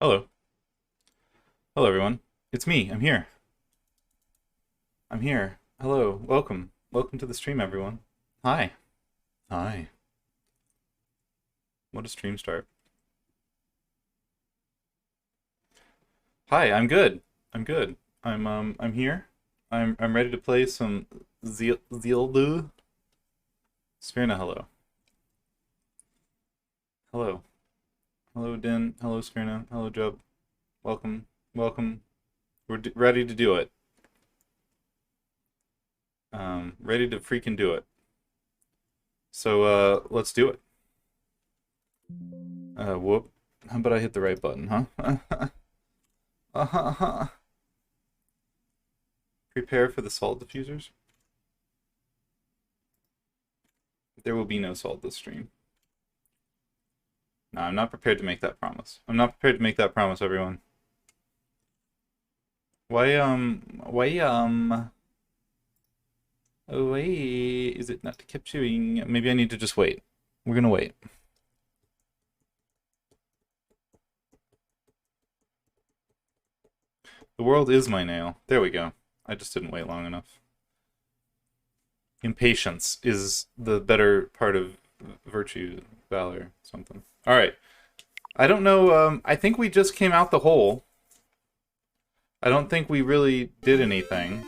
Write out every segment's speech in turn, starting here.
Hello. Hello, everyone. It's me. I'm here. I'm here. Hello. Welcome. Welcome to the stream, everyone. Hi. Hi. What a stream start. Hi, I'm good. I'm good. I'm here. I'm ready to play some Zelda. Sphyrna, hello. Hello. Hello, Din. Hello, Sphyrna. Hello, Jub. Welcome. Welcome. We're ready to do it. Ready to freaking do it. So, let's do it. Whoop. How about I hit the right button, huh? Prepare for the salt diffusers. There will be no salt this stream. No, I'm not prepared to make that promise. I'm not prepared to make that promise, everyone. Why, is it not to keep chewing? Maybe I need to just wait. We're gonna wait. The world is my nail. There we go. I just didn't wait long enough. Impatience is the better part of virtue, valor, something. Alright. I don't know, I think we just came out the hole. I don't think we really did anything.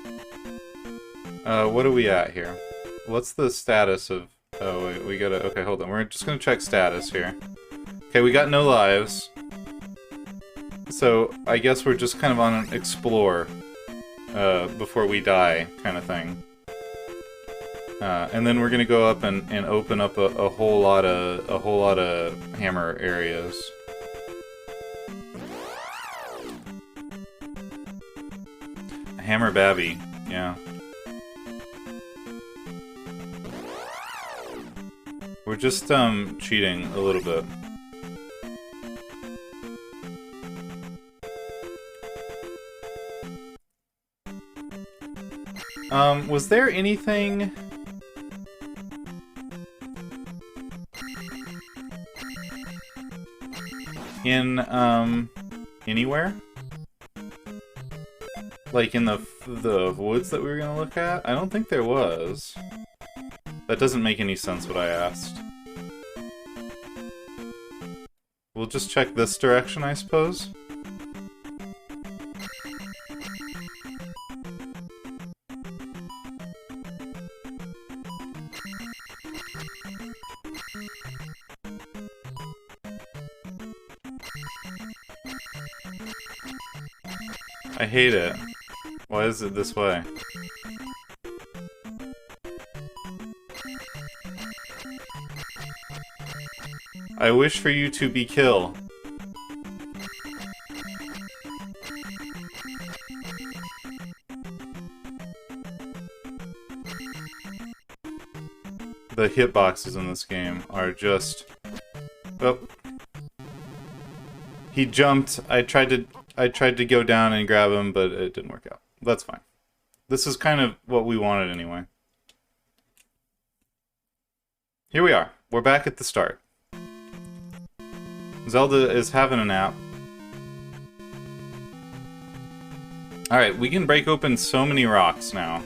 What are we at here? What's the status of... Oh, wait, we gotta... Okay, hold on. We're just gonna check status here. Okay, we got no lives. So, I guess we're just kind of on an explore before we die kind of thing. And then we're gonna go up and open up a whole lot of hammer areas. Hammer Babby, yeah. We're just cheating a little bit. Was there anything... in, anywhere? Like in the woods that we were gonna look at? I don't think there was. That doesn't make any sense what I asked. We'll just check this direction, I suppose. I hate it. Why is it this way? I wish for you to be kill. The hitboxes in this game are just... Oh. He jumped. I tried to go down and grab him, but it didn't work out. That's fine. This is kind of what we wanted anyway. Here we are. We're back at the start. Zelda is having a nap. Alright, we can break open so many rocks now.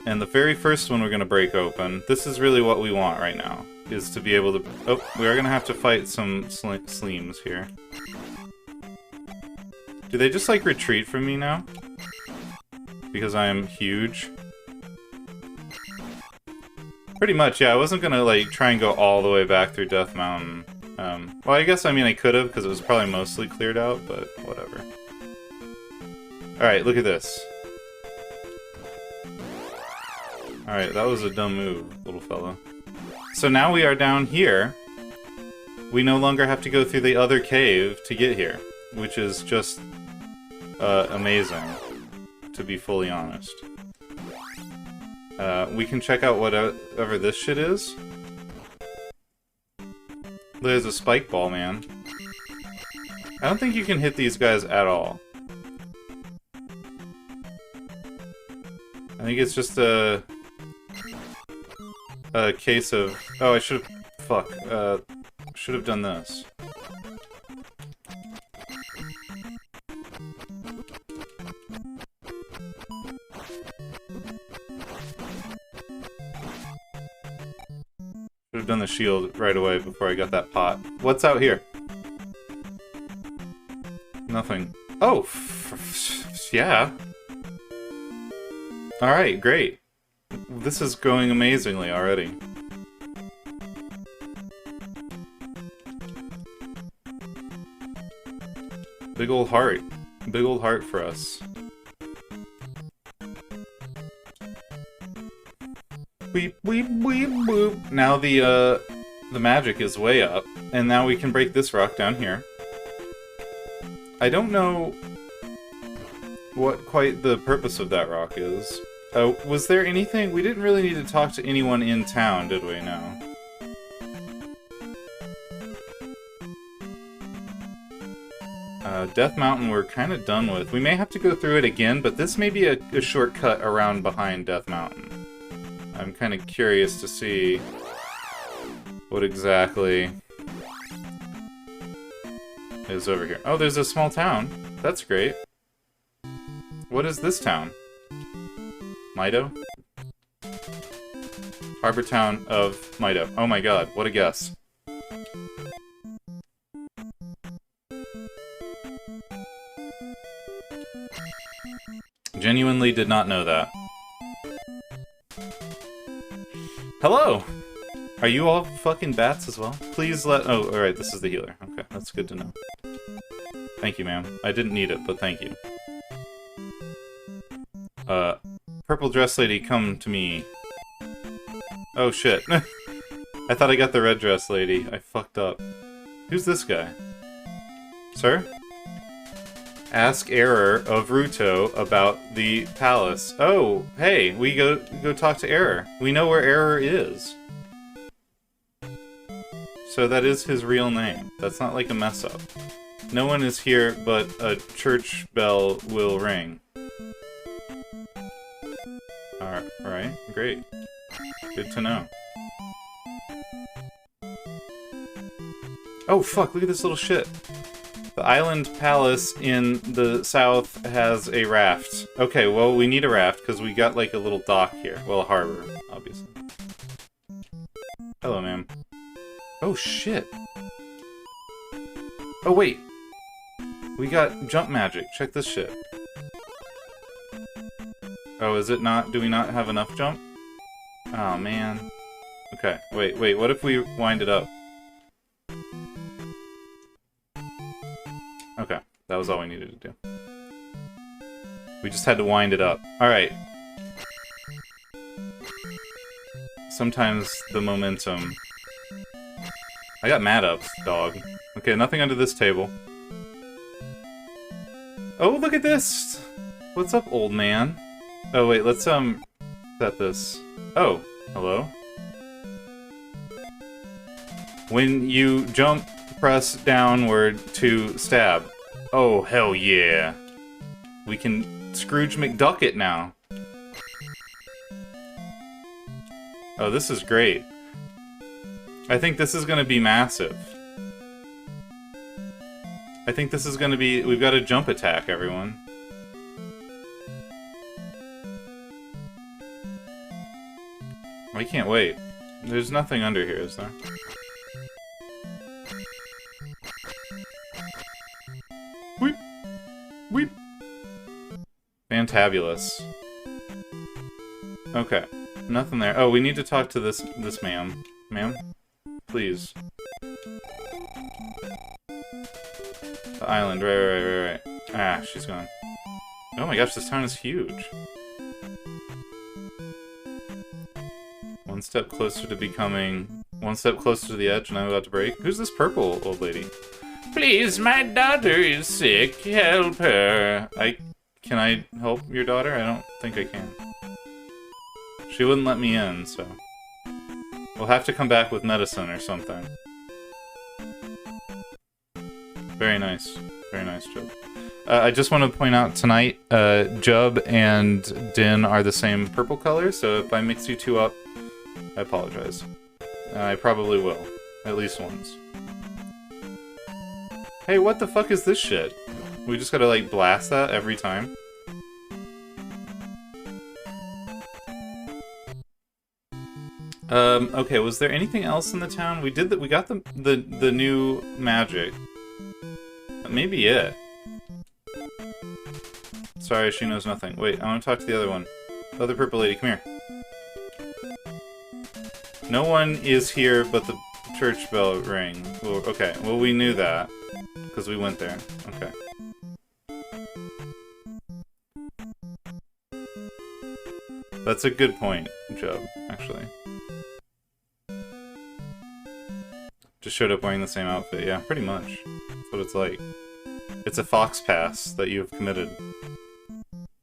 And the very first one we're going to break open, this is really what we want right now, is to be able to... Oh, we are going to have to fight some sleems here. Do they just, like, retreat from me now? Because I am huge? Pretty much, yeah. I wasn't gonna, like, try and go all the way back through Death Mountain. Well, I guess, I mean, I could've, because it was probably mostly cleared out, but whatever. Alright, look at this. Alright, that was a dumb move, little fella. So now we are down here. We no longer have to go through the other cave to get here, which is just... amazing, to be fully honest. We can check out whatever this shit is. There's a spike ball, man. I don't think you can hit these guys at all. I think it's just a case of... Oh, I should've... Fuck. Should've done this. Should have done the shield right away before I got that pot. What's out here? Nothing. Oh, yeah. Alright, great. This is going amazingly already. Big old heart. Big old heart for us. Weep, weep, weep, boop. Now the magic is way up, and now we can break this rock down here. I don't know what quite the purpose of that rock is. Was there anything? We didn't really need to talk to anyone in town, did we? No. Death Mountain we're kind of done with. We may have to go through it again, but this may be a shortcut around behind Death Mountain. I'm kind of curious to see what exactly is over here. Oh, there's a small town. That's great. What is this town? Mido? Harbor town of Mido. Oh my god, what a guess. Genuinely did not know that. Hello! Are you all fucking bats as well? Please let... Oh, alright, this is the healer. Okay, that's good to know. Thank you, ma'am. I didn't need it, but thank you. Purple dress lady, come to me. Oh, shit. I thought I got the red dress lady. I fucked up. Who's this guy? Sir? Ask Error of Ruto about the palace. Oh, hey, we go talk to Error. We know where Error is. So that is his real name. That's not like a mess up. No one is here, but a church bell will ring. Alright, great. Good to know. Oh fuck, look at this little shit. The island palace in the south has a raft. Okay, well, we need a raft, because we got, like, a little dock here. Well, a harbor, obviously. Hello, ma'am. Oh, shit. Oh, wait. We got jump magic. Check this shit. Oh, is it not? Do we not have enough jump? Oh, man. Okay, wait, what if we wind it up? Okay, that was all we needed to do. We just had to wind it up. Alright. Sometimes the momentum... I got mad ups, dog. Okay, nothing under this table. Oh, look at this! What's up, old man? Oh, wait, let's, set this. Oh, hello? When you jump, press downward to stab. Oh, hell yeah. We can Scrooge McDuck it now. Oh, this is great. I think this is gonna be massive. I think this is gonna be... We've got a jump attack, everyone. I can't wait. There's nothing under here, is there? Weep! Weep! Fantabulous. Okay. Nothing there. Oh, we need to talk to this ma'am. Ma'am? Please. The island, right. Ah, she's gone. Oh my gosh, this town is huge. One step closer to becoming... One step closer to the edge and I'm about to break. Who's this purple old lady? Please, my daughter is sick. Help her. Can I help your daughter? I don't think I can. She wouldn't let me in, so... We'll have to come back with medicine or something. Very nice. Very nice, Jub. I just want to point out tonight, Jub and Din are the same purple color, so if I mix you two up, I apologize. I probably will. At least once. Hey, what the fuck is this shit? We just gotta, like, blast that every time? Okay, was there anything else in the town? We did that. We got the new magic. That may be it. Sorry, she knows nothing. Wait, I want to talk to the other one. The other purple lady, come here. No one is here but the church bell ring. Well, okay, well we knew that. Because we went there. Okay. That's a good point, Job, actually. Just showed up wearing the same outfit. Yeah, pretty much. That's what it's like. It's a fox pass that you have committed.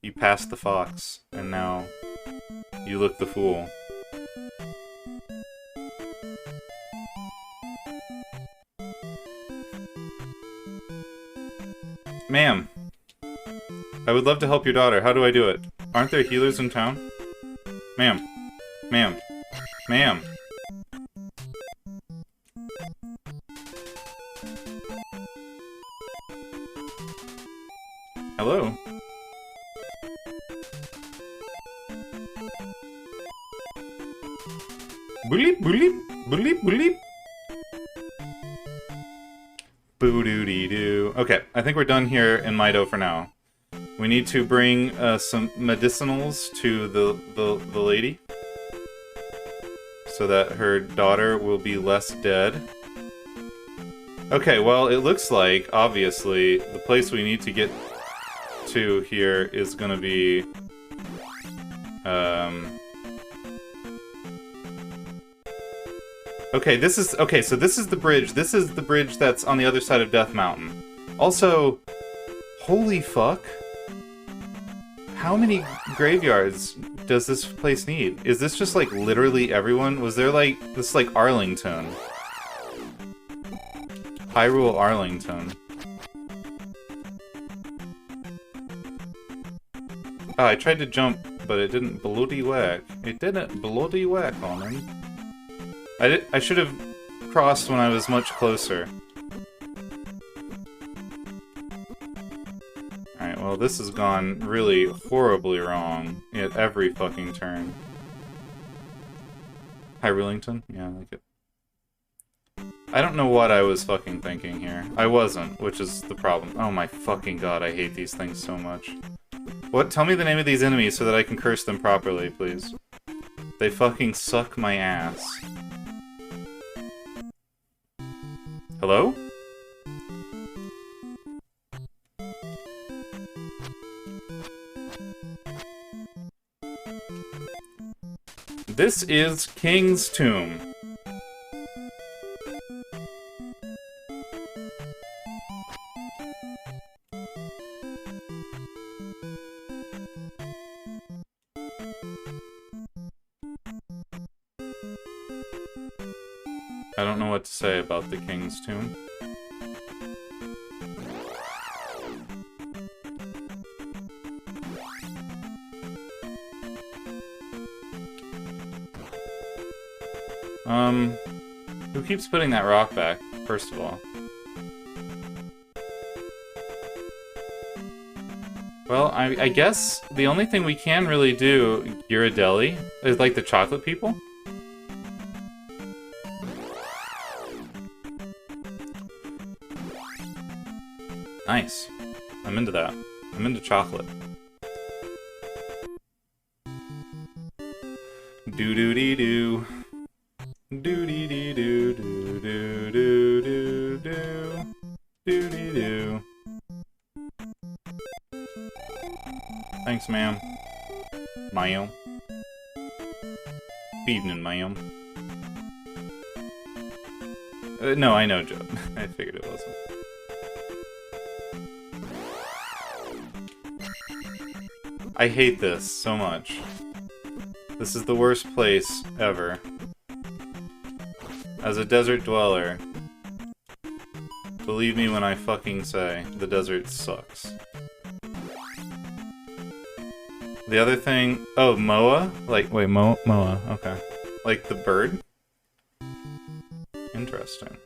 You passed the fox, and now you look the fool. Ma'am, I would love to help your daughter. How do I do it? Aren't there healers in town? Ma'am. Ma'am. Ma'am. Hello? Boolip, boolip, boolip, boolip. Boo-doo-dee-doo. Okay, I think we're done here in Mido for now. We need to bring some medicinals to the lady. So that her daughter will be less dead. Okay, well, it looks like, obviously, the place we need to get to here is gonna be... Okay, so this is the bridge. This is the bridge that's on the other side of Death Mountain. Also, holy fuck. How many graveyards does this place need? Is this just, like, literally everyone? Was there, like, this, like, Arlington? Hyrule Arlington. Oh, I tried to jump, but it didn't bloody work. It didn't bloody work on him. I should have crossed when I was much closer. Alright, well this has gone really horribly wrong at every fucking turn. Hyrulington? Yeah, I like it. I don't know what I was fucking thinking here. I wasn't, which is the problem. Oh my fucking god, I hate these things so much. What? Tell me the name of these enemies so that I can curse them properly, please. They fucking suck my ass. Hello? This is King's Tomb. I don't know what to say about the King's Tomb. Who keeps putting that rock back, first of all? Well, I guess the only thing we can really do, Ghirardelli, is like the chocolate people? Nice. I'm into that. I'm into chocolate. Do-do-dee-doo. Do-dee-dee-doo, do-do-do-do-do. Do-dee-doo. Thanks, ma'am. Ma'am. Evening, ma'am. No, I know, Joe. I figured it wasn't. I hate this so much. This is the worst place ever. As a desert dweller, believe me when I fucking say the desert sucks. The other thing... Oh, Moa? Like, wait, Moa, okay. Like the bird? Interesting.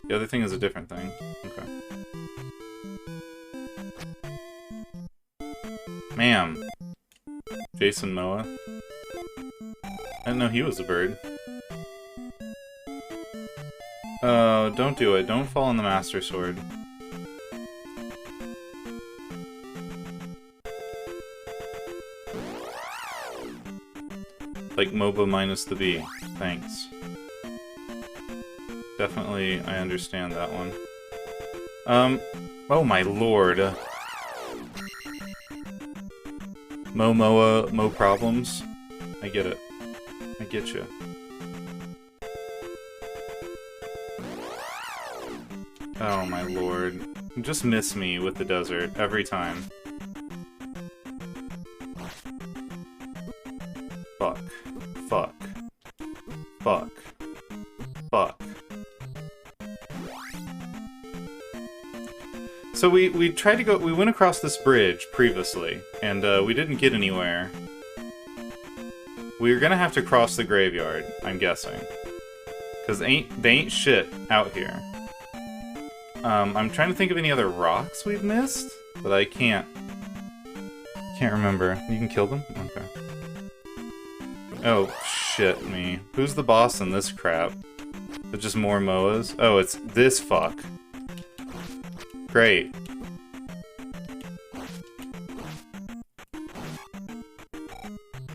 The other thing is a different thing. Okay. Ma'am. Jason Moa. I didn't know he was a bird. Oh, don't do it. Don't fall on the Master Sword. Like MOBA minus the B. Thanks. Definitely, I understand that one. Oh my lord. Mo problems. I get it. I get you. Oh my lord. Just miss me with the desert every time. Fuck. Fuck. Fuck. Fuck. So we tried to go, we went across this bridge previously, and we didn't get anywhere. We were gonna have to cross the graveyard, I'm guessing. Cause they ain't shit out here. I'm trying to think of any other rocks we've missed, but I can't remember. You can kill them? Okay. Oh, shit me. Who's the boss in this crap? It's just more Moas? Oh, it's this fuck. Great.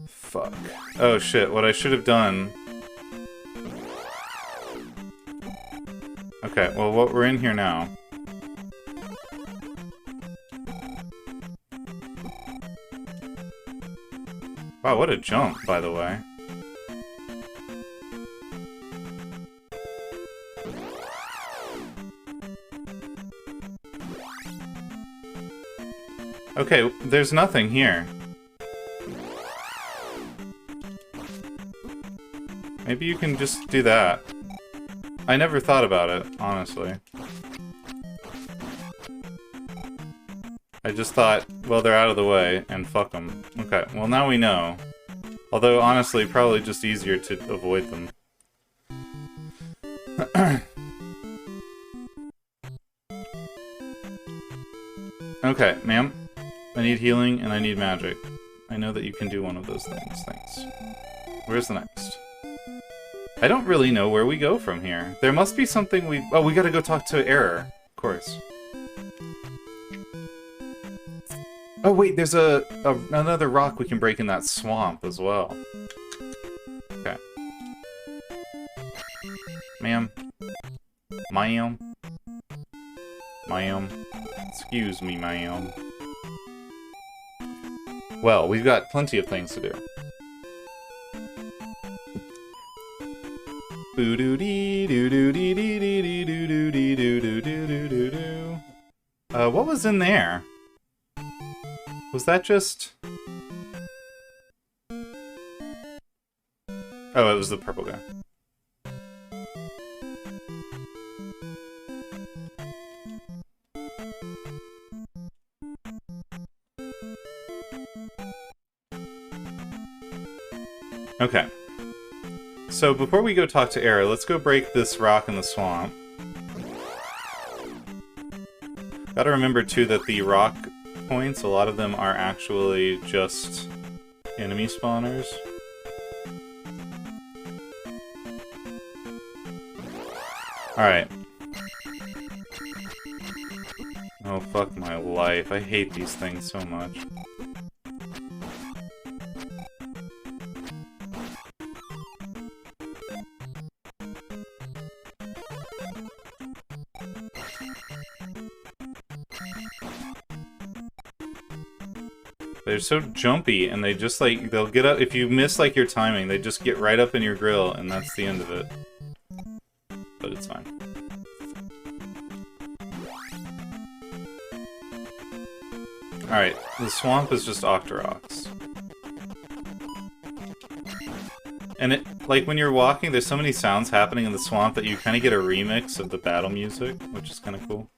Fuck. Oh shit, what I should have done... Okay, well, what we're in here now. Wow, what a jump, by the way. Okay, there's nothing here. Maybe you can just do that. I never thought about it, honestly. I just thought, well, they're out of the way, and fuck them. Okay, well, now we know. Although, honestly, probably just easier to avoid them. Okay, ma'am. I need healing, and I need magic. I know that you can do one of those things. Thanks. Where's the next? I don't really know where we go from here. There must be something we... Oh, we gotta go talk to Error. Of course. Oh, wait, there's another rock we can break in that swamp as well. Okay. Ma'am. Ma'am. Ma'am. Excuse me, ma'am. Well, we've got plenty of things to do. What was in there? Was that just... Oh, it was the purple guy. Okay. So before we go talk to Era, let's go break this rock in the swamp. Gotta remember too that the rock points, a lot of them are actually just enemy spawners. Alright. Oh, fuck my life. I hate these things so much. They're so jumpy, and they just, like, they'll get up, if you miss, like, your timing, they just get right up in your grill, and that's the end of it. But it's fine. Alright, the swamp is just Octa Rocks. And it, like, when you're walking, there's so many sounds happening in the swamp that you kind of get a remix of the battle music, which is kind of cool.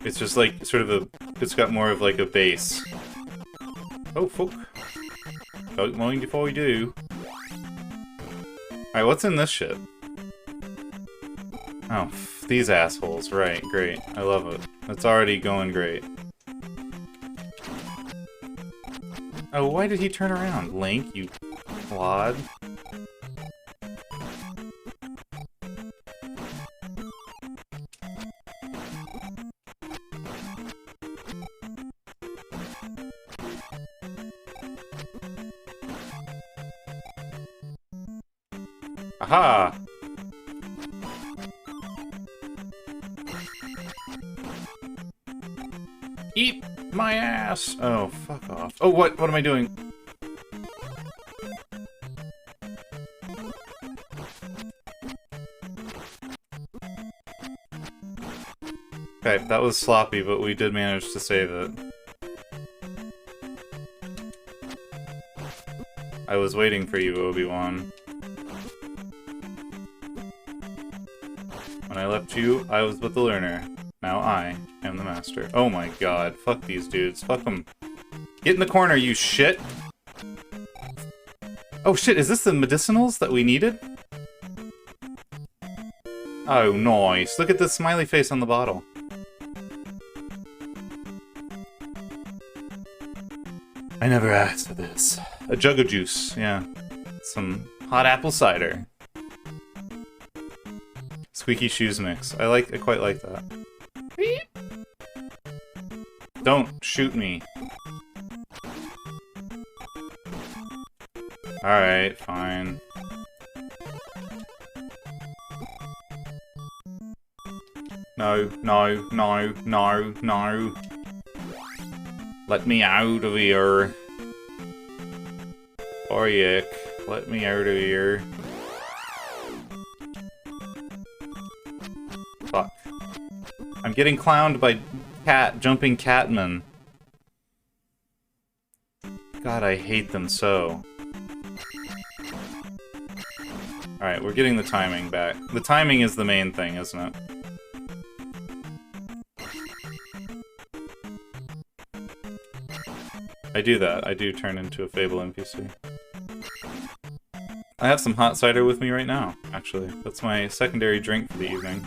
It's just like, sort of a, it's got more of like a bass. Oh, fuck. Don't mind if I do. Alright, what's in this shit? Oh, these assholes. Right, great. I love it. It's already going great. Oh, why did he turn around? Link, you clod. Aha! Eat my ass! Oh, fuck off. Oh, what am I doing? Okay, that was sloppy, but we did manage to save it. I was waiting for you, Obi-Wan. When I left you, I was but the learner. Now I am the master. Oh my god, fuck these dudes. Fuck them. Get in the corner, you shit! Oh shit, is this the medicinals that we needed? Oh, nice. Look at the smiley face on the bottle. I never asked for this. A jug of juice, yeah. Some hot apple cider. Squeaky shoes mix. I quite like that. Don't shoot me. Alright, fine. No, no, no, no, no. Let me out of here. Oriek, let me out of here. Fuck. I'm getting clowned by jumping catmen. God, I hate them so. Alright, we're getting the timing back. The timing is the main thing, isn't it? I do that. I do turn into a Fable NPC. I have some hot cider with me right now, actually. That's my secondary drink for the evening,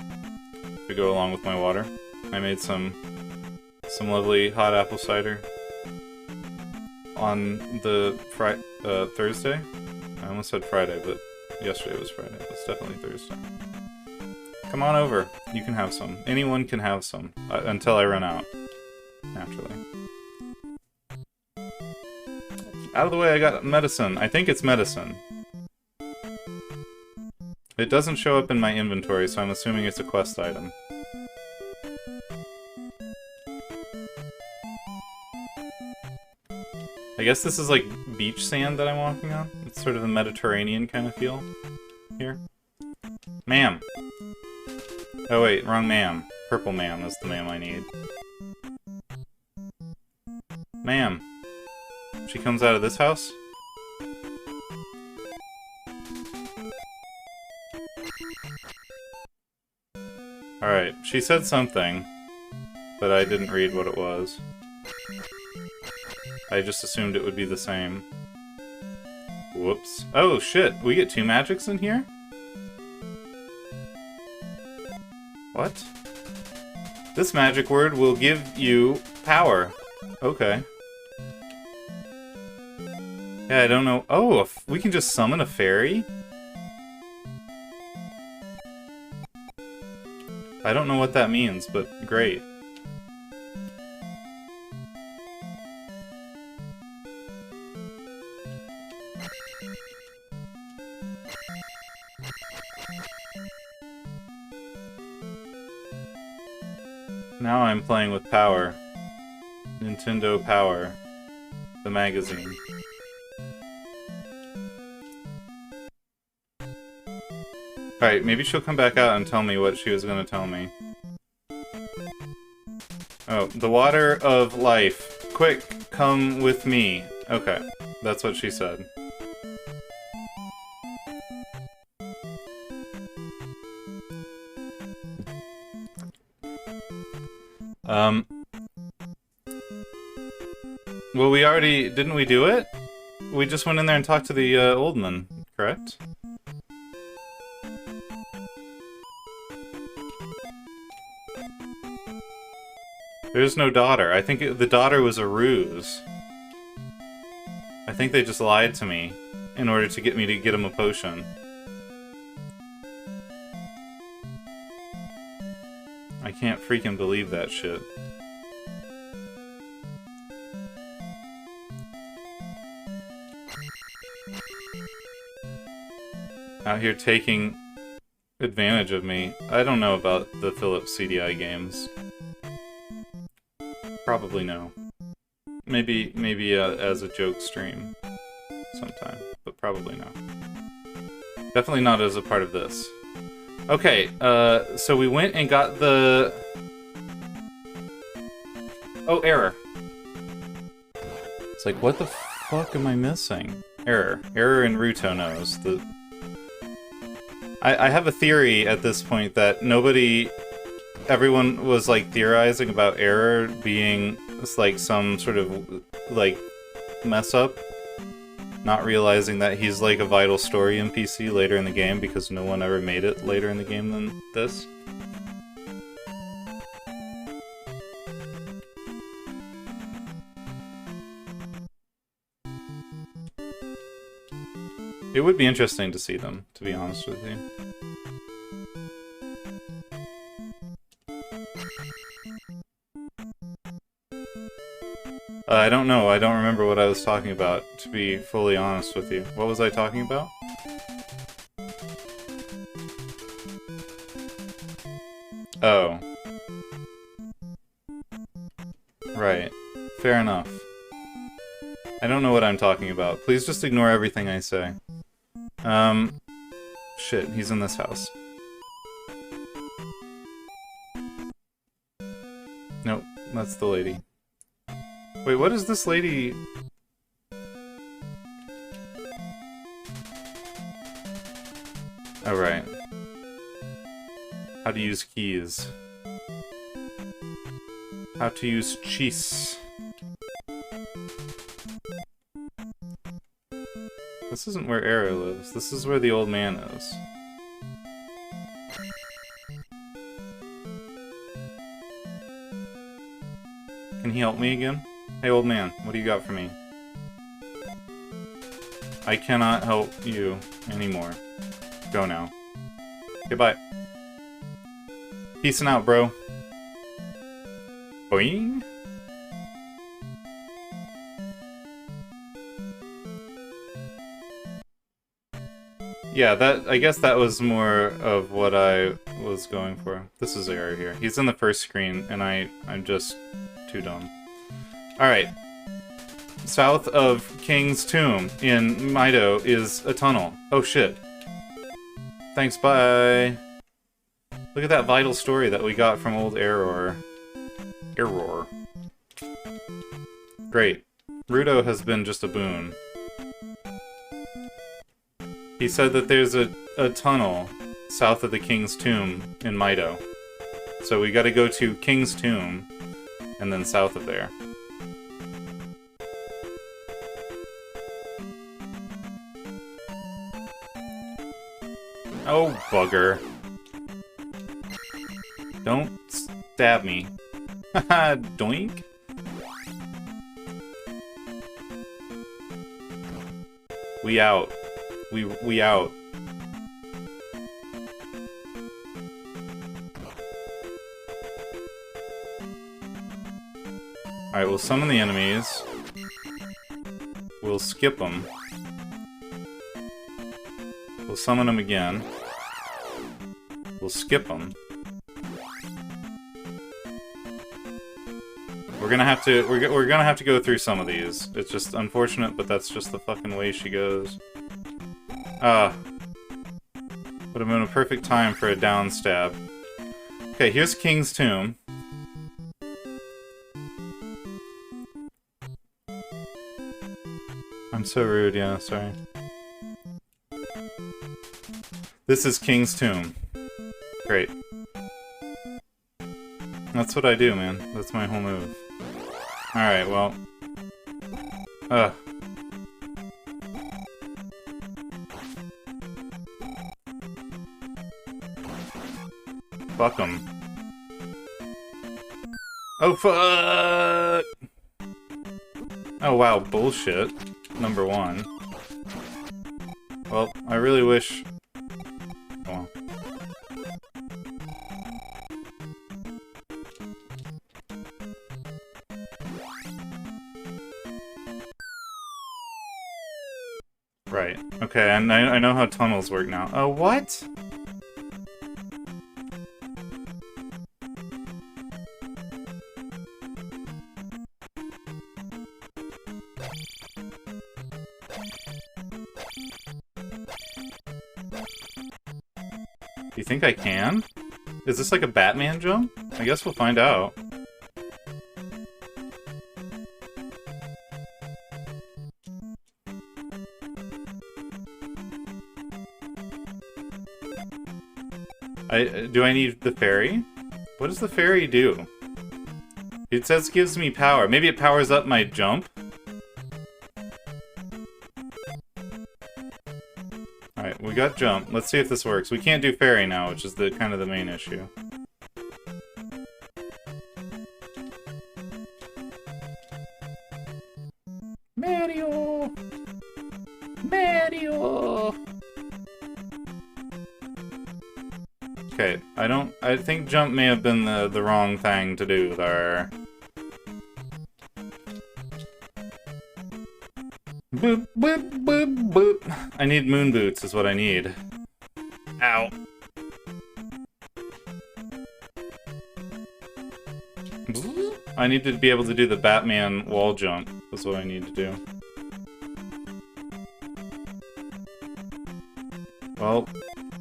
to go along with my water. I made some lovely hot apple cider on the Thursday. I almost said Friday, but yesterday was Friday. It's definitely Thursday. Come on over. You can have some. Anyone can have some, until I run out, naturally. Out of the way, I got medicine. I think it's medicine. It doesn't show up in my inventory, so I'm assuming it's a quest item. I guess this is like beach sand that I'm walking on. It's sort of a Mediterranean kind of feel here. Ma'am! Oh wait, wrong ma'am. Purple ma'am is the ma'am I need. Ma'am! She comes out of this house? Alright, she said something, but I didn't read what it was. I just assumed it would be the same. Whoops. Oh shit, we get 2 magics in here? What? This magic word will give you power. Okay. Yeah, I don't know. Oh, we can just summon a fairy? I don't know what that means, but great. Now I'm playing with Power. Nintendo Power. The magazine. Alright, maybe she'll come back out and tell me what she was gonna tell me. Oh, the water of life. Quick, come with me. Okay, that's what she said. Well, we already... Didn't we do it? We just went in there and talked to the old man, correct? There's no daughter. I think the daughter was a ruse. I think they just lied to me in order to get me to get him a potion. I can't freaking believe that shit. Out here taking advantage of me. I don't know about the Philips CDI games. Probably no. Maybe as a joke stream sometime, but probably no. Definitely not as a part of this. Okay, so we went and got the... Oh, error. It's like, what the fuck am I missing? Error. Error in Ruto knows. I have a theory at this point that everyone was like theorizing about error being like some sort of like mess up, not realizing that he's like a vital story NPC later in the game because no one ever made it later in the game than this. It would be interesting to see them, to be honest with you. I don't know. I don't remember what I was talking about, to be fully honest with you. What was I talking about? Oh. Right. Fair enough. I don't know what I'm talking about. Please just ignore everything I say. Shit, he's in this house. Nope, that's the lady. Wait, what is this lady? Oh, right. How to use keys. How to use cheese. This isn't where Era lives. This is where the old man is. Can he help me again? Hey, old man, what do you got for me? I cannot help you anymore. Go now. Goodbye. Peacing out, bro. Boing. Yeah, I guess that was more of what I was going for. This is Era here. He's in the first screen, and I'm just too dumb. Alright. South of King's Tomb in Mido is a tunnel. Oh shit. Thanks, bye. Look at that vital story that we got from old Error. Error. Great. Ruto has been just a boon. He said that there's a tunnel south of the King's Tomb in Mido. So we gotta go to King's Tomb, and then south of there. Oh, bugger. Don't stab me. Haha, doink. We out. We out. Alright, we'll summon the enemies. We'll skip them. We'll summon them again. We'll skip them. We're gonna have to go through some of these. It's just unfortunate, but that's just the fucking way she goes. Would have been a perfect time for a down stab. Okay, here's King's Tomb. I'm so rude, yeah, sorry. This is King's Tomb. Great. That's what I do, man. That's my whole move. Alright, well. Fuck 'em. Oh, fuck! Oh, wow, bullshit. Number one. Well, I really wish... Well. Right. Okay, and I know how tunnels work now. Oh, what? Do you think I can? Is this like a Batman jump? I guess we'll find out. Do I need the fairy? What does the fairy do? It says gives me power. Maybe it powers up my jump? Alright, we got jump. Let's see if this works. We can't do fairy now, which is the kind of the main issue. Mario! Mario! Okay, I think jump may have been the wrong thing to do there. Boop, boop, boop, boop. I need moon boots is what I need. Ow. I need to be able to do the Batman wall jump. That's what I need to do. Well,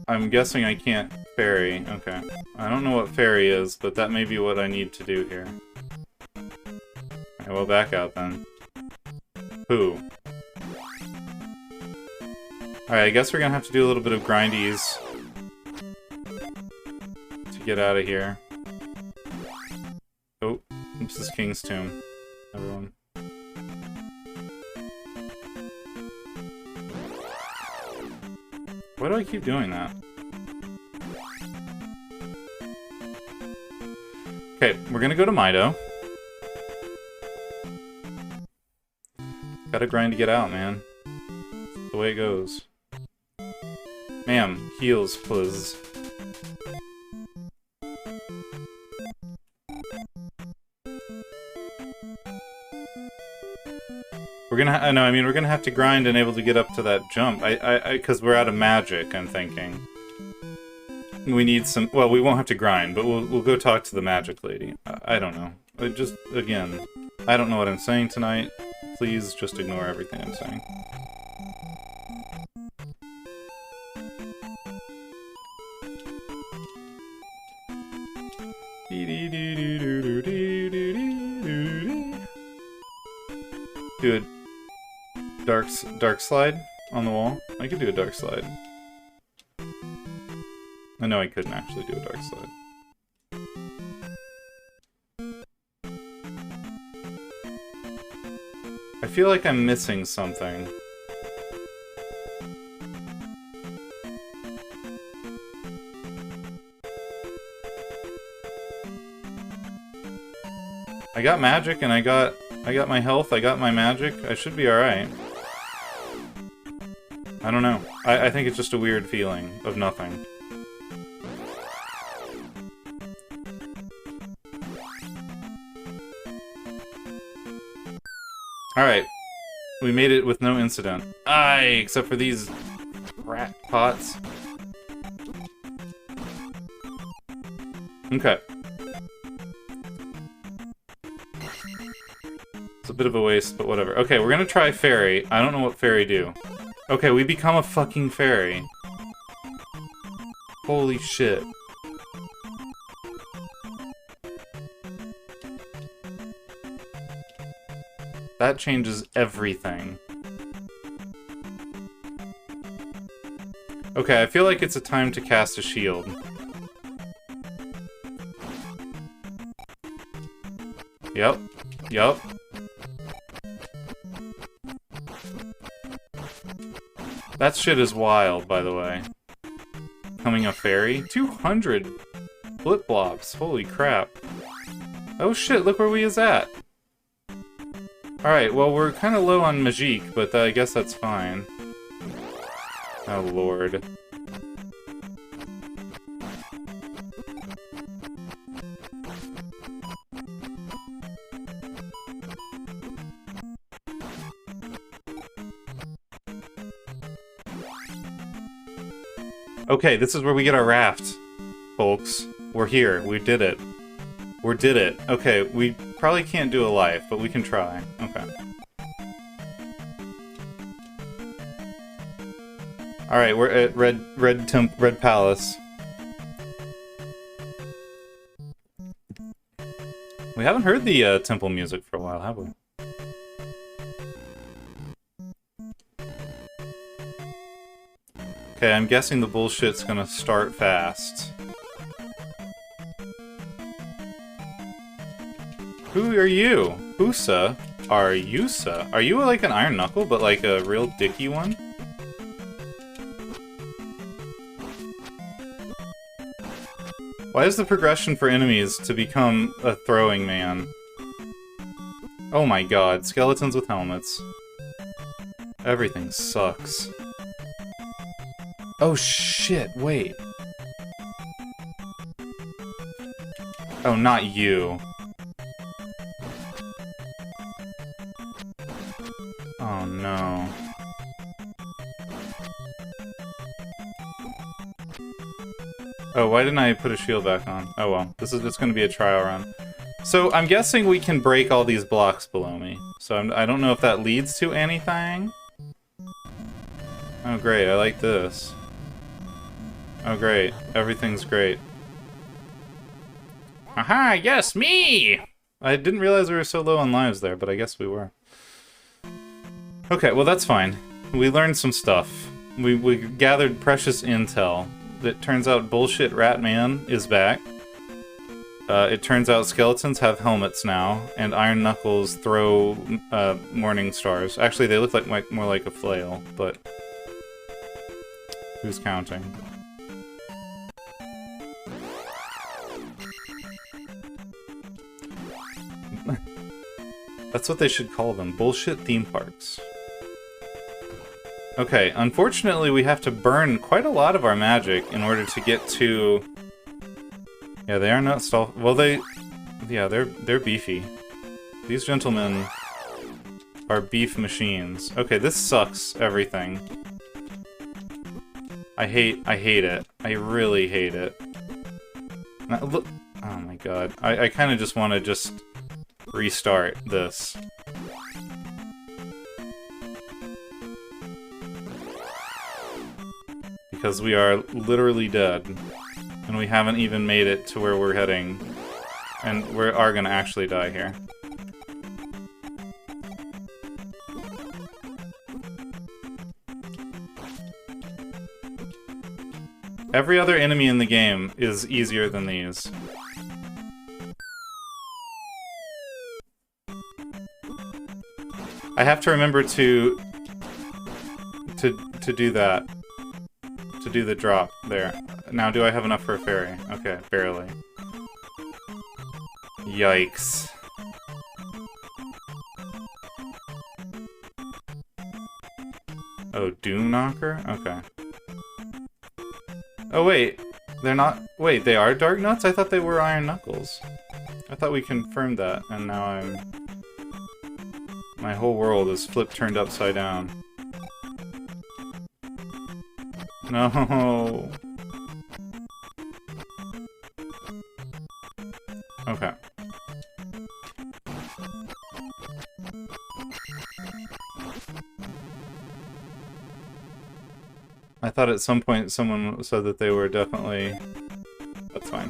I'm guessing I can't fairy. Okay. I don't know what fairy is, but that may be what I need to do here. Alright, we'll back out then. Who? Alright, I guess we're gonna have to do a little bit of grindies to get out of here. Oh, this is King's Tomb, everyone. Why do I keep doing that? Okay, we're gonna go to Mido. Gotta grind to get out, man. That's the way it goes. Ma'am, heals, please. We're gonna, no, I mean, we're gonna have to grind and able to get up to that jump. Because we're out of magic, I'm thinking. We need some, well, we won't have to grind, but we'll go talk to the magic lady. I don't know. Just, again, I don't know what I'm saying tonight. Please just ignore everything I'm saying. Do a dark slide on the wall. I could do a dark slide. I know I couldn't actually do a dark slide. I feel like I'm missing something. I got magic and I got my health, I got my magic. I should be alright. I don't know. I think it's just a weird feeling of nothing. Alright. We made it with no incident. Aye, except for these rat pots. Okay. It's a bit of a waste, but whatever. Okay, we're gonna try fairy. I don't know what fairy do. Okay, we become a fucking fairy. Holy shit. That changes everything. Okay, I feel like it's a time to cast a shield. Yep. Yep. That shit is wild, by the way. Becoming a fairy? 200 flip-flops. Holy crap. Oh shit, look where we is at. Alright, well, we're kind of low on Magique, but I guess that's fine. Oh, lord. Okay, this is where we get our raft, folks. We're here. We did it. We did it. Okay, we probably can't do a life, but we can try. Okay. Alright, we're at Red Palace. We haven't heard the temple music for a while, have we? Okay, I'm guessing the bullshit's gonna start fast. Who are you? Usa? Are Yusa? Are you like an Iron Knuckle, but like a real dicky one? Why is the progression for enemies to become a throwing man? Oh my god, skeletons with helmets. Everything sucks. Oh shit, wait. Oh, not you. Oh no. Oh, why didn't I put a shield back on? Oh well, it's gonna be a trial run. So I'm guessing we can break all these blocks below me. So I don't know if that leads to anything. Oh great, I like this. Oh great, everything's great. Aha, yes, me! I didn't realize we were so low on lives there, but I guess we were. Okay, well that's fine. We learned some stuff. We gathered precious intel. It turns out Bullshit Ratman is back. It turns out skeletons have helmets now, and Iron Knuckles throw morning stars. Actually, they look like more like a flail, but who's counting? That's what they should call them. Bullshit theme parks. Okay, unfortunately we have to burn quite a lot of our magic in order to get to... Yeah, they are not stealth... Well, yeah, they're beefy. These gentlemen are beef machines. Okay, this sucks everything. I hate it. I really hate it. Now, look... Oh my god. I kind of just want to just restart this. Because we are literally dead. And we haven't even made it to where we're heading. And we are gonna actually die here. Every other enemy in the game is easier than these. I have to remember to do that. To do the drop there. Now, do I have enough for a fairy? Okay, barely. Yikes. Oh, Doom Knocker? Okay. Oh, wait. They're not... Wait, they are Dark Nuts? I thought they were Iron Knuckles. I thought we confirmed that, and now I'm... My whole world is turned upside down. No. Okay. I thought at some point someone said that they were definitely... That's fine.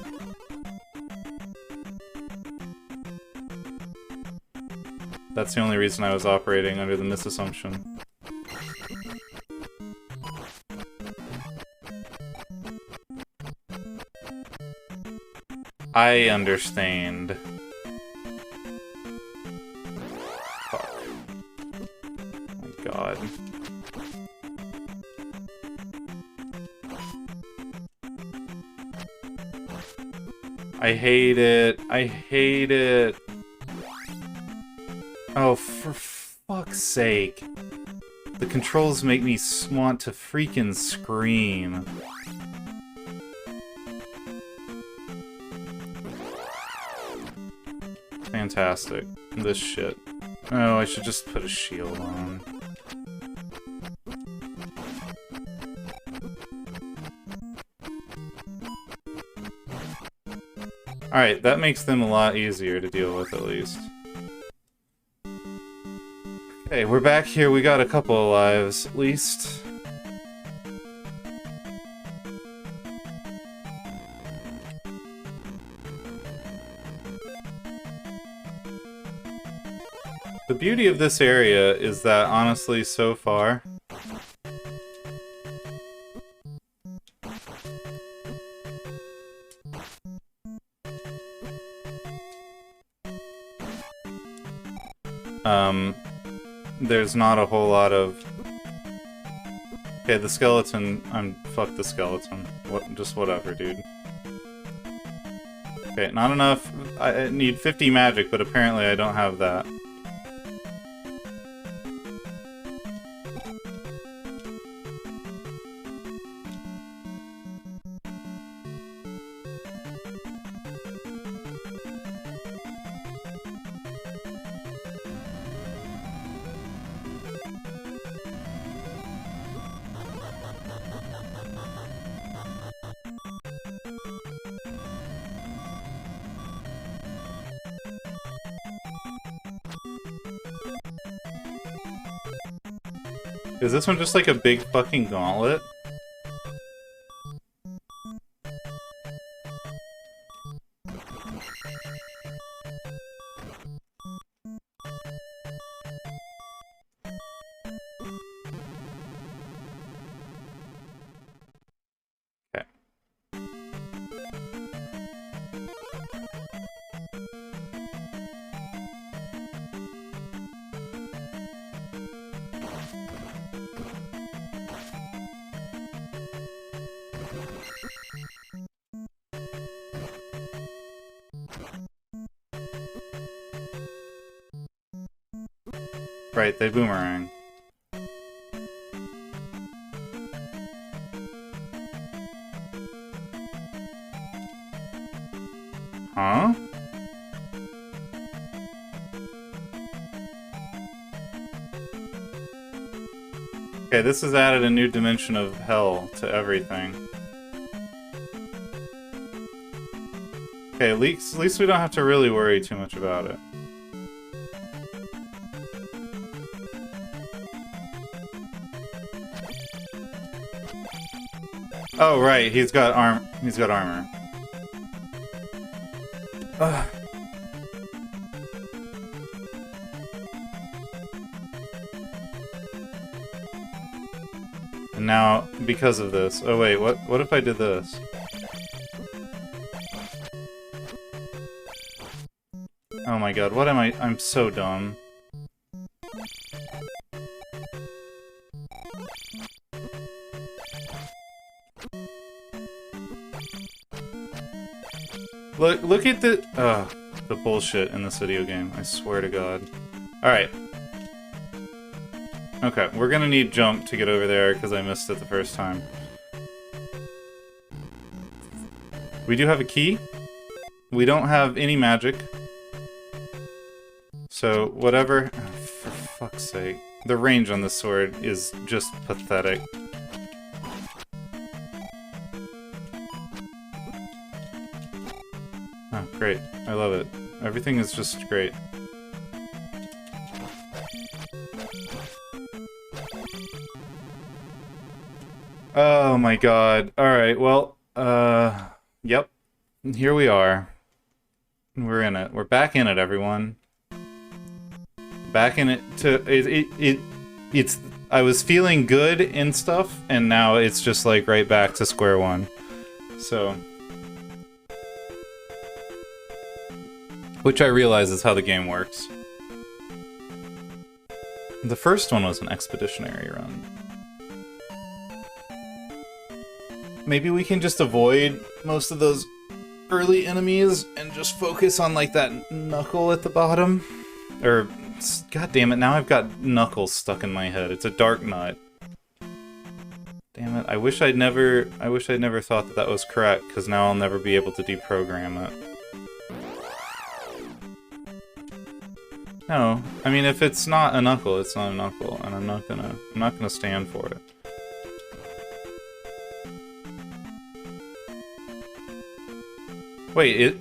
That's the only reason I was operating under the misassumption. I understand. Fuck. Oh my god. I hate it. I hate it. Oh, for fuck's sake. The controls make me want to freaking scream. Fantastic. This shit. Oh, I should just put a shield on. Alright, that makes them a lot easier to deal with, at least. Okay, we're back here. We got a couple of lives, at least. The beauty of this area is that, honestly, so far... there's not a whole lot of... Okay, the skeleton... Fuck the skeleton. Just whatever, dude. Okay, not enough. I need 50 magic, but apparently I don't have that. Is this one just like a big fucking gauntlet? Okay. Right, they boomerang. Huh? Okay, this has added a new dimension of hell to everything. Okay, at least we don't have to really worry too much about it. Oh right, he's got armor. Ugh. And now, because of this... Oh wait, what if I did this? Oh my god, what am I... I'm so dumb. Look at the bullshit in this video game, I swear to god. Alright. Okay, we're gonna need jump to get over there because I missed it the first time. We do have a key. We don't have any magic. So, whatever... Oh, for fuck's sake. The range on this sword is just pathetic. Oh, great. I love it. Everything is just great. Oh my god. Alright, well, yep. Here we are. We're in it. We're back in it, everyone. Back in it to... It's... I was feeling good and stuff, and now it's just, like, right back to square one. So... Which I realize is how the game works. The first one was an expeditionary run. Maybe we can just avoid most of those early enemies and just focus on like that knuckle at the bottom. Or, god damn it, now I've got knuckles stuck in my head. It's a dark nut. Damn it, I wish I'd never thought that that was correct, because now I'll never be able to deprogram it. No, I mean if it's not a knuckle, it's not a knuckle, and I'm not gonna stand for it. Wait,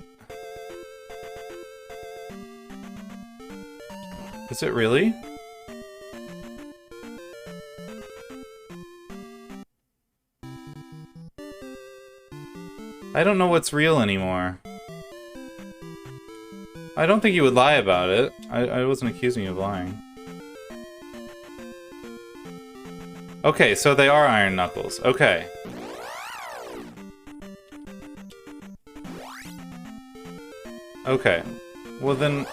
is it really? I don't know what's real anymore. I don't think you would lie about it. I wasn't accusing you of lying. Okay, so they are iron knuckles. Okay. Okay. Well then...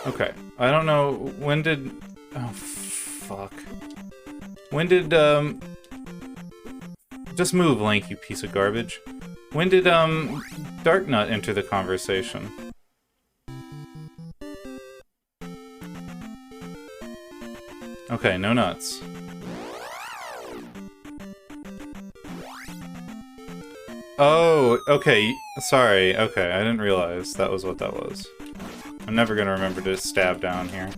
Okay. I don't know... When did... Oh, fuck. When did, Just move, Link, you piece of garbage. When did, Darknut enter the conversation? Okay, no nuts. Oh, okay, sorry, okay, I didn't realize that was what that was. I'm never gonna remember to stab down here.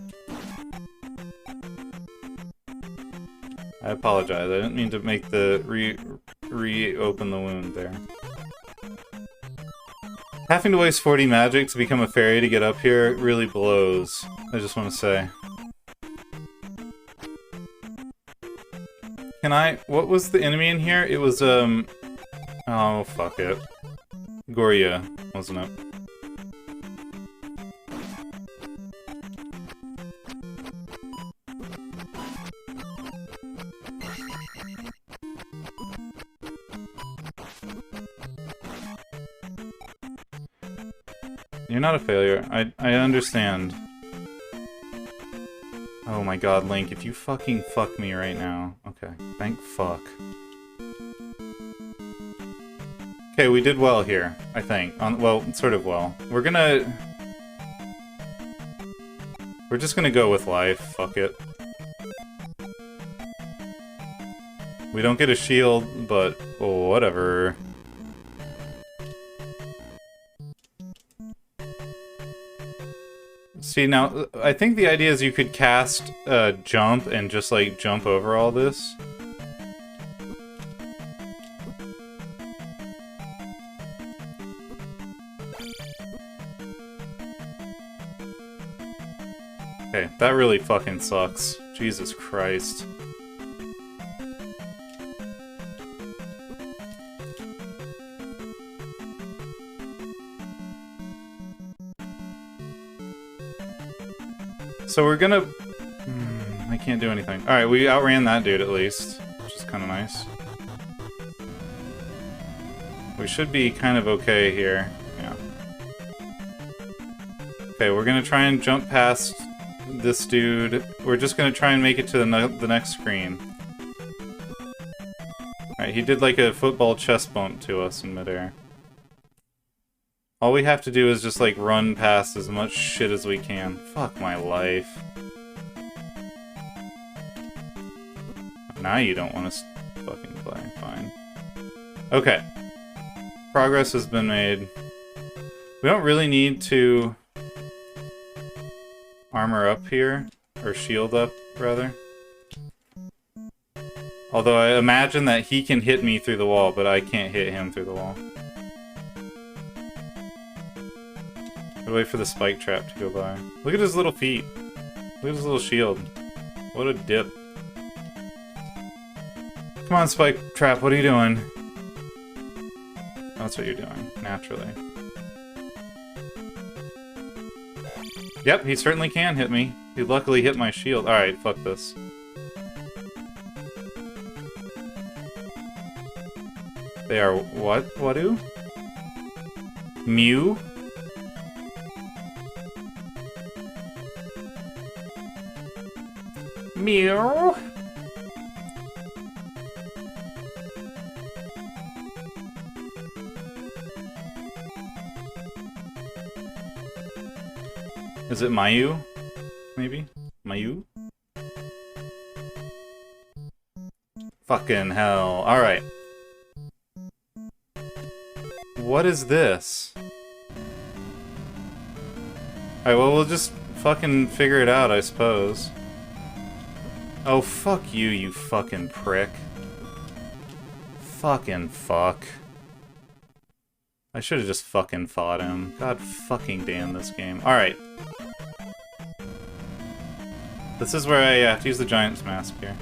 I apologize, I didn't mean to make the reopen the wound there. Having to waste 40 magic to become a fairy to get up here really blows, I just want to say. Can I... What was the enemy in here? It was, oh, fuck it. Goria, wasn't it? You're not a failure. I understand. Oh my god, Link, if you fucking fuck me right now. Okay, thank fuck. Okay, we did well here, I think. Well, sort of well. We're just gonna go with life. Fuck it. We don't get a shield, but oh, whatever. See, now, I think the idea is you could cast jump and just, like, jump over all this. Okay, that really fucking sucks. Jesus Christ. So we're gonna... I can't do anything. Alright, we outran that dude at least, which is kind of nice. We should be kind of okay here. Yeah. Okay, we're gonna try and jump past this dude. We're just gonna try and make it to the next screen. Alright, he did like a football chest bump to us in midair. All we have to do is just, like, run past as much shit as we can. Fuck my life. Now you don't want to fucking play. Fine. Okay. Progress has been made. We don't really need to armor up here. Or shield up, rather. Although I imagine that he can hit me through the wall, but I can't hit him through the wall. Wait for the spike trap to go by. Look at his little feet. Look at his little shield. What a dip. Come on, spike trap, what are you doing? That's what you're doing, naturally. Yep, he certainly can hit me. He luckily hit my shield. Alright, fuck this. They are what? Wadu? Mew? Meow. Is it Mayu? Maybe? Mayu? Fucking hell. Alright. What is this? Alright, well, we'll just fucking figure it out, I suppose. Oh, fuck you, you fucking prick. Fucking fuck. I should have just fucking fought him. God fucking damn this game. Alright. This is where I have to use the Giant's Mask here.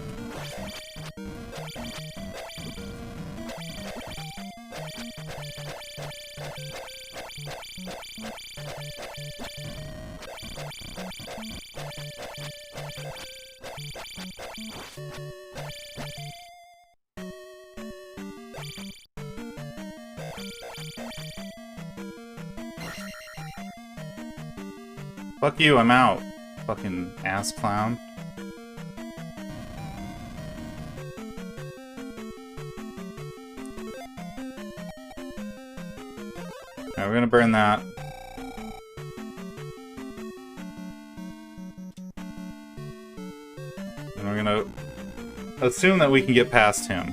Fuck you, I'm out. Fucking ass clown. Alright, we're gonna burn that. And we're gonna assume that we can get past him.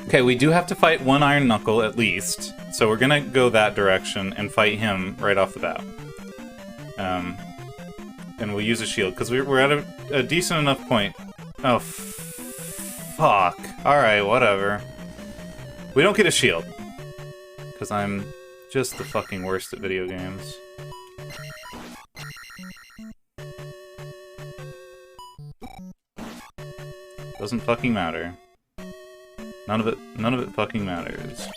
Okay, we do have to fight one Iron Knuckle at least. So we're gonna go that direction and fight him right off the bat. And we'll use a shield, because we're at a decent enough point. Oh, fuck. Alright, whatever. We don't get a shield. Because I'm just the fucking worst at video games. Doesn't fucking matter. None of it fucking matters.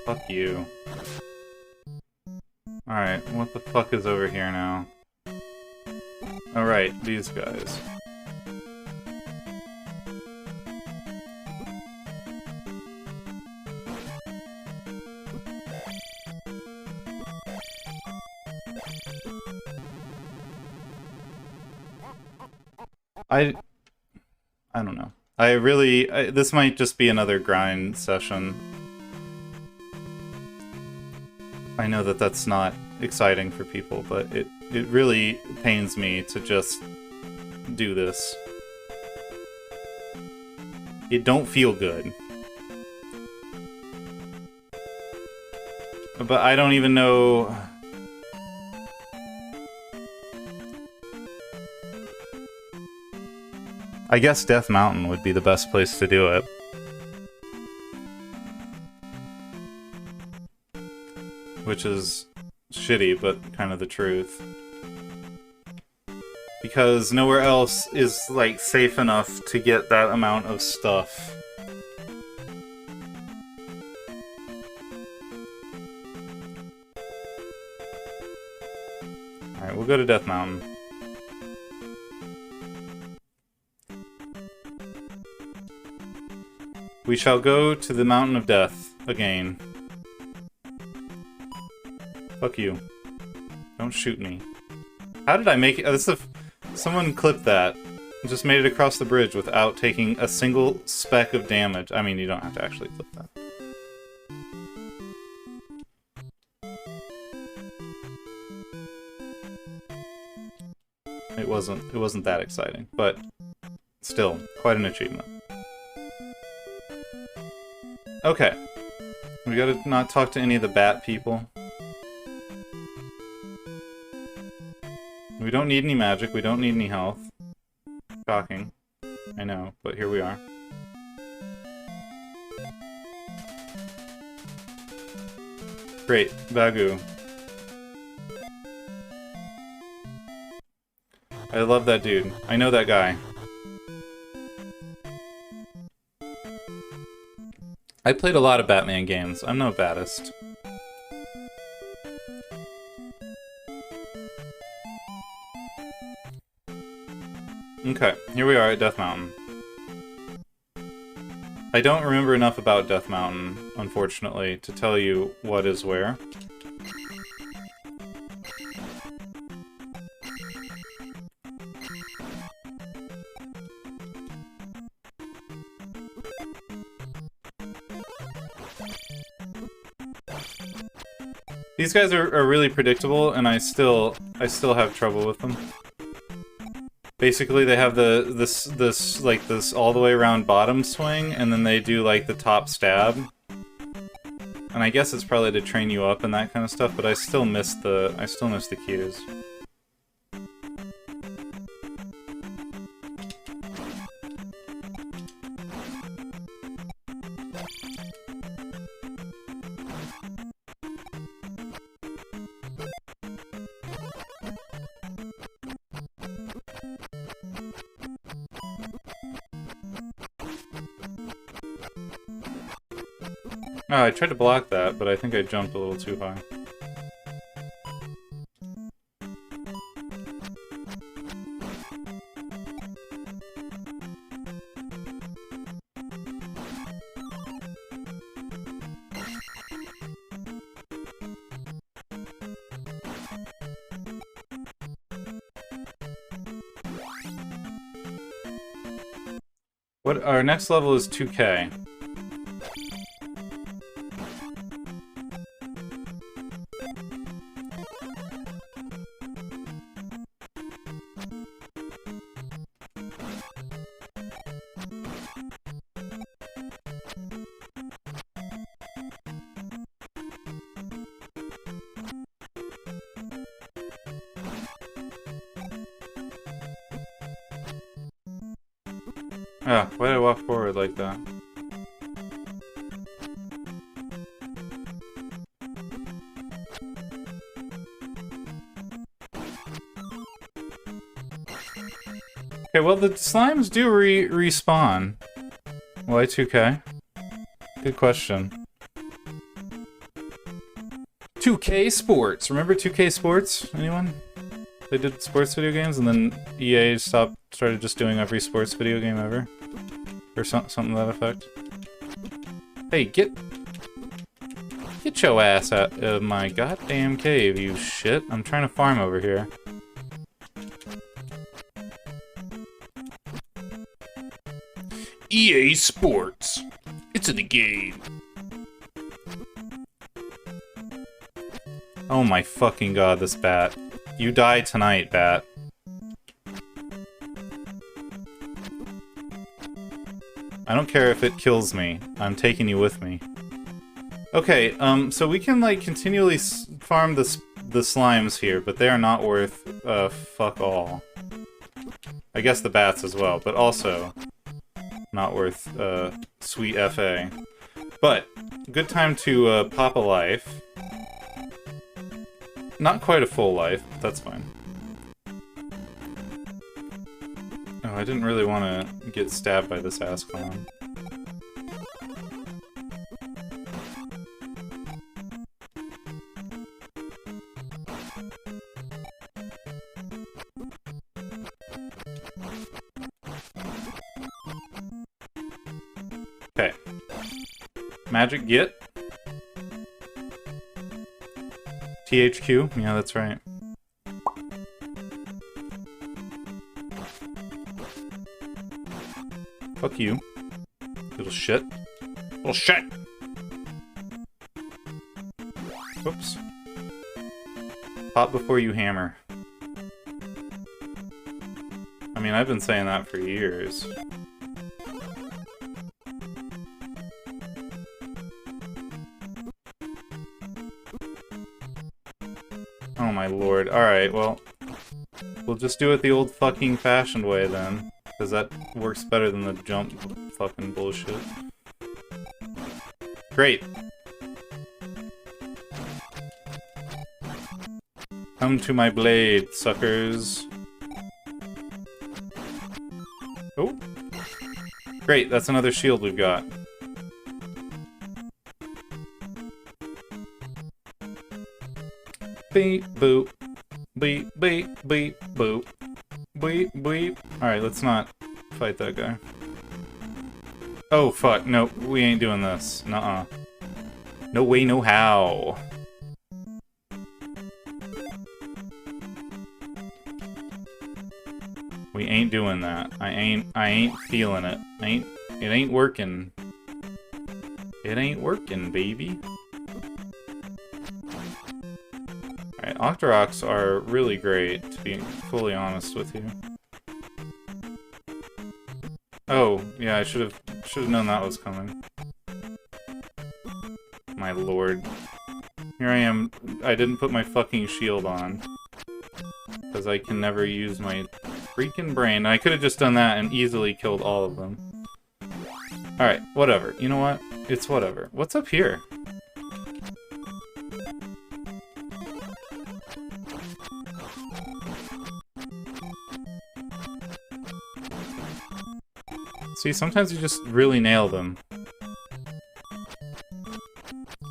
Fuck you. Alright, what the fuck is over here now? Alright, these guys. I don't know. This might just be another grind session. I know that that's not exciting for people, but it really pains me to just do this. It don't feel good. But I don't even know... I guess Death Mountain would be the best place to do it. Which is shitty, but kind of the truth. Because nowhere else is, like, safe enough to get that amount of stuff. Alright, we'll go to Death Mountain. We shall go to the Mountain of Death again. Fuck you. Don't shoot me. How did I make it? Oh, someone clipped that. Just made it across the bridge without taking a single speck of damage. I mean, you don't have to actually clip that. It wasn't that exciting, but still, quite an achievement. Okay. We gotta not talk to any of the bat people. We don't need any magic, we don't need any health. Shocking. I know, but here we are. Great, Bagu. I love that dude. I know that guy. I played a lot of Batman games. I'm no baddest. Okay, here we are at Death Mountain. I don't remember enough about Death Mountain, unfortunately, to tell you what is where. These guys are really predictable, and I still have trouble with them. Basically, they have this all the way around bottom swing, and then they do like the top stab. And I guess it's probably to train you up and that kind of stuff, but I still miss the cues. Oh, I tried to block that, but I think I jumped a little too high. What, our next level is 2K. Ah, why did I walk forward like that? Okay, well the slimes do respawn. Why 2K? Good question. 2K Sports! Remember 2K Sports? Anyone? They did sports video games, and then EA started just doing every sports video game ever. Or something to that effect. Hey, get your ass out of my goddamn cave, you shit. I'm trying to farm over here. EA Sports. It's in the game. Oh my fucking god, this bat. You die tonight, bat. I don't care if it kills me. I'm taking you with me. Okay, so we can, like, continually farm the slimes here, but they are not worth, fuck all. I guess the bats as well, but also not worth, sweet FA. But, good time to, pop a life. Not quite a full life, but that's fine. Oh, I didn't really want to get stabbed by this ass clown. Okay. Magic get. THQ? Yeah, that's right. Fuck you. Little shit. Little shit! Whoops. Pop before you hammer. I mean, I've been saying that for years. Oh my lord. Alright, well, we'll just do it the old fucking fashioned way then. Because that works better than the jump fucking bullshit. Great. Come to my blade, suckers. Oh. Great, that's another shield we've got. Beep, boop. Beep, beep, beep, boop. Beep, beep. Alright, let's not fight that guy. Oh, fuck. Nope, we ain't doing this. Nuh-uh. No way, no how. We ain't doing that. I ain't feeling it. It ain't working. It ain't working, baby. Alright, Octa Rocks are really great, to be fully honest with you. Oh, yeah, I should have known that was coming. My lord. Here I am. I didn't put my fucking shield on. Because I can never use my freaking brain. I could have just done that and easily killed all of them. Alright, whatever. You know what? It's whatever. What's up here? See, sometimes you just really nail them.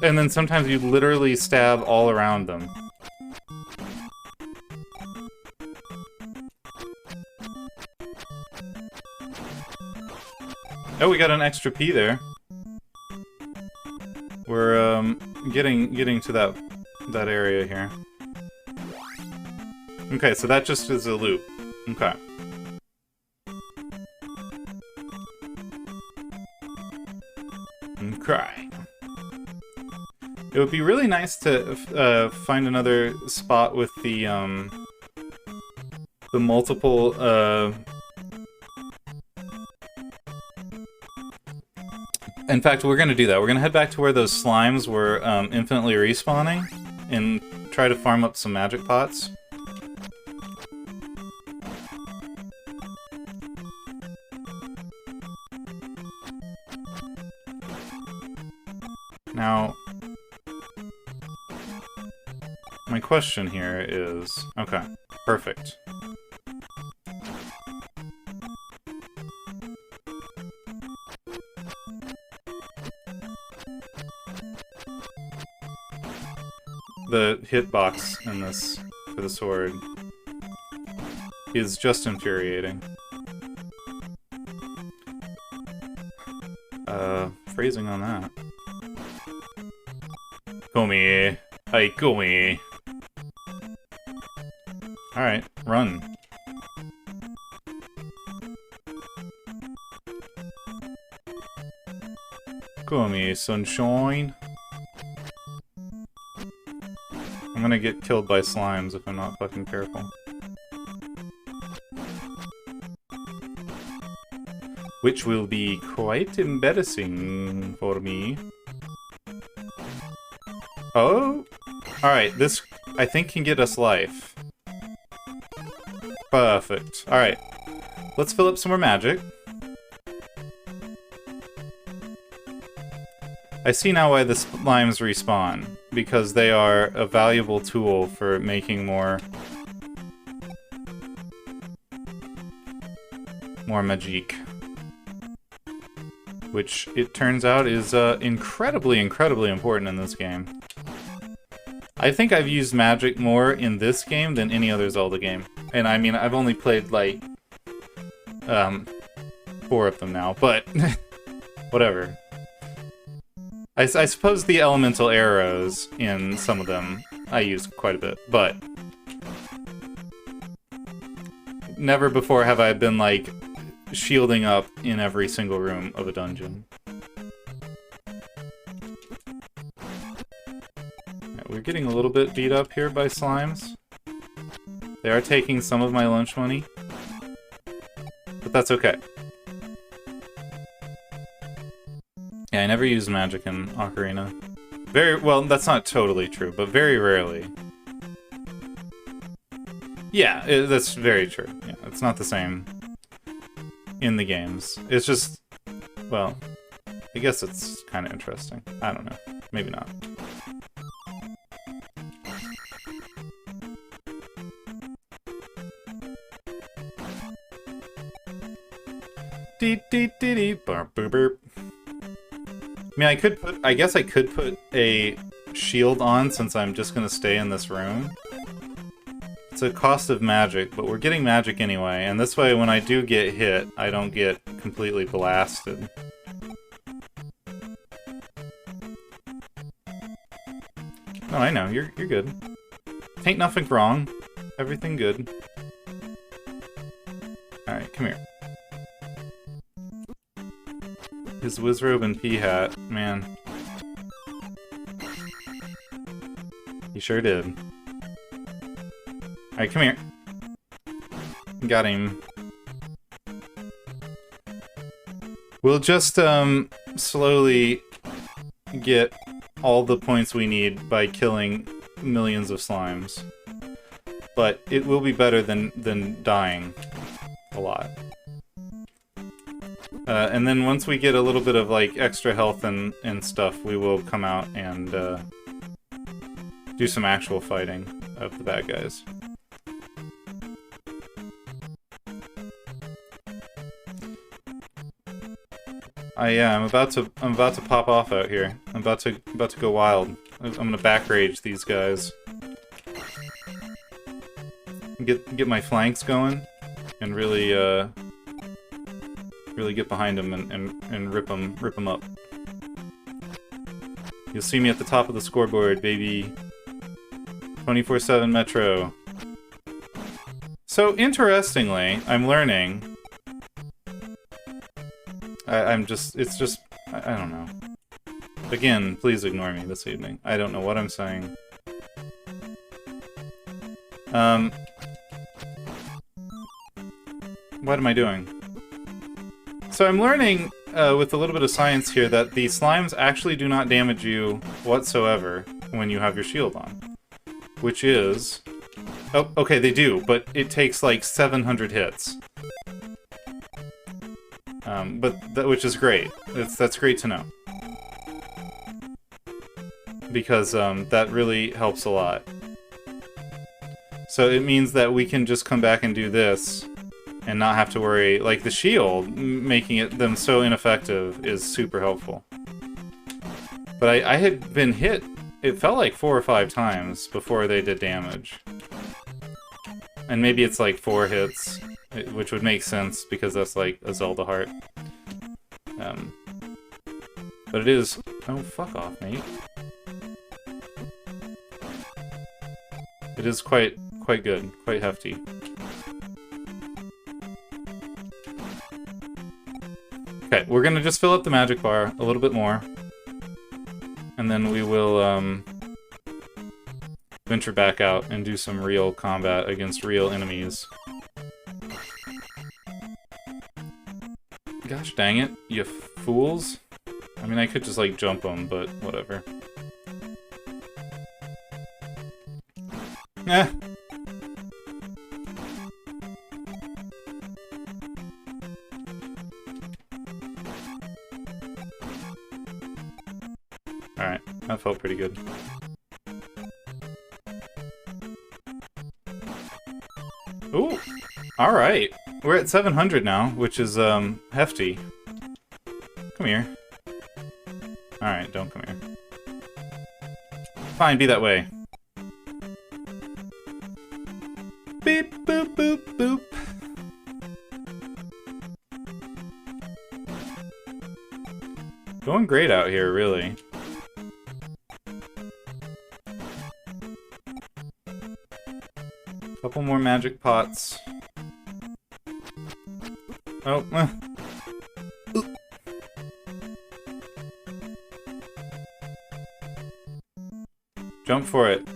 And then sometimes you literally stab all around them. Oh, we got an extra P there. We're getting to that area here. Okay, so that just is a loop. Okay. Okay. It would be really nice to find another spot with the multiple In fact, we're gonna do that. We're gonna head back to where those slimes were infinitely respawning and try to farm up some magic pots. Now, my question here is... Okay, perfect. The hitbox in this, for the sword, is just infuriating. Phrasing on that. Come here. Hey, come here. Alright, run. Come here, sunshine. I'm gonna get killed by slimes if I'm not fucking careful. Which will be quite embarrassing for me. Oh! Alright, this, I think, can get us life. Perfect. Alright. Let's fill up some more magic. I see now why the slimes respawn. Because they are a valuable tool for making more magique. Which, it turns out, is incredibly important in this game. I think I've used magic more in this game than any other Zelda game. And I mean, I've only played, like, 4 of them now, but whatever. I suppose the elemental arrows in some of them I use quite a bit, but never before have I been, like, shielding up in every single room of a dungeon. Right, we're getting a little bit beat up here by slimes. They are taking some of my lunch money, but that's okay. Yeah, I never use magic in Ocarina. Well, that's not totally true, but very rarely. Yeah, that's very true. Yeah, it's not the same in the games. It's just, well, I guess it's kind of interesting. I don't know. Maybe not. Dee dee dee dee burp burp burp. I mean, I guess I could put a shield on since I'm just gonna stay in this room. It's a cost of magic, but we're getting magic anyway, and this way when I do get hit, I don't get completely blasted. No, I know. You're good. Ain't nothing wrong. Everything good. Alright, come here. His Wizrobe and pea hat. Man. He sure did. Alright, come here. Got him. We'll just, slowly get all the points we need by killing millions of slimes. But it will be better than dying a lot. And then once we get a little bit of, like, extra health and stuff, we will come out and, do some actual fighting of the bad guys. I'm about to pop off out here. I'm about to go wild. I'm gonna back rage these guys. Get my flanks going, and really really get behind them and rip them up. You'll see me at the top of the scoreboard, baby. 24/7 Metro. So interestingly, I'm learning. I don't know. Again, please ignore me this evening. I don't know what I'm saying. What am I doing? So I'm learning, with a little bit of science here, that the slimes actually do not damage you whatsoever when you have your shield on. Which is... Oh, okay, they do, but it takes like 700 hits. Which is great. That's great to know. Because, that really helps a lot. So it means that we can just come back and do this, and not have to worry. Like, the shield, making them so ineffective, is super helpful. But I had been hit, it felt like 4 or 5 times before they did damage. And maybe it's like 4 hits, which would make sense, because that's like a Zelda heart. But it is... Oh, fuck off, mate. It is quite good, quite hefty. Okay, we're gonna just fill up the magic bar a little bit more. And then we will, venture back out and do some real combat against real enemies. Gosh dang it, you fools. I mean, I could just, like, jump them, but whatever. Eh. Alright, that felt pretty good. Ooh! Alright! We're at 700 now, which is, hefty. Come here. Alright, don't come here. Fine, be that way. Beep, boop, boop, boop. Going great out here, really. Couple more magic pots. Oh, Jump for it.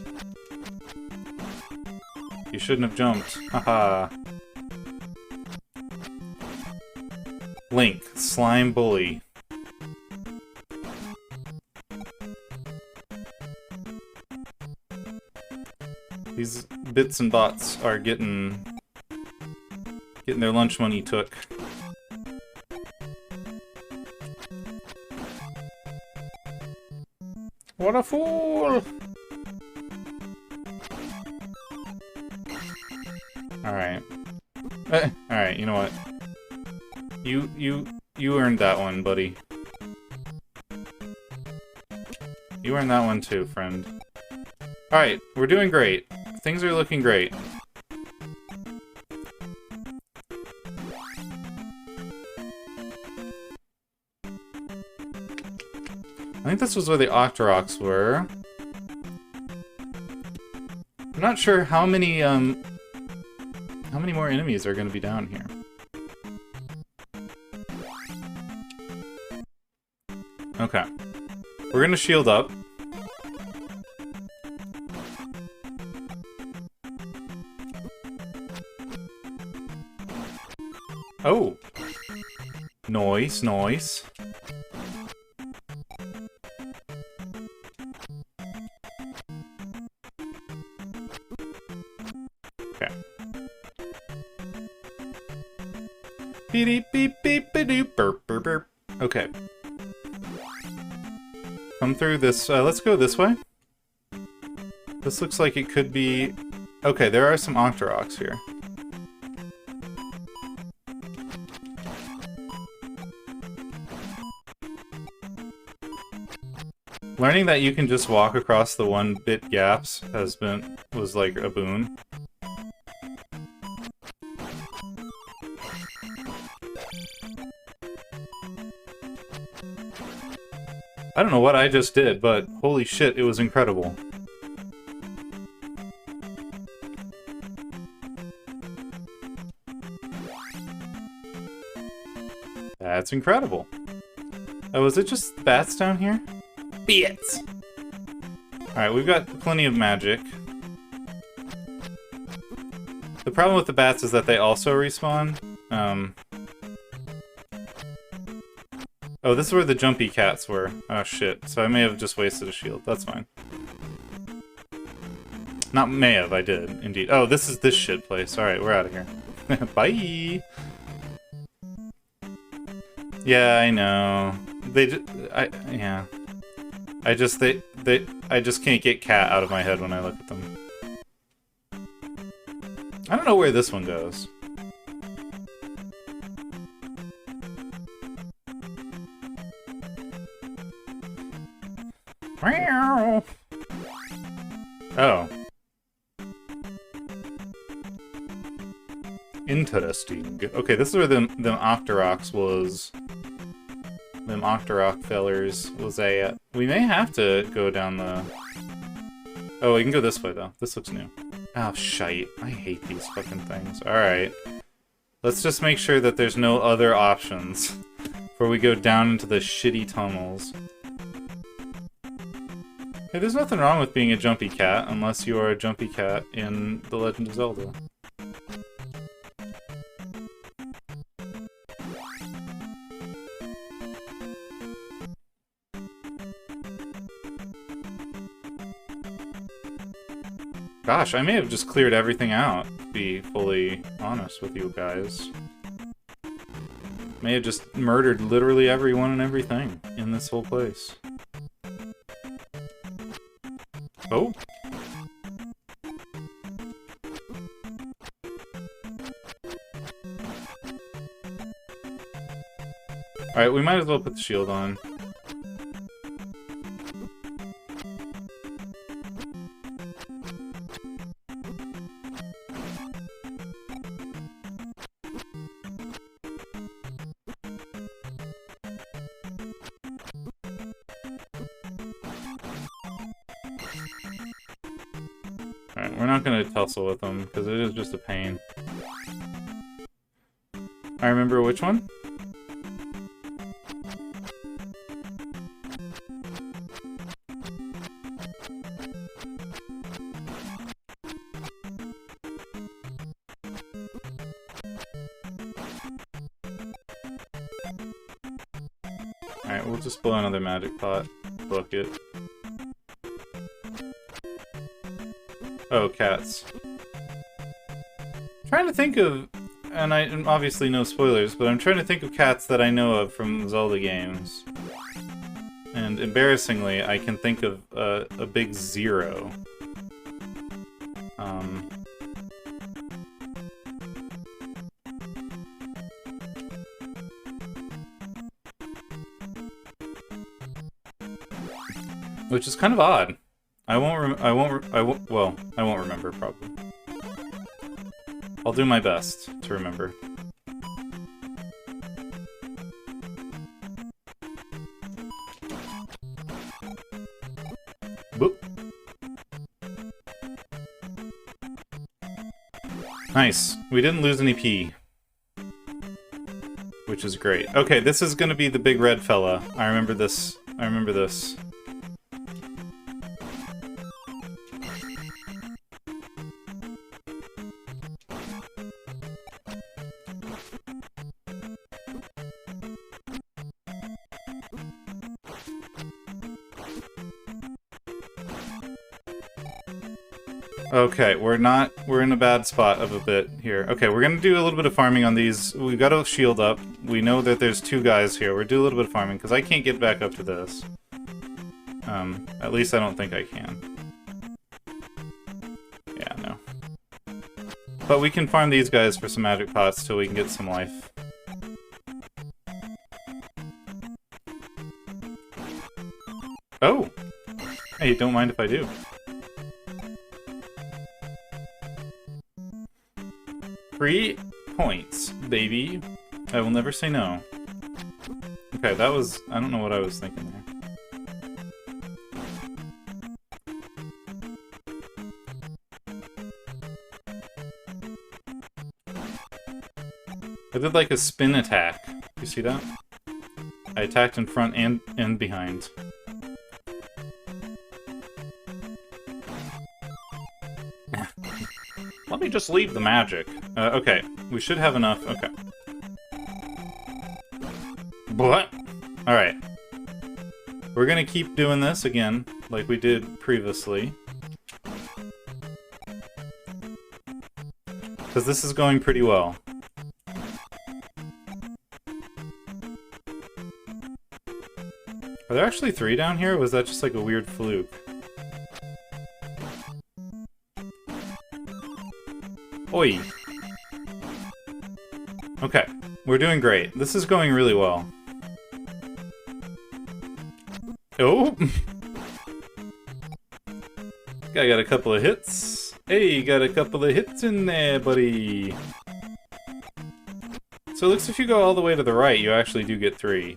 You shouldn't have jumped. Haha. Link, slime bully. These bits and bots are getting their lunch money took. What a fool! Alright. Alright, you know what? You earned that one, buddy. You earned that one too, friend. Alright, we're doing great. Things are looking great. I think this was where the Octa Rocks were. I'm not sure how many more enemies are going to be down here. Okay. We're going to shield up. Oh. Nice, nice. Okay. Beep beep beep beep beep burp burp burp. Okay. Come through this. Let's go this way. This looks like it could be. Okay, there are some Octa Rocks here. Learning that you can just walk across the 1-bit gaps was like a boon. I don't know what I just did, but holy shit, it was incredible. That's incredible. Oh, is it just bats down here? Bats! Alright, we've got plenty of magic. The problem with the bats is that they also respawn. Oh, this is where the jumpy cats were. Oh shit, so I may have just wasted a shield. That's fine. Not may have, I did, indeed. Oh, this is this shit place. Alright, we're out of here. Bye! Yeah, I know. Yeah. I just can't get cat out of my head when I look at them. I don't know where this one goes. Oh. Interesting. Okay, this is where them Octa Rocks was. Them Octa Rock fellers was a. We may have to go down the. Oh, we can go this way though. This looks new. Oh shite! I hate these fucking things. All right, let's just make sure that there's no other options before we go down into the shitty tunnels. Hey, there's nothing wrong with being a jumpy cat unless you are a jumpy cat in The Legend of Zelda. Gosh, I may have just cleared everything out, to be fully honest with you guys. May have just murdered literally everyone and everything in this whole place. Oh? Alright, we might as well put the shield on. Alright, we're not gonna tussle with them, because it is just a pain. I remember which one? Alright, we'll just blow another magic pot. Bucket. Oh, cats. I'm trying to think of, and obviously no spoilers, but I'm trying to think of cats that I know of from Zelda games. And embarrassingly, I can think of a big zero. Which is kind of odd. I won't remember, probably. I'll do my best to remember. Boop. Nice. We didn't lose any P. Which is great. Okay, this is gonna be the big red fella. I remember this. I remember this. Okay, we're in a bad spot of a bit here. Okay, we're gonna do a little bit of farming on these. We've got to shield up. We know that there's 2 guys here. We're doing a little bit of farming, because I can't get back up to this. At least I don't think I can. Yeah, no. But we can farm these guys for some magic pots till we can get some life. Oh! Hey, don't mind if I do. 3 points, baby. I will never say no. Okay, that was... I don't know what I was thinking there. I did like a spin attack. You see that? I attacked in front and behind. Let me just leave the magic. Okay, we should have enough. Okay. What? Alright. We're gonna keep doing this again, like we did previously. Because this is going pretty well. Are there actually 3 down here, or was that just like a weird fluke? Oi! Okay, we're doing great. This is going really well. Oh! I got a couple of hits. Hey, got a couple of hits in there, buddy. So it looks if you go all the way to the right, you actually do get 3.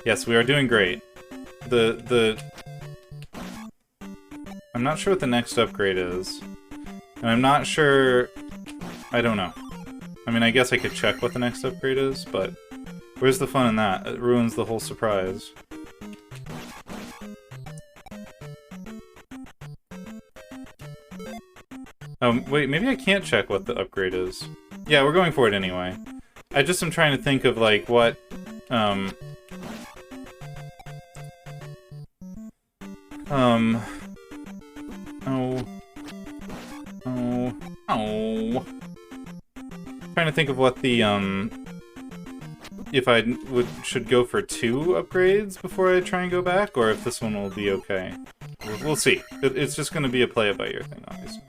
Yes, we are doing great. I'm not sure what the next upgrade is. And I'm not sure... I don't know. I mean, I guess I could check what the next upgrade is, but... Where's the fun in that? It ruins the whole surprise. Oh, wait, maybe I can't check what the upgrade is. Yeah, we're going for it anyway. I just am trying to think of, like, what... Trying to think of what the, if I should go for 2 upgrades before I try and go back, or if this one will be okay. We'll see. It's just going to be a play it by ear thing, obviously.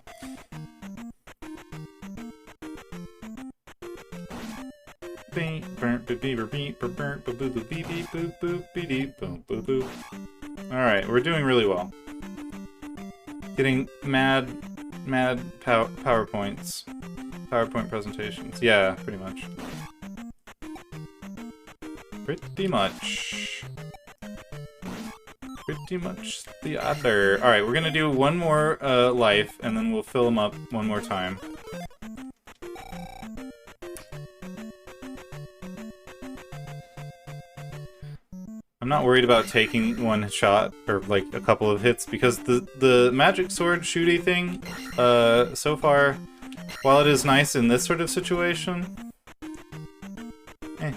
Alright, we're doing really well. Getting mad PowerPoints. PowerPoint presentations. Yeah, pretty much. Pretty much the other. Alright, we're gonna do one more life, and then we'll fill them up one more time. I'm not worried about taking one shot, or like a couple of hits, because the magic sword shooty thing, so far, while it is nice in this sort of situation, kind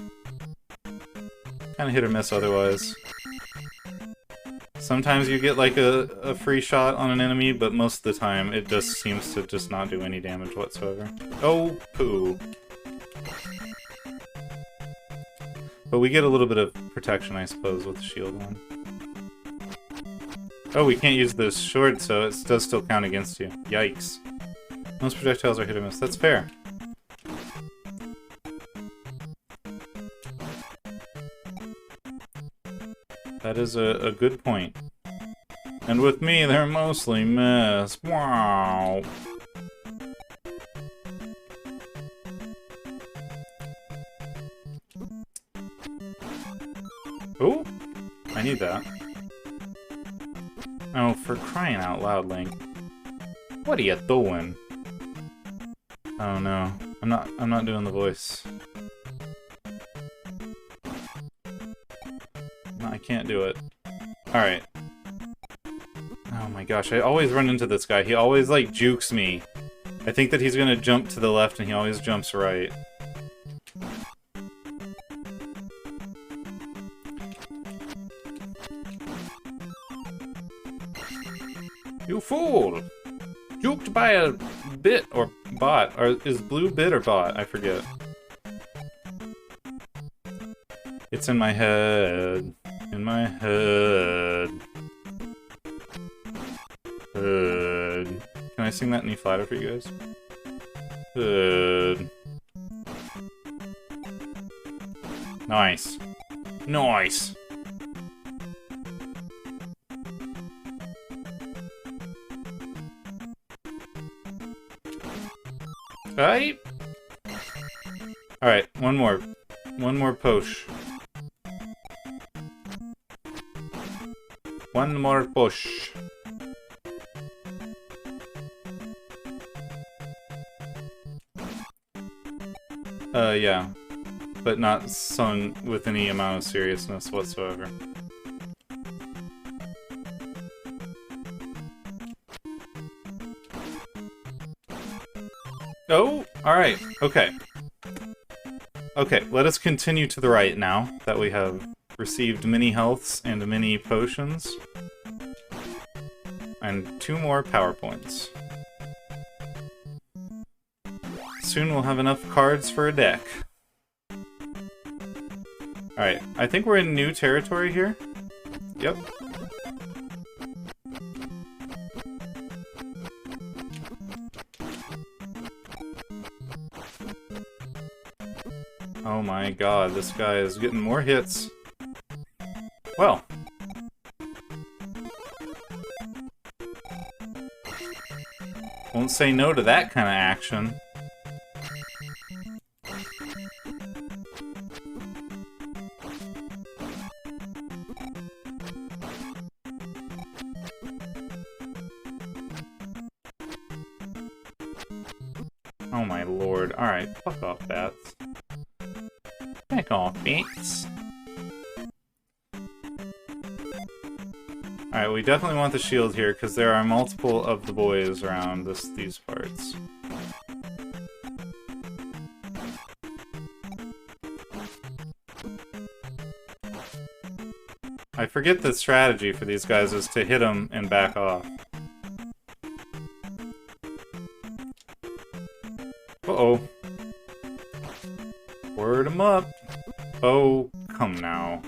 of hit or miss otherwise. Sometimes you get like a free shot on an enemy, but most of the time it just seems to just not do any damage whatsoever. Oh, poo. But we get a little bit of protection, I suppose, with the shield one. Oh, we can't use the sword, so it does still count against you. Yikes. Most projectiles are hit or miss. That's fair. That is a good point. And with me, they're mostly miss. Wow. Oh, I need that. Oh, for crying out loud, Link. What are you doing? Oh no. I'm not doing the voice. No, I can't do it. Alright. Oh my gosh, I always run into this guy. He always, like, jukes me. I think that he's gonna jump to the left and he always jumps right. You fool! Juked by a bit or bot. Or is blue bit or bot? I forget. It's in my head. In my head. Head. Can I sing that any flatter for you guys? Head. Nice. Nice. Right? Alright, one more. One more push. One more push. Yeah. But not sung with any amount of seriousness whatsoever. Oh, alright, okay. Okay, let us continue to the right now that we have received many healths and many potions. And 2 more power points. Soon we'll have enough cards for a deck. Alright, I think we're in new territory here. Yep. Oh my god, this guy is getting more hits. Well. Won't say no to that kind of action. Oh my lord. Alright, fuck off, bats. Back off, bats. Alright, we definitely want the shield here, because there are multiple of the boys around these parts. I forget the strategy for these guys is to hit them and back off. Uh-oh. Word 'em up. Oh, come now.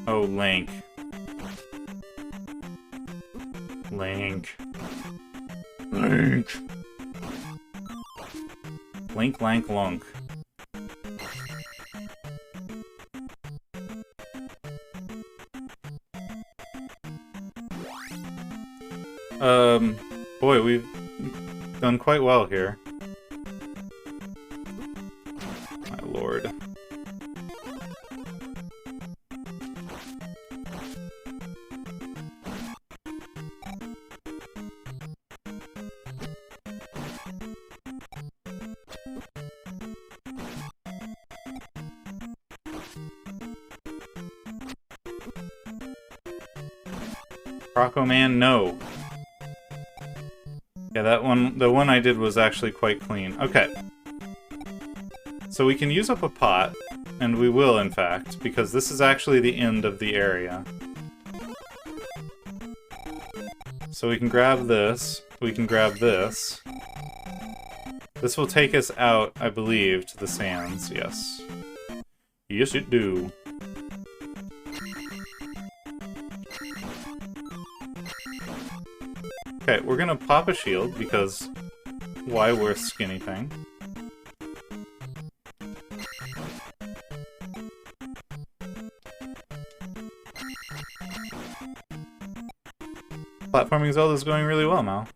Oh, Link. Link. Link. Link, lank, lunk. Boy, we've done quite well here. My lord. Rocco Man, no. Yeah, that one, the one I did was actually quite clean. Okay. So we can use up a pot, and we will, in fact, because this is actually the end of the area. So we can grab this, we can grab this. This will take us out, I believe, to the sands, yes. Yes, it do. Okay, we're gonna pop a shield, because why worth skinny thing? Platforming Zelda is going really well, Mal.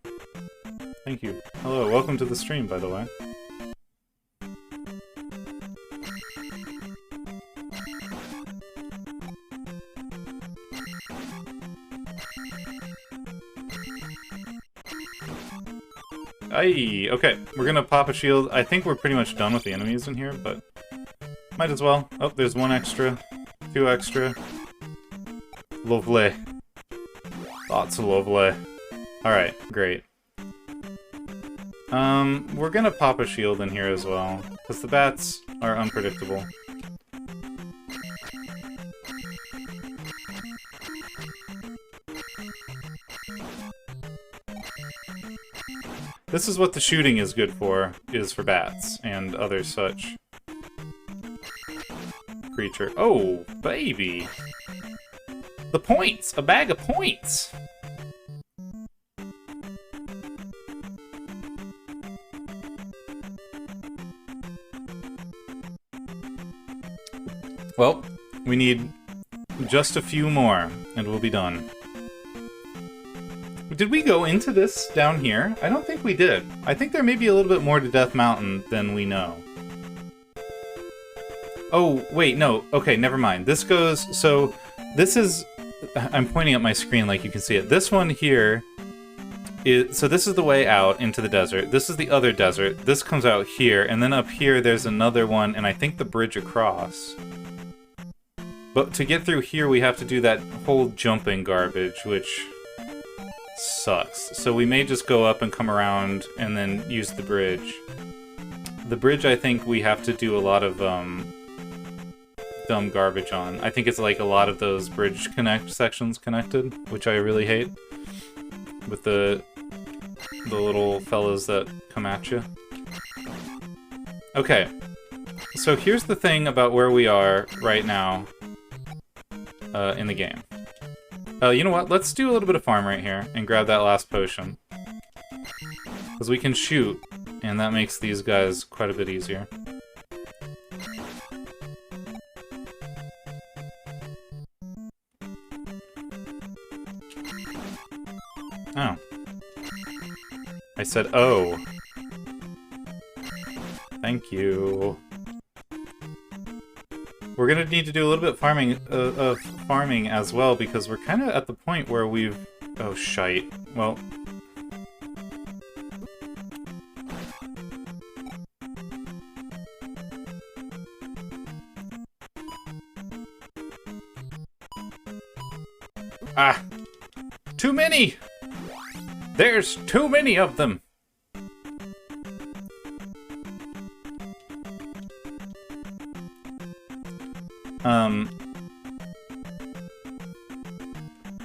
Thank you. Hello, welcome to the stream, by the way. Aye, okay. We're gonna pop a shield. I think we're pretty much done with the enemies in here, but might as well. Oh, there's one extra. Two extra. Lovely. Lots of lovely. Alright, great. We're gonna pop a shield in here as well, because the bats are unpredictable. This is what the shooting is good for, is for bats and other such creature. Oh, baby! The points! A bag of points! Well, we need just a few more, and we'll be done. Did we go into this down here? I don't think we did. I think there may be a little bit more to Death Mountain than we know. Oh, wait, no. Okay, never mind. This goes... So, this is... I'm pointing at my screen like you can see it. This one here is... So this is the way out into the desert. This is the other desert. This comes out here, and then up here there's another one, and I think the bridge across. But to get through here, we have to do that whole jumping garbage, which sucks. So we may just go up and come around and then use the bridge. The bridge, I think we have to do a lot of dumb garbage on. I think it's like a lot of those bridge connect sections connected, which I really hate. With the little fellas that come at you. Okay. So here's the thing about where we are right now. In the game. You know what? Let's do a little bit of farm right here and grab that last potion. Because we can shoot, and that makes these guys quite a bit easier. Oh. I said, oh. Thank you. We're gonna need to do a little bit of farming as well, because we're kind of at the point where we've... Oh, shite. Well... Ah! Too many! There's too many of them!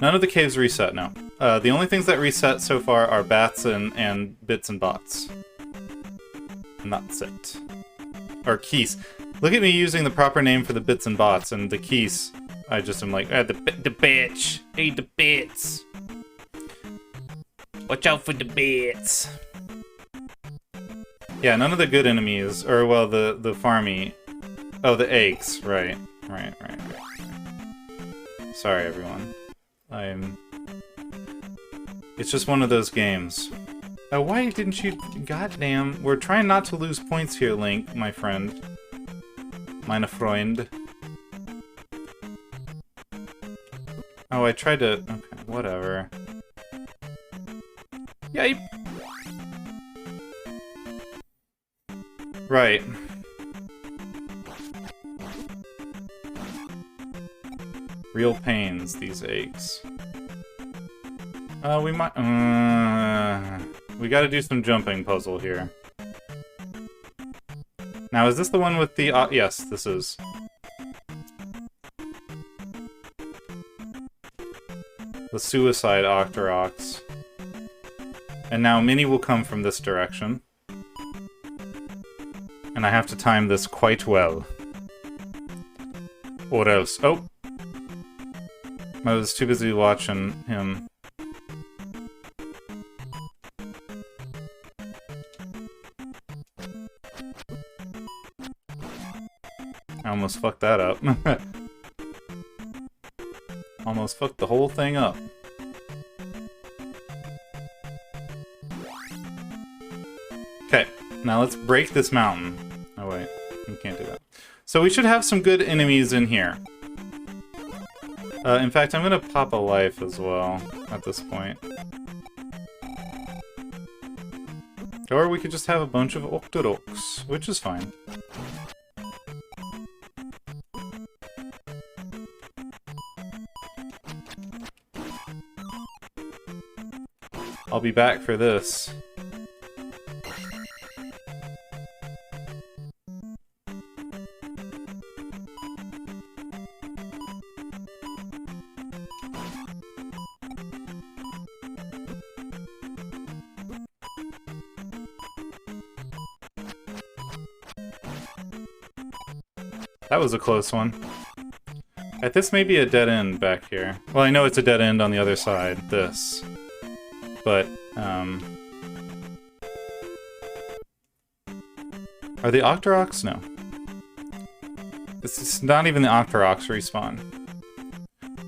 None of the caves reset now. The only things that reset so far are bats and bits and bots. And that's it. Or keys. Look at me using the proper name for the bits and bots, and the keys, I just am like, the bitch! Hey, the bits! Watch out for the bits! Yeah, none of the good enemies, or, well, the farmy... Oh, the eggs, right. Right. Sorry, everyone. It's just one of those games. Oh, why didn't you... Goddamn. We're trying not to lose points here, Link, my friend. Meine Freund. Oh, I tried to... Okay, whatever. Yipe! Right. Real pains, these aches. We might... we gotta do some jumping puzzle here. Now, is this the one with the... yes, this is. The suicide Octa Rocks. And now Minnie will come from this direction. And I have to time this quite well. Or else... Oh! I was too busy watching him. I almost fucked that up. Almost fucked the whole thing up. Okay, now let's break this mountain. Oh wait, we can't do that. So we should have some good enemies in here. In fact, I'm gonna pop a life as well, at this point. Or we could just have a bunch of Octa Rocks, which is fine. I'll be back for this. That was a close one. This may be a dead end back here. Well, I know it's a dead end on the other side, this. But, are the Octa Rocks? No. It's not even the Octa Rocks respawn.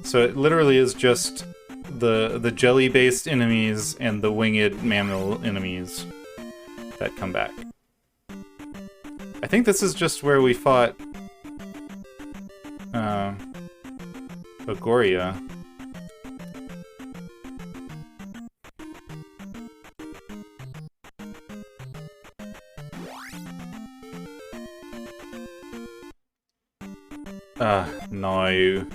So it literally is just the jelly-based enemies and the winged mammal enemies that come back. I think this is just where we fought Agoria. No.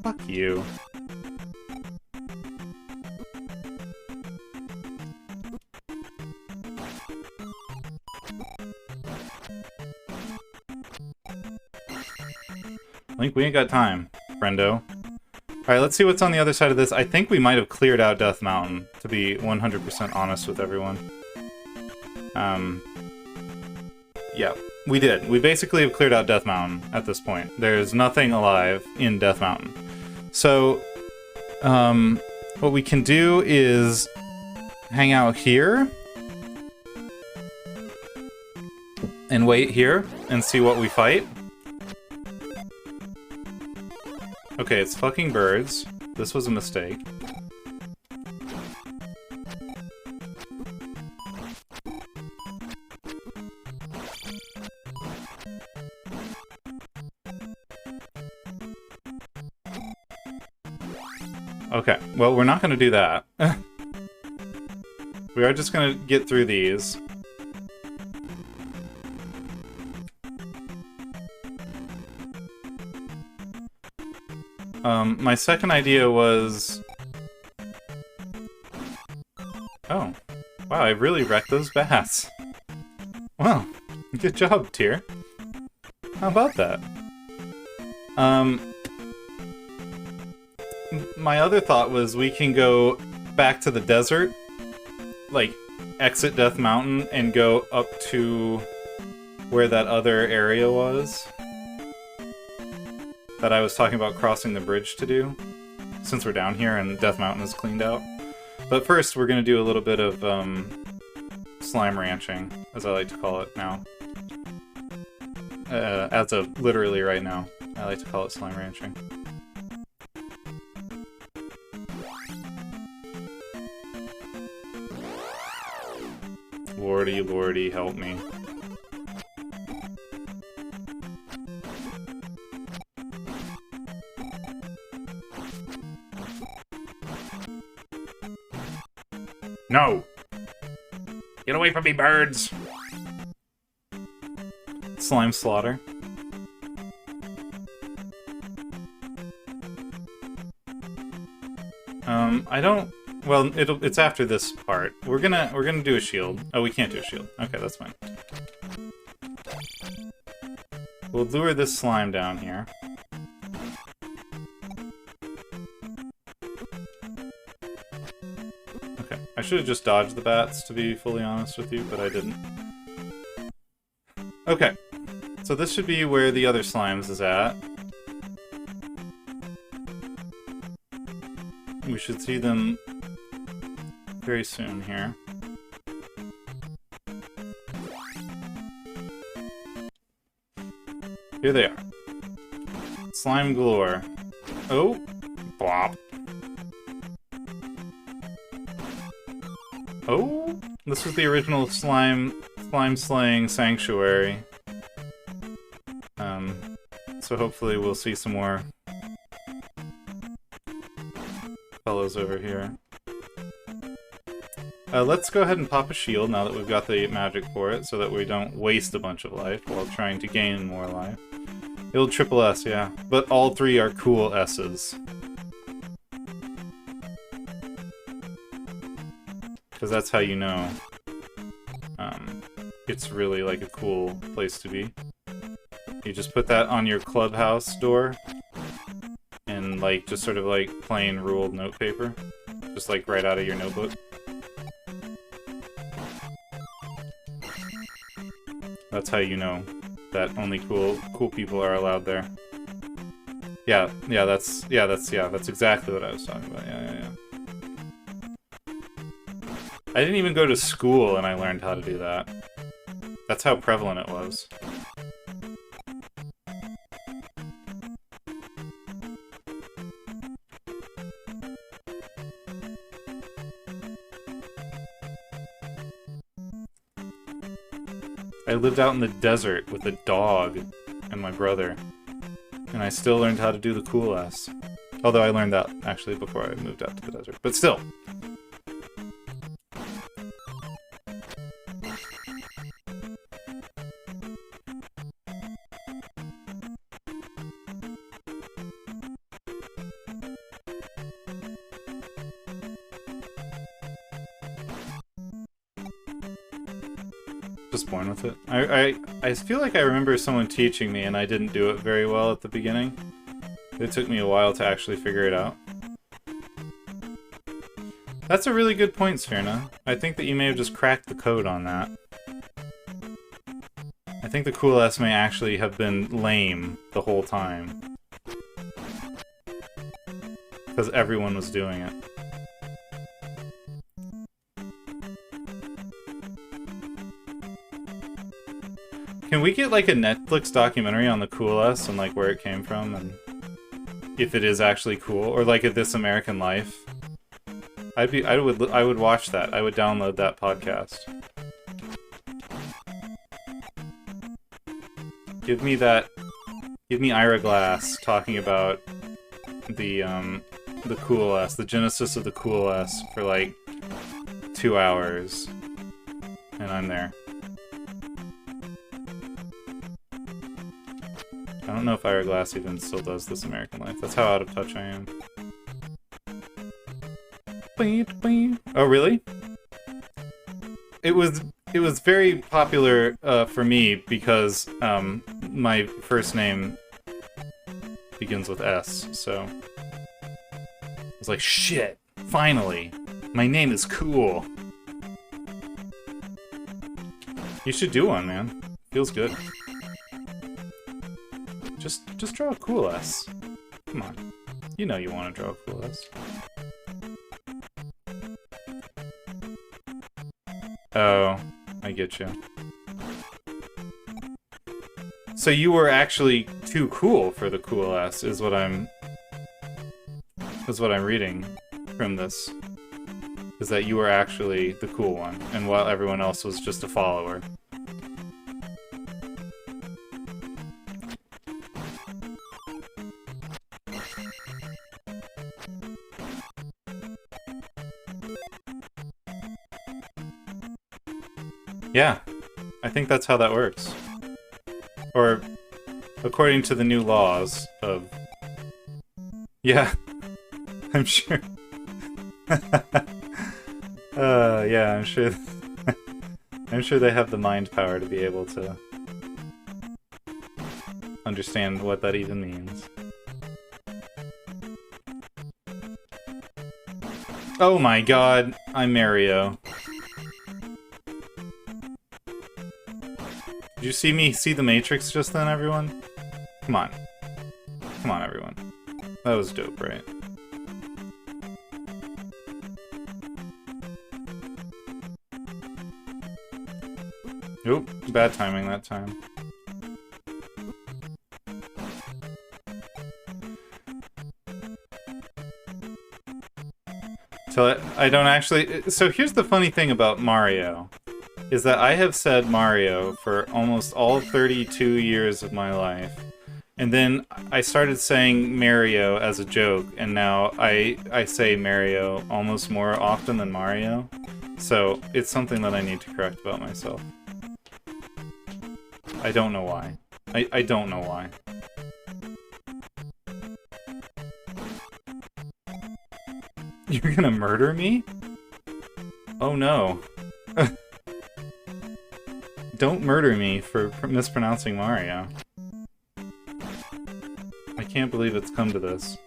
Fuck you. I think we ain't got time, friendo. Alright, let's see what's on the other side of this. I think we might have cleared out Death Mountain, to be 100% honest with everyone. Yeah, we did. We basically have cleared out Death Mountain at this point. There's nothing alive in Death Mountain. So, what we can do is hang out here and wait here and see what we fight. Okay, it's fucking birds. This was a mistake. Okay, well, we're not going to do that. We are just going to get through these. My second idea was... Oh. Wow, I really wrecked those bats. Wow, good job, Tyr. How about that? My other thought was we can go back to the desert, like, exit Death Mountain, and go up to where that other area was that I was talking about crossing the bridge to do, since we're down here and Death Mountain is cleaned out. But first, we're going to do a little bit of slime ranching, as I like to call it now. As of literally right now, I like to call it slime ranching. Lordy, lordy, help me. No! Get away from me, birds! Slime slaughter. I don't... Well, it's after this part. We're gonna do a shield. Oh, we can't do a shield. Okay, that's fine. We'll lure this slime down here. Okay, I should have just dodged the bats, to be fully honest with you, but I didn't. Okay, so this should be where the other slimes is at. We should see them very soon here. Here they are. Slime galore. Oh! Blop. Oh! This was the original slime slaying sanctuary. So hopefully we'll see some more fellows over here. Let's go ahead and pop a shield now that we've got the magic for it, so that we don't waste a bunch of life while trying to gain more life. It'll triple S, yeah. But all three are cool S's. Because that's how you know it's really like a cool place to be. You just put that on your clubhouse door and like just sort of like plain ruled notepaper. Just like right out of your notebook. That's how you know that only cool people are allowed there. Yeah, that's exactly what I was talking about. Yeah. I didn't even go to school and I learned how to do that. That's how prevalent it was. I lived out in the desert with a dog and my brother, and I still learned how to do the cool S. Although I learned that actually before I moved out to the desert, but still. Just born with it. I feel like I remember someone teaching me and I didn't do it very well at the beginning. It took me a while to actually figure it out. That's a really good point, Sphyrna. I think that you may have just cracked the code on that. I think the cool S may actually have been lame the whole time. Because everyone was doing it. Can we get like a Netflix documentary on the cool S and like where it came from and if it is actually cool, or like a This American Life? I would watch that. I would download that podcast. Give me Ira Glass talking about the cool S, the genesis of the cool S for like 2 hours, and I'm there. I don't know if Ira Glass even still does This American Life. That's how out of touch I am. Oh, really? It was very popular for me because my first name begins with S, so I was like, shit, finally, my name is cool. You should do one, man. Feels good. Just draw a cool S. Come on. You know you want to draw a cool S. Oh, I get you. So you were actually too cool for the cool S, is what I'm reading from this. Is that you were actually the cool one, and while everyone else was just a follower. Yeah, I think that's how that works. Or, according to the new laws of... Yeah, I'm sure. Yeah, I'm sure... I'm sure they have the mind power to be able to understand what that even means. Oh my god, I'm Mario. Did you see me see the Matrix just then, everyone? Come on. Come on, everyone. That was dope, right? Nope, bad timing that time. So I don't actually... So here's the funny thing about Mario. Is that I have said Mario for almost all 32 years of my life. And then I started saying Mario as a joke, and now I say Mario almost more often than Mario. So, it's something that I need to correct about myself. I don't know why. I don't know why. You're gonna murder me? Oh no. Don't murder me for mispronouncing Mario. I can't believe it's come to this.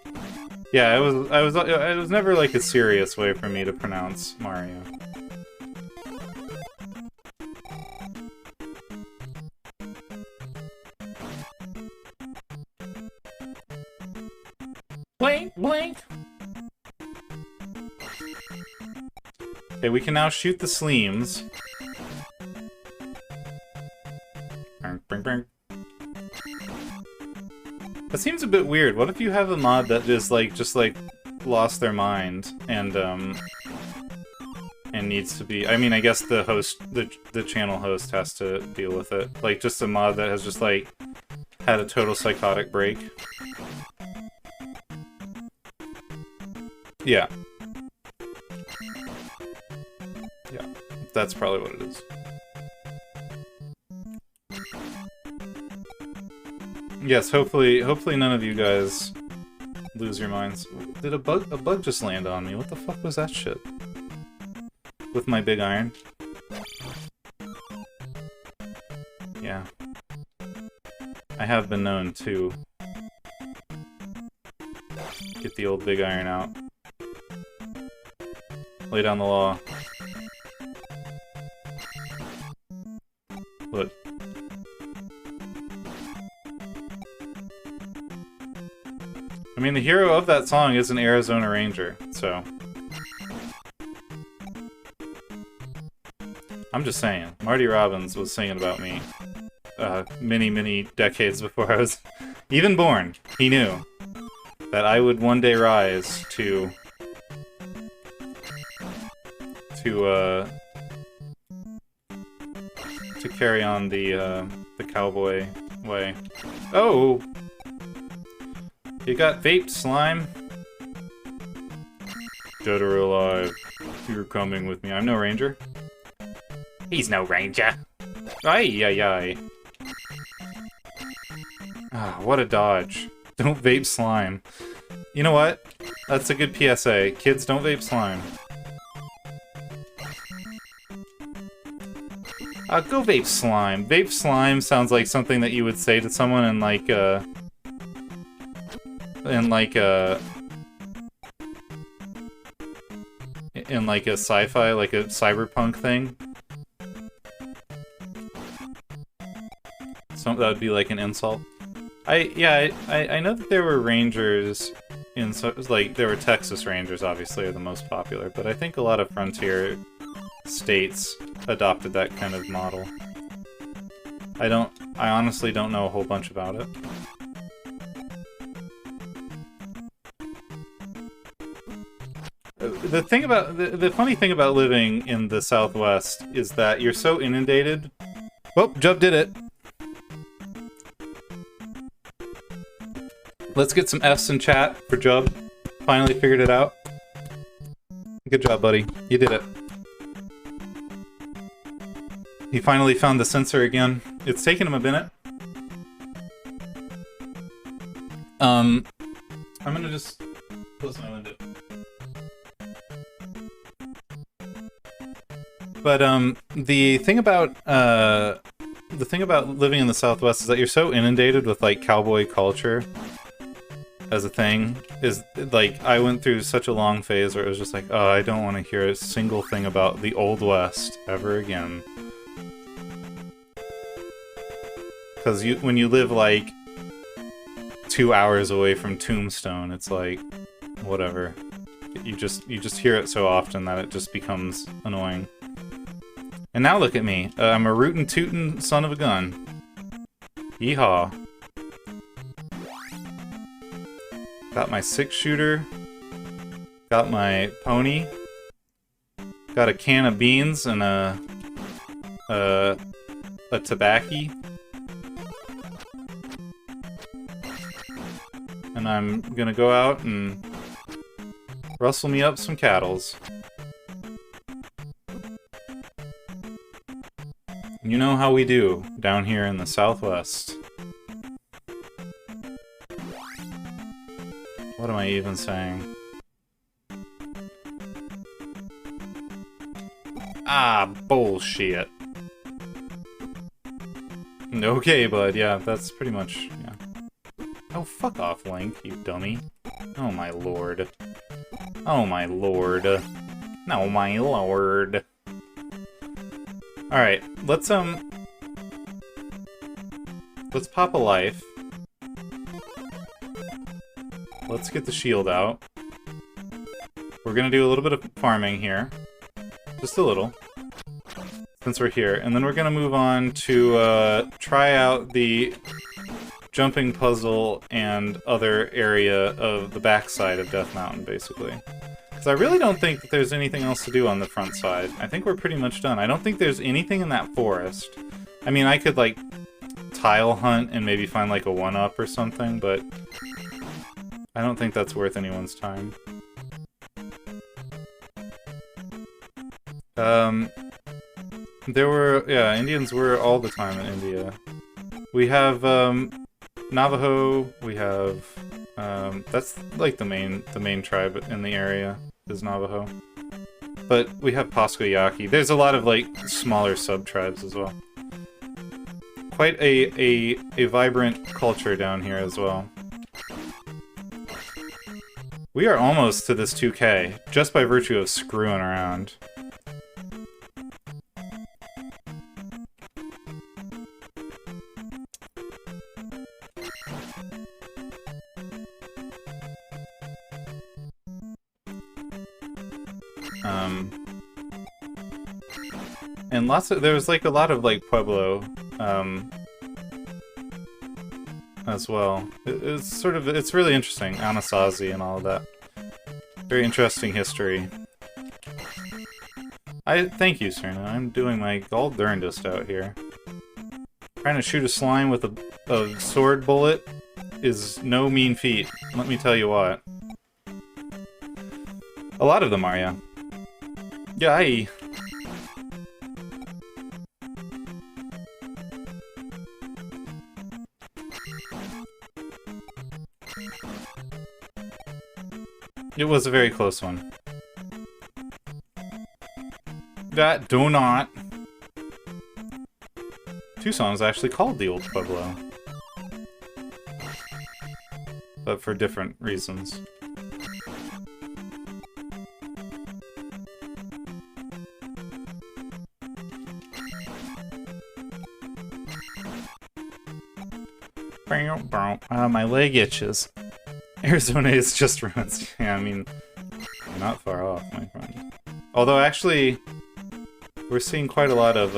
Yeah, it was never like a serious way for me to pronounce Mario. Blink, blink. Okay, we can now shoot the Sleems. That seems a bit weird. What if you have a mod that just lost their mind and needs to be... I mean, I guess the host, the channel host has to deal with it. Like, just a mod that has just, like, had a total psychotic break. Yeah. Yeah, that's probably what it is. Yes, hopefully none of you guys lose your minds. Did a bug just land on me? What the fuck was that shit? With my big iron? Yeah. I have been known to get the old big iron out. Lay down the law. What? I mean, the hero of that song is an Arizona Ranger, so... I'm just saying, Marty Robbins was singing about me many, many decades before I was even born. He knew that I would one day rise to carry on the cowboy way. Oh! You got vaped, slime. Dead or alive, you're coming with me. I'm no ranger. He's no ranger. Ay, ay, ay. Ah, what a dodge. Don't vape slime. You know what? That's a good PSA. Kids, don't vape slime. Go vape slime. Vape slime sounds like something that you would say to someone in like a sci-fi, like a cyberpunk thing. So that would be like an insult. I know that there were rangers in there were Texas Rangers, obviously, are the most popular, but I think a lot of frontier states adopted that kind of model. I honestly don't know a whole bunch about it. The funny thing about living in the Southwest is that you're so inundated. Oh, Jub did it. Let's get some F's in chat for Jub. Finally figured it out. Good job, buddy. You did it. He finally found the sensor again. It's taken him a minute. I'm gonna just close my window. But the thing about living in the Southwest is that you're so inundated with like cowboy culture as a thing. Is like I went through such a long phase where it was just like, oh, I don't want to hear a single thing about the Old West ever again. Because when you live like 2 hours away from Tombstone, it's like whatever. You just hear it so often that it just becomes annoying. And now look at me. I'm a rootin' tootin' son of a gun. Yeehaw. Got my 6-shooter. Got my pony. Got a can of beans and a tobacco. And I'm gonna go out and rustle me up some cattles. You know how we do down here in the Southwest. What am I even saying? Ah, bullshit. Okay, bud, yeah, that's pretty much, yeah. Oh, fuck off, Link, you dummy. Oh my lord. Oh my lord. Oh my lord. Alright, let's pop a life. Let's get the shield out. We're gonna do a little bit of farming here. Just a little. Since we're here. And then we're gonna move on to try out the jumping puzzle and other area of the backside of Death Mountain, basically. Because I really don't think that there's anything else to do on the front side. I think we're pretty much done. I don't think there's anything in that forest. I mean, I could, like, tile hunt and maybe find, like, a 1-up or something, but I don't think that's worth anyone's time. There were, yeah, Indians were all the time in India. We have, Navajo, we have, that's like the main tribe in the area is Navajo. But we have Paskayaki. There's a lot of, like, smaller sub-tribes as well. Quite a vibrant culture down here as well. We are almost to this 2K, just by virtue of screwing around. And there was like a lot of like Pueblo, as well. It's really interesting, Anasazi and all of that. Very interesting history. Thank you, Serna. I'm doing my gall-darndest out here. Trying to shoot a slime with a sword bullet is no mean feat, let me tell you what. A lot of them are, yeah. Yay! It was a very close one. That do not. Tucson's actually called the Old Pueblo. But for different reasons. My leg itches. Arizona is just ruins. Yeah, I mean, not far off, my friend. Although, actually, we're seeing quite a lot of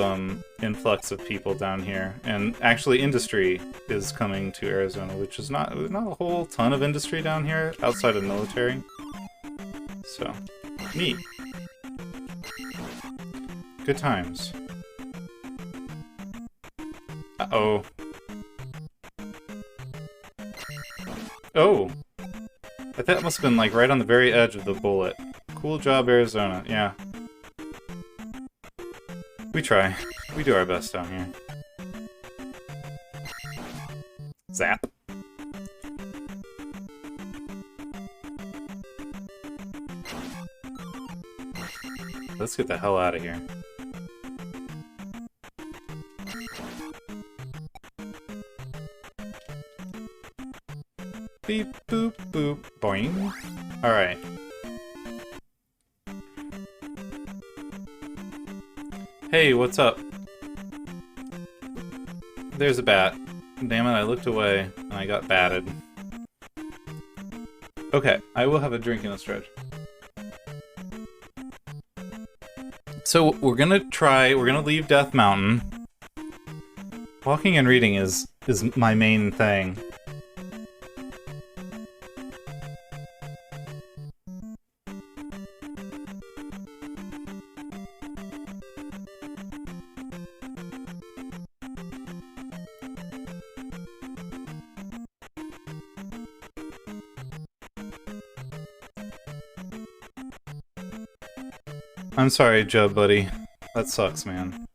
influx of people down here, and actually, industry is coming to Arizona, which is not a whole ton of industry down here outside of military. So, neat. Good times. Uh-oh. Oh! I think that must have been, like, right on the very edge of the bullet. Cool job, Arizona. Yeah. We try. We do our best down here. Zap. Let's get the hell out of here. Beep, boop, boop, boing. Alright. Hey, what's up? There's a bat. Damn it, I looked away, and I got batted. Okay, I will have a drink in a stretch. So, we're gonna leave Death Mountain. Walking and reading is my main thing. I'm sorry, Joe, buddy. That sucks, man.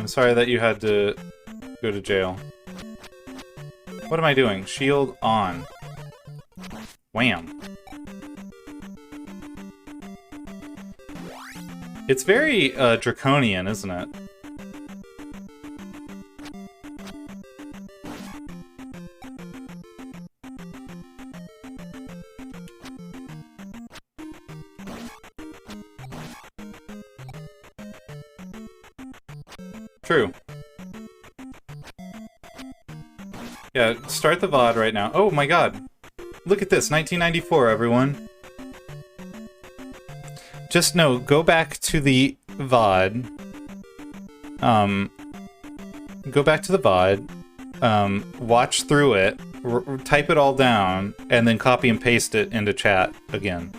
I'm sorry that you had to go to jail. What am I doing? Shield on. Wham. It's very draconian, isn't it? True. Yeah, start the VOD right now. Oh my god. Look at this, 1994, everyone. Just know, go back to the VOD. Go back to the VOD. Watch through it. Type it all down, and then copy and paste it into chat again.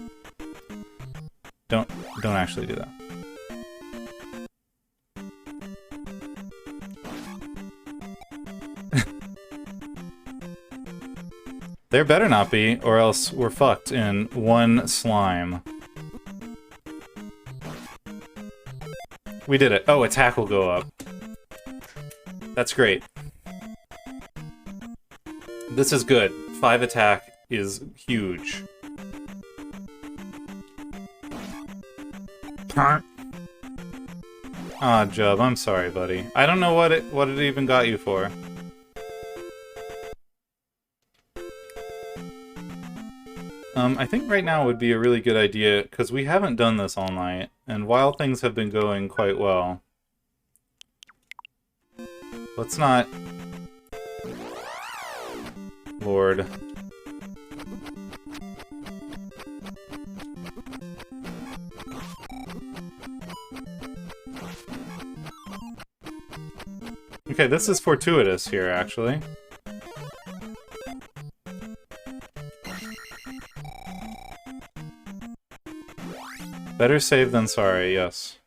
Don't actually do that. There better not be, or else we're fucked in one slime. We did it. Oh, attack will go up. That's great. This is good. 5 attack is huge. Ah, Jub, I'm sorry, buddy. I don't know what it even got you for. I think right now would be a really good idea, because we haven't done this all night, and while things have been going quite well, let's not... Lord. Okay, this is fortuitous here, actually. Better safe than sorry, yes.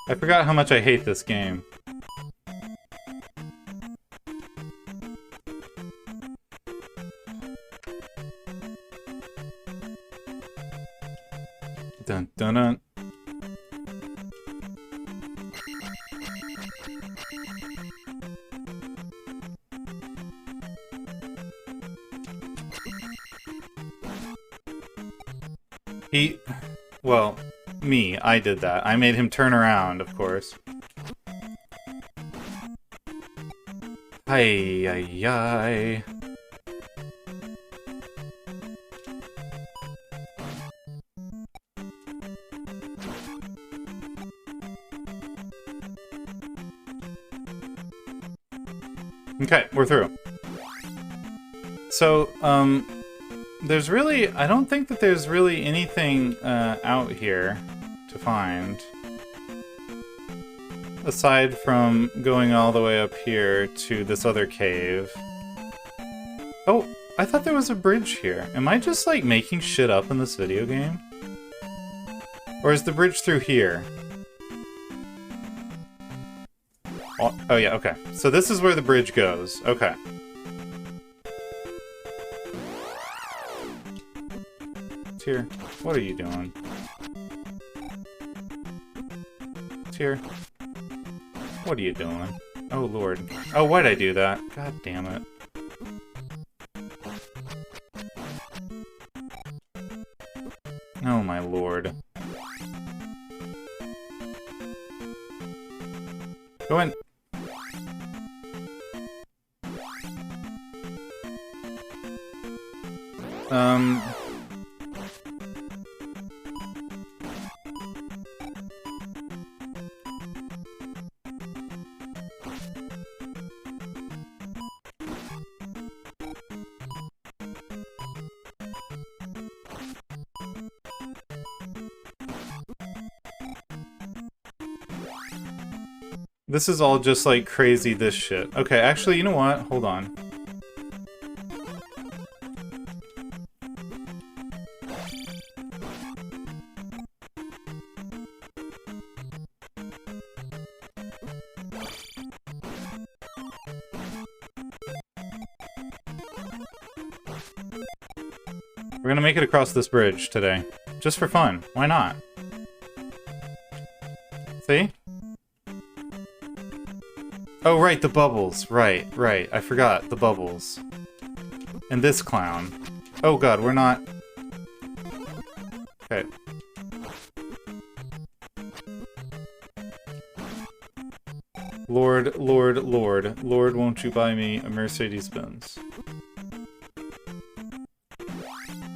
I forgot how much I hate this game. Dun dun dun. Well, me, I did that. I made him turn around, of course. Ay, ay, ay. Okay, we're through. So, there's really... I don't think that there's really anything out here to find. Aside from going all the way up here to this other cave. Oh, I thought there was a bridge here. Am I just, like, making shit up in this video game? Or is the bridge through here? Oh yeah, okay. So this is where the bridge goes. Okay. Tyr, what are you doing? Tyr, what are you doing? Oh lord. Oh, why'd I do that? God damn it. Oh my lord. Go in. This is all just like crazy this shit. Okay, actually, you know what? Hold on. We're gonna make it across this bridge today. Just for fun. Why not? See? Oh, right, the bubbles. Right. I forgot. The bubbles. And this clown. Oh god, we're not... Okay. Lord, won't you buy me a Mercedes-Benz?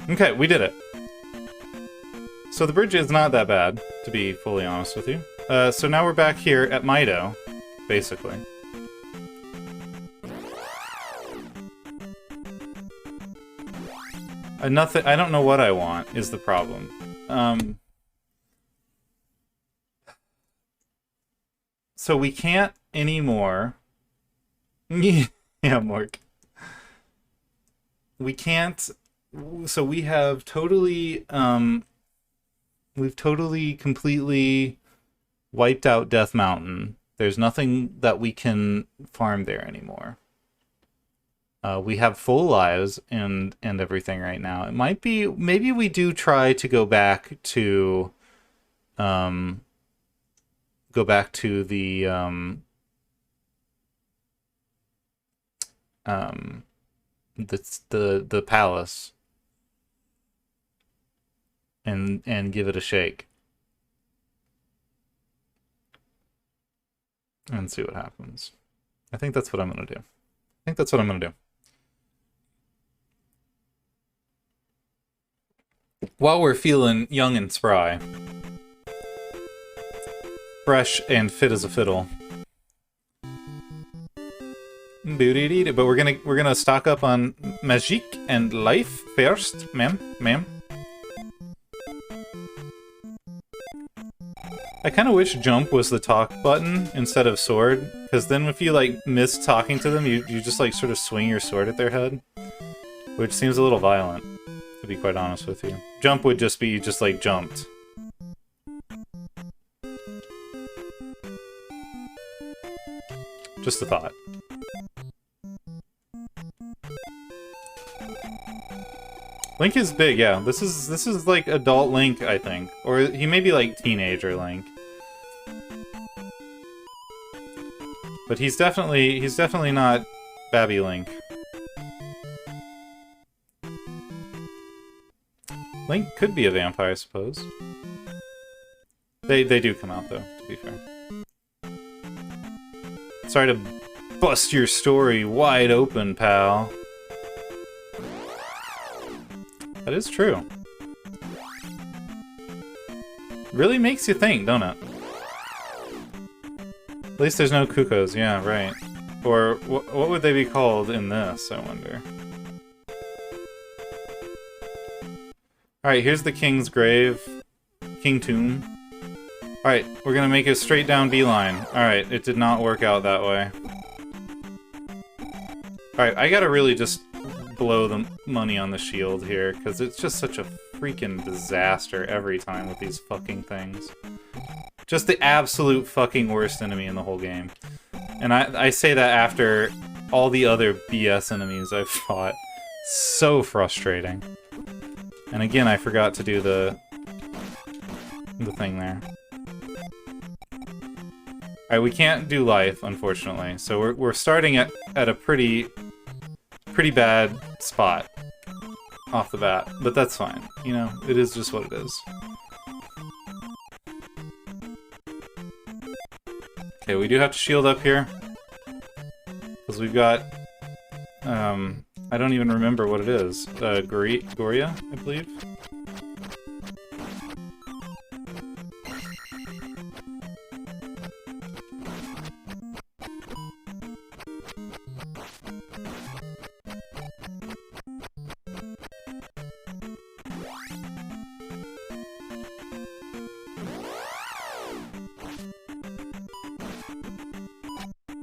Okay, we did it. So the bridge is not that bad, to be fully honest with you. So now we're back here at Mido, basically. Nothing. I don't know what I want, is the problem. So we can't anymore... yeah, Mark. We can't... So we have totally... we've totally, completely wiped out Death Mountain. There's nothing that we can farm there anymore. We have full lives and everything right now. It might be... Maybe we do try to go back to... the the palace and give it a shake and see what happens. I think that's what I'm gonna do. While we're feeling young and spry, fresh and fit as a fiddle. But we're gonna stock up on magic and life first, ma'am. I kind of wish jump was the talk button instead of sword, because then if you like miss talking to them, you just like sort of swing your sword at their head, which seems a little violent, to be quite honest with you. Jump would just be just like jumped. Just a thought. Link is big, yeah. This is like adult Link, I think, or he may be like teenager Link. But he's definitely not Babby Link. Link could be a vampire, I suppose. They do come out though, to be fair. Sorry to bust your story wide open, pal. That is true. Really makes you think, don't it? At least there's no Cuckoos, yeah, right. Or what would they be called in this, I wonder? Alright, here's the king's grave. King Tomb. Alright, we're gonna make a straight down beeline. Alright, it did not work out that way. Alright, I gotta really just blow the money on the shield here, because it's just such a freaking disaster every time with these fucking things. Just the absolute fucking worst enemy in the whole game. And I say that after all the other BS enemies I've fought. So frustrating. And again, I forgot to do the thing there. Alright, we can't do life, unfortunately. So we're starting at a pretty bad spot off the bat. But that's fine. You know, it is just what it is. Okay, we do have to shield up here. Because we've got... I don't even remember what it is. Goria, I believe?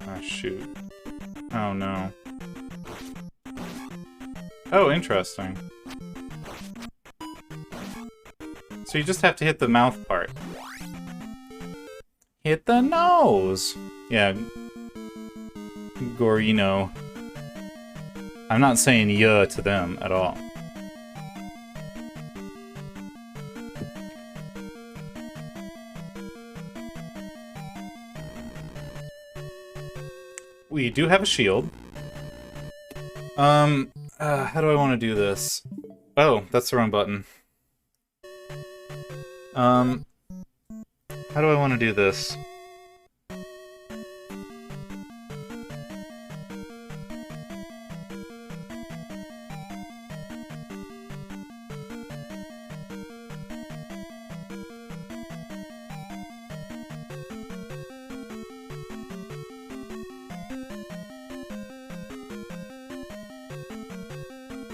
Oh, shoot. Oh, no. Oh, interesting. So you just have to hit the mouth part. Hit the nose! Yeah. Gorino. I'm not saying yeah to them at all. we do have a shield. How do I want to do this? Oh, that's the wrong button. How do I want to do this?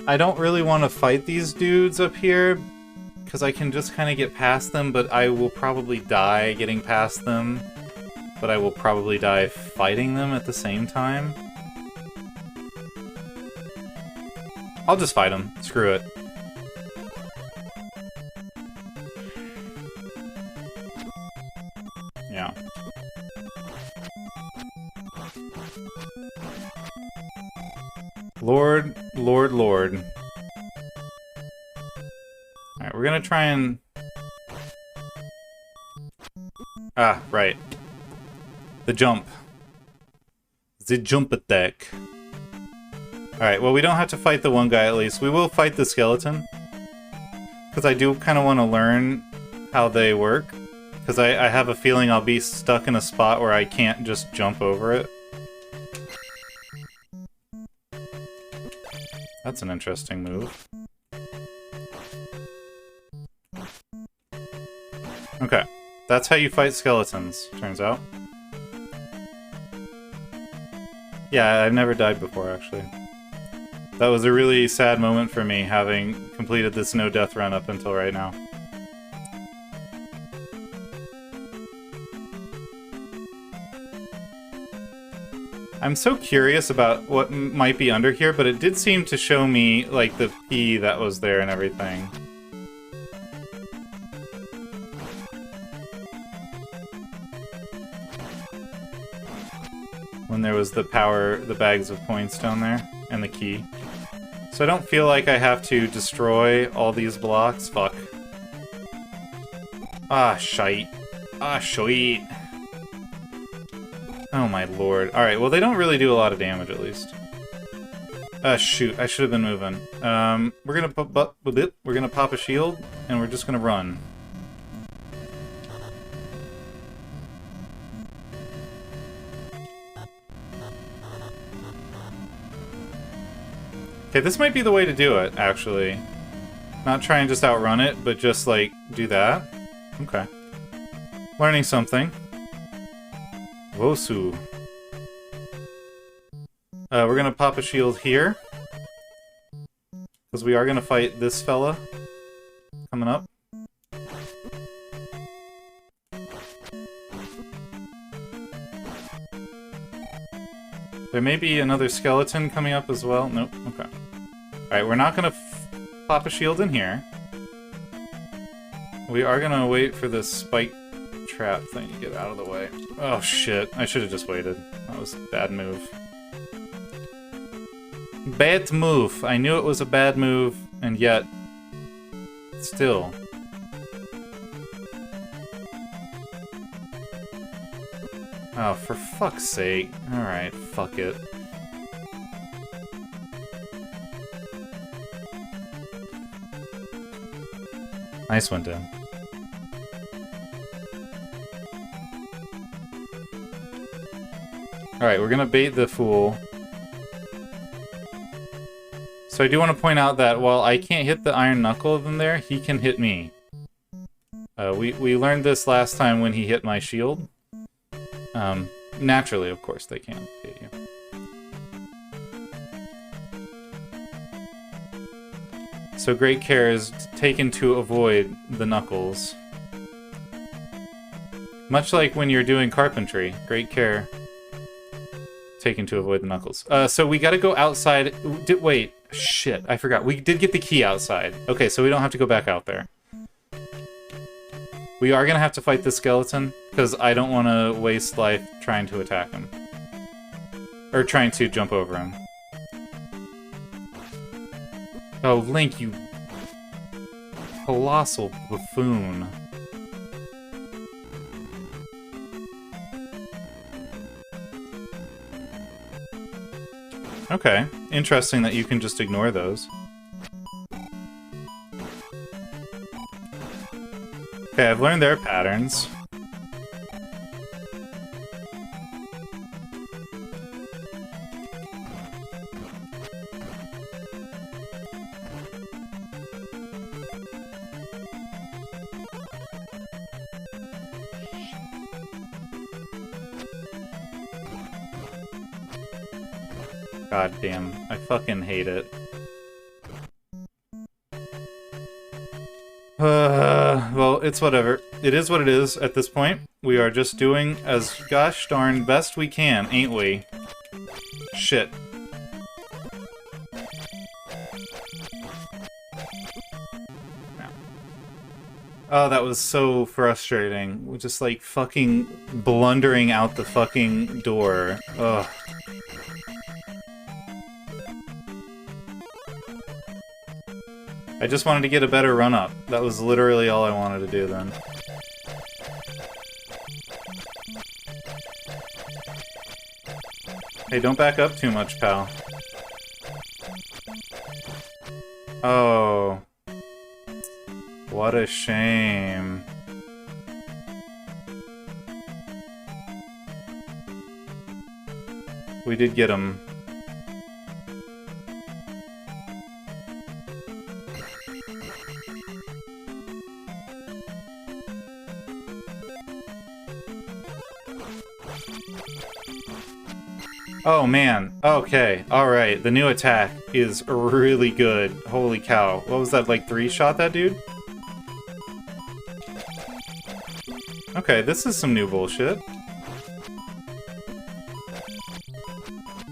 I don't really want to fight these dudes up here, because I can just kind of get past them, but I will probably die getting past them. But I will probably die fighting them at the same time. I'll just fight them. Screw it. Yeah. Lord. Alright, we're gonna try and... Ah, right. The jump. The jump attack. Alright, well we don't have to fight the one guy at least. We will fight the skeleton. Because I do kind of want to learn how they work. Because I have a feeling I'll be stuck in a spot where I can't just jump over it. That's an interesting move. Okay. That's how you fight skeletons, turns out. Yeah, I've never died before, actually. That was a really sad moment for me, having completed this no-death run up until right now. I'm so curious about what might be under here, but it did seem to show me, like, the P that was there and everything. When there was the bags of points down there, and the key. So I don't feel like I have to destroy all these blocks. Fuck. Ah, shite. Ah, shite. Oh my lord. Alright, well they don't really do a lot of damage at least. Shoot, I should have been moving. We're gonna pop a shield, and we're just gonna run. Okay, this might be the way to do it, actually. Not try and just outrun it, but just, like, do that. Okay. Learning something. Wosu. We're gonna pop a shield here. Because we are gonna fight this fella. Coming up. There may be another skeleton coming up as well. Nope. Okay. Alright, we're not gonna pop a shield in here. We are gonna wait for this spike trap thing to get out of the way. Oh shit, I should have just waited. That was a bad move. Bad move. I knew it was a bad move, and yet... still. Oh, for fuck's sake. Alright, fuck it. Nice one, Dan. Alright, we're gonna bait the fool. So I do want to point out that while I can't hit the iron knuckle of him there, he can hit me. We learned this last time when he hit my shield. Naturally, of course, they can hit you. So great care is taken to avoid the knuckles. Much like when you're doing carpentry, great care taken to avoid the knuckles. So we gotta go outside. Wait, shit, I forgot. We did get the key outside. Okay, so we don't have to go back out there. We are gonna have to fight the skeleton, because I don't want to waste life trying to attack him. Or trying to jump over him. Oh, Link, you colossal buffoon. Okay, interesting that you can just ignore those. Okay, I've learned their patterns. God damn, I fucking hate it. Well, it's whatever. It is what it is at this point. We are just doing as gosh darn best we can, ain't we? Shit. Oh, that was so frustrating. We're just like fucking blundering out the fucking door. Ugh. I just wanted to get a better run-up. That was literally all I wanted to do then. Hey, don't back up too much, pal. Oh. What a shame. We did get him. Oh man, okay, alright, the new attack is really good. Holy cow. What was that, like 3-shot that dude? Okay, this is some new bullshit.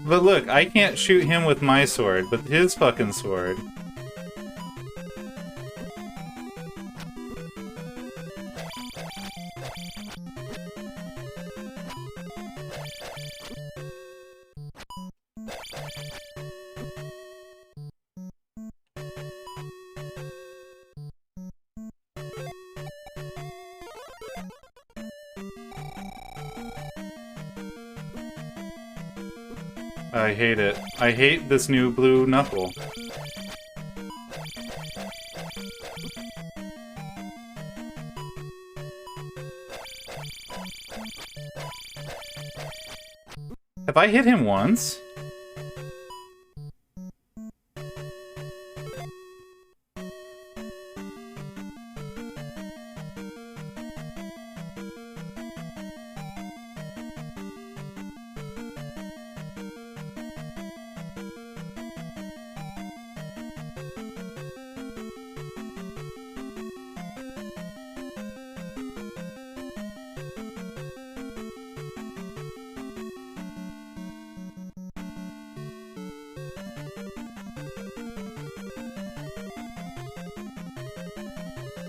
But look, I can't shoot him with my sword, but his fucking sword. I hate it. I hate this new blue knuckle. Have I hit him once?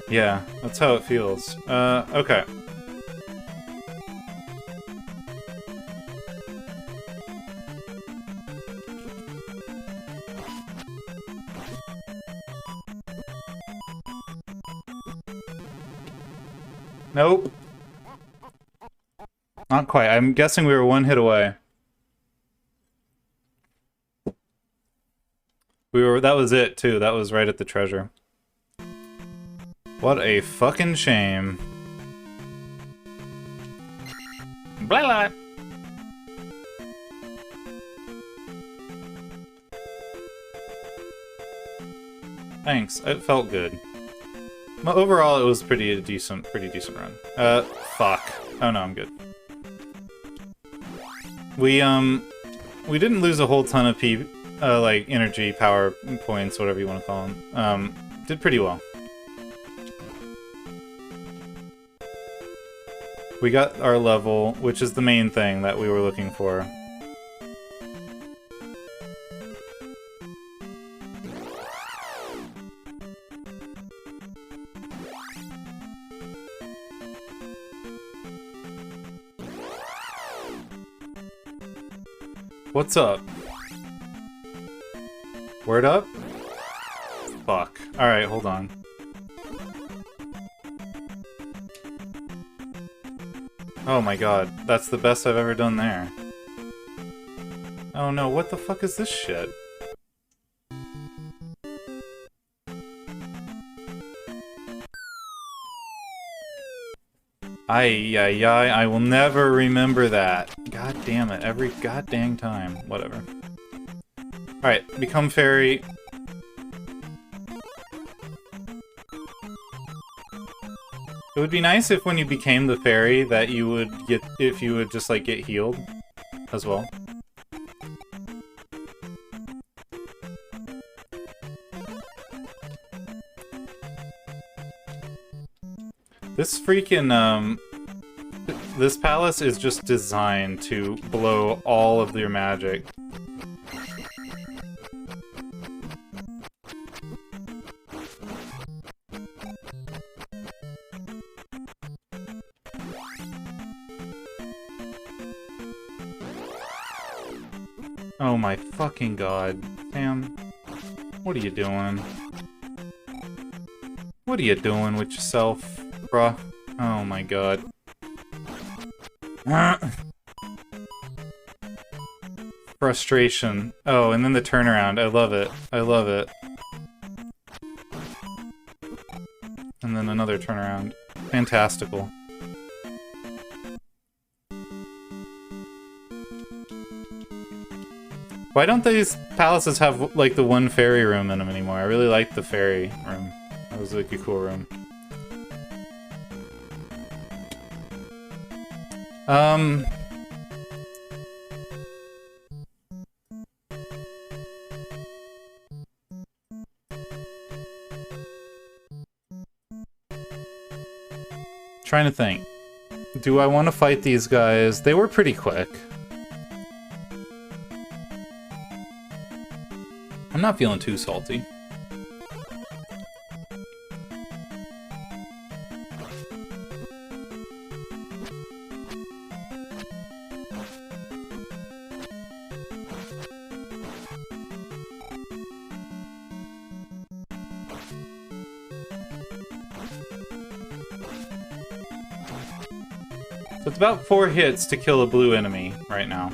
Yeah, that's how it feels. Okay. Nope. Not quite. I'm guessing we were one hit away. That was it, too. That was right at the treasure. What a fucking shame. Blah blah. Thanks. It felt good. Well, overall, it was pretty decent run. Fuck. Oh no, I'm good. We didn't lose a whole ton of like energy, power points, whatever you want to call them. Did pretty well. We got our level, which is the main thing that we were looking for. What's up? Word up? Fuck. Alright, hold on. Oh my god, that's the best I've ever done there. Oh no, what the fuck is this shit? Ay, I will never remember that. God damn it, every goddamn time. Whatever. Alright, become fairy. It would be nice if when you became the fairy that you would get, if you would just like get healed as well. This freaking, this palace is just designed to blow all of your magic. Oh my fucking god. Sam, what are you doing? What are you doing with yourself? Bruh. Oh my god. Frustration. Oh, and then the turnaround. I love it. I love it. And then another turnaround. Fantastical. Why don't these palaces have, like, the one fairy room in them anymore? I really like the fairy room. That was, like, a cool room. Trying to think. Do I want to fight these guys? They were pretty quick. I'm not feeling too salty. So it's about 4 hits to kill a blue enemy right now.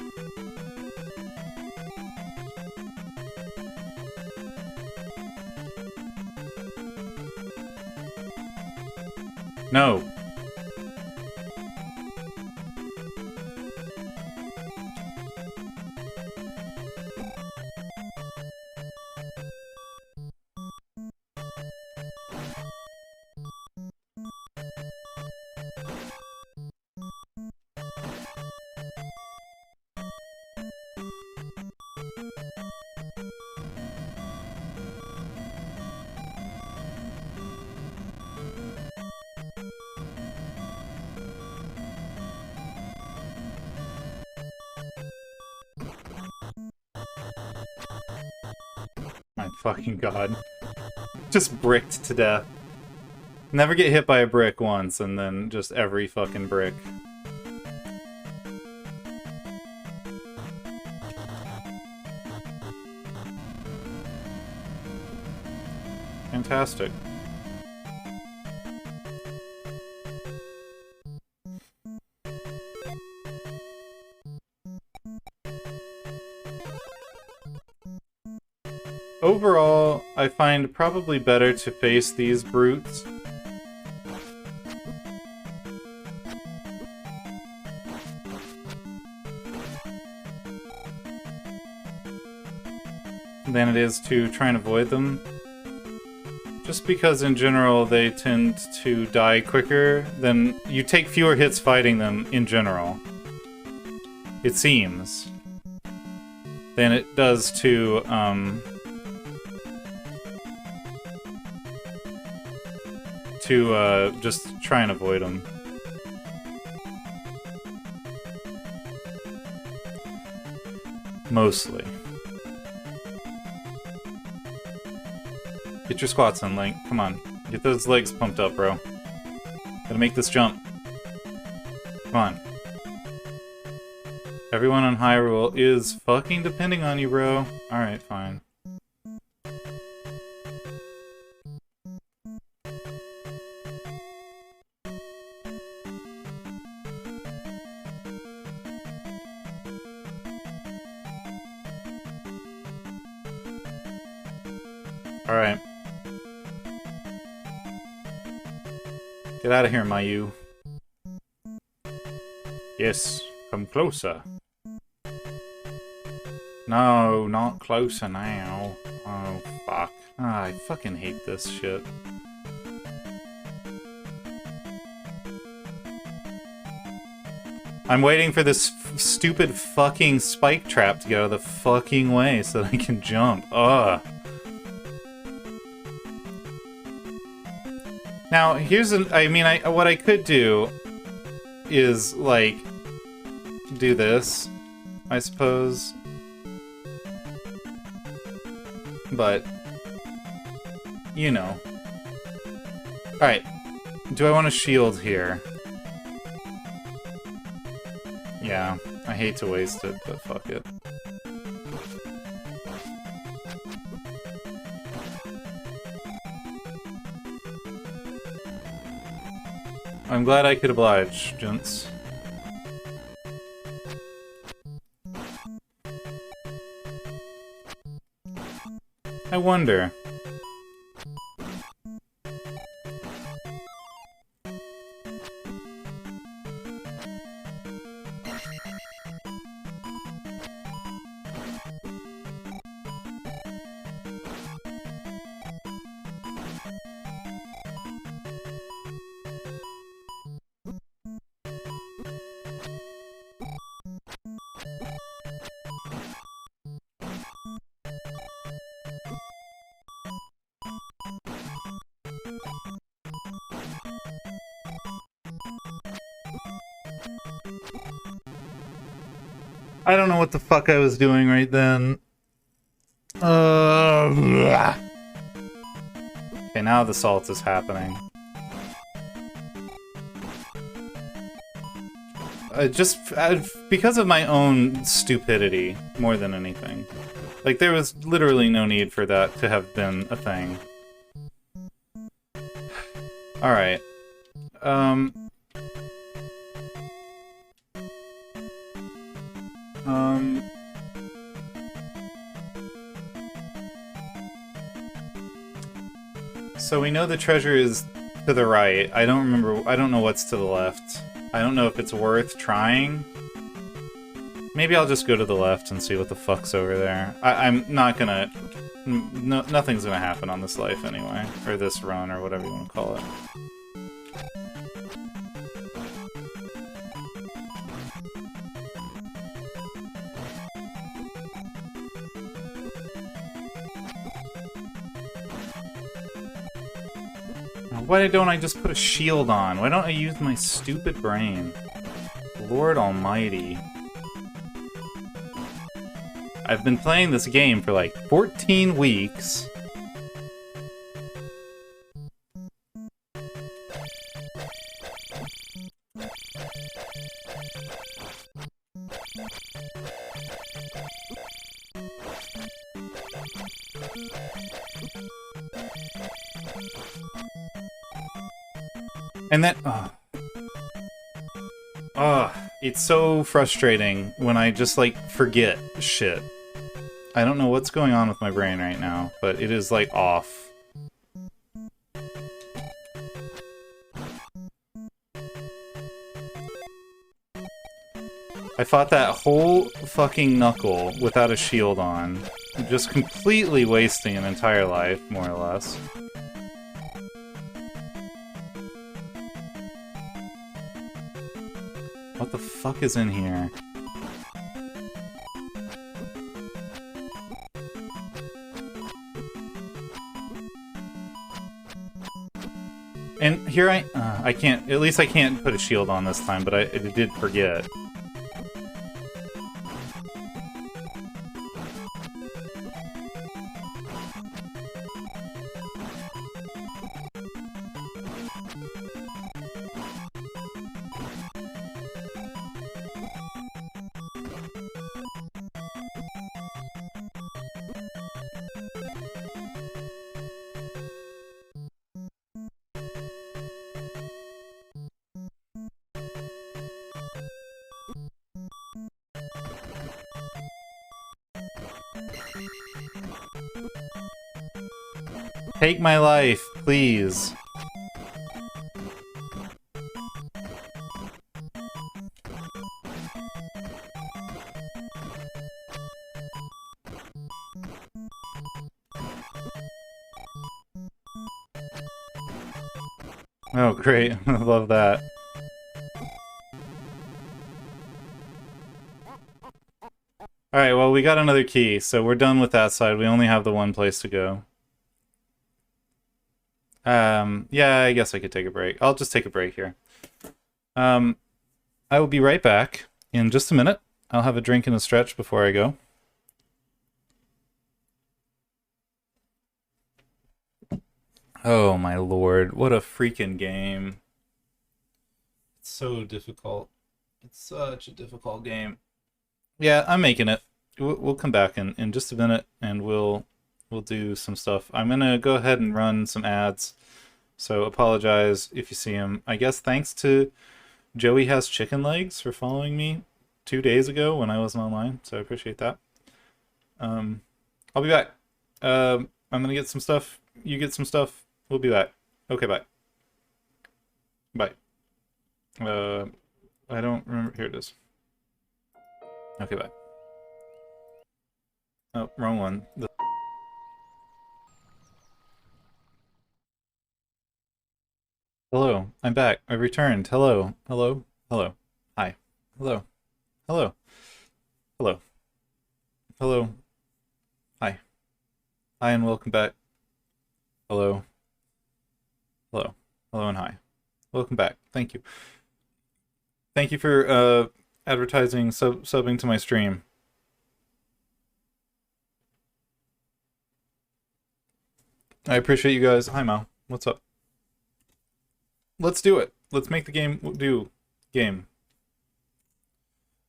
No. My fucking god. Just bricked to death. Never get hit by a brick once, and then just every fucking brick. Fantastic. Overall, I find probably better to face these brutes. Than it is to try and avoid them. Just because in general they tend to die quicker, then you take fewer hits fighting them in general. It seems. Than it does to, just try and avoid them. Mostly. Get your squats in, Link. Come on. Get those legs pumped up, bro. Gotta make this jump. Come on. Everyone on Hyrule is fucking depending on you, bro. Alright, fine. Alright. Get out of here, Mayu. Yes, come closer. No, not closer now. Oh, fuck. Ah, I fucking hate this shit. I'm waiting for this stupid fucking spike trap to get out of the fucking way so that I can jump. Ugh. Now, here's an... I mean, what I could do is, like, do this, I suppose. But, you know. Alright. Do I want a shield here? Yeah, I hate to waste it, but fuck it. I'm glad I could oblige, gents. I wonder... I don't know what the fuck I was doing right then. Okay, now the salt is happening. Because of my own stupidity, more than anything. Like, there was literally no need for that to have been a thing. Alright. So we know the treasure is to the right. I don't know what's to the left. I don't know if it's worth trying. Maybe I'll just go to the left and see what the fuck's over there. I'm not gonna... nothing's gonna happen on this life anyway. Or this run, or whatever you want to call it. Why don't I just put a shield on? Why don't I use my stupid brain? Lord almighty. I've been playing this game for like 14 weeks. And then, it's so frustrating when I just, like, forget shit. I don't know what's going on with my brain right now, but it is, like, off. I fought that whole fucking knuckle without a shield on, just completely wasting an entire life, more or less. What the fuck is in here? And here I can't, at least I can't put a shield on this time, but I did forget. Take my life, please. Oh, great. I love that. Alright, well, we got another key, so we're done with that side. We only have the one place to go. Yeah, I guess I could take a break. I'll just take a break here. I will be right back in just a minute. I'll have a drink and a stretch before I go. Oh my lord, what a freaking game. It's so difficult. It's such a difficult game. Yeah, I'm making it. We'll come back in just a minute and we'll do some stuff. I'm gonna go ahead and run some ads. So apologize if you see them. I guess thanks to Joey Has Chicken Legs for following me 2 days ago when I wasn't online, so I appreciate that. I'll be back. I'm gonna get some stuff. You get some stuff. We'll be back. Okay, bye. Bye. I don't remember. Here it is. Okay, bye. Oh, wrong one. Hello, I'm back. I returned. Hello. Hello. Hello. Hi. Hello. Hello. Hello. Hello. Hi. Hi and welcome back. Hello. Hello. Hello and hi. Welcome back. Thank you. Thank you for advertising, subbing to my stream. I appreciate you guys. Hi, Mal. What's up? Let's do it. Let's make the game do game.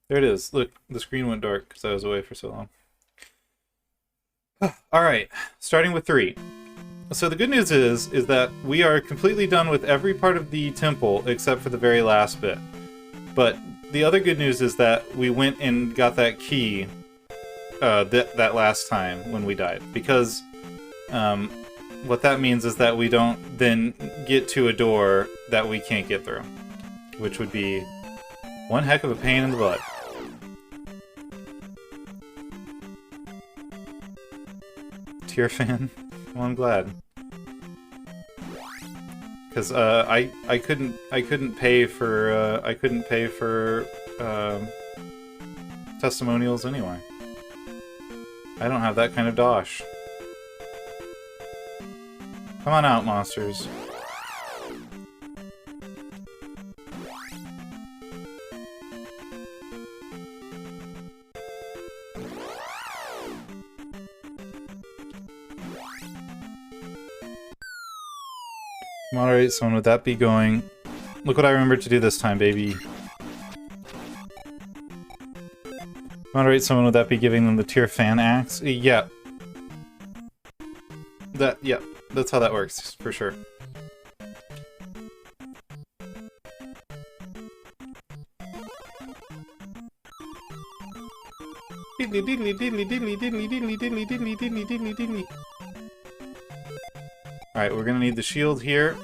There it is. Look, the screen went dark because I was away for so long. Alright, starting with 3. So the good news is that we are completely done with every part of the temple except for the very last bit. But the other good news is that we went and got that key that last time when we died. Because what that means is that we don't then get to a door that we can't get through. Which would be one heck of a pain in the butt. Tear fan? Well, I'm glad. Because I couldn't pay for testimonials anyway. I don't have that kind of dosh. Come on out, monsters. Moderate someone, would that be going? Look what I remembered to do this time, baby. Moderate someone, would that be giving them the Tyrphanax? Yeah. Yeah, that's how that works, for sure. Diddly diddly diddly diddly diddly diddly diddly diddly diddly diddly diddly. Alright, we're gonna need the shield here.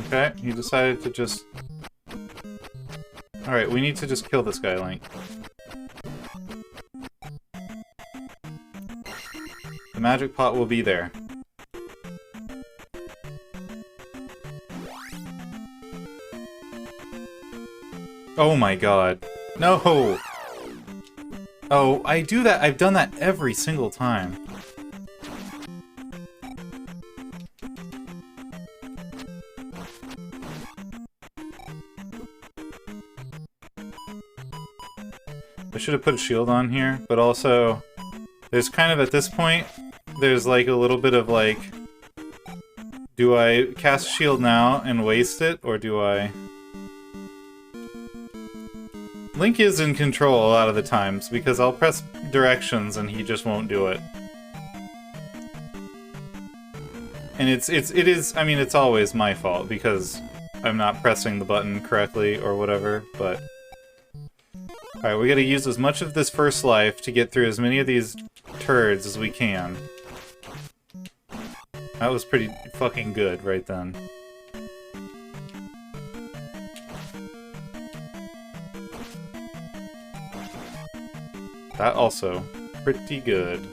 Okay, he decided to just... Alright, we need to just kill this guy, Link. The magic pot will be there. Oh my god. No! Oh, I do that. I've done that every single time. I should have put a shield on here, but also there's kind of at this point, there's like a little bit of like, do I cast shield now and waste it, or do I... Link is in control a lot of the times, because I'll press directions and he just won't do it. And it is, I mean, it's always my fault, because I'm not pressing the button correctly or whatever, but... Alright, we gotta use as much of this first life to get through as many of these turds as we can. That was pretty fucking good right then. That also pretty good.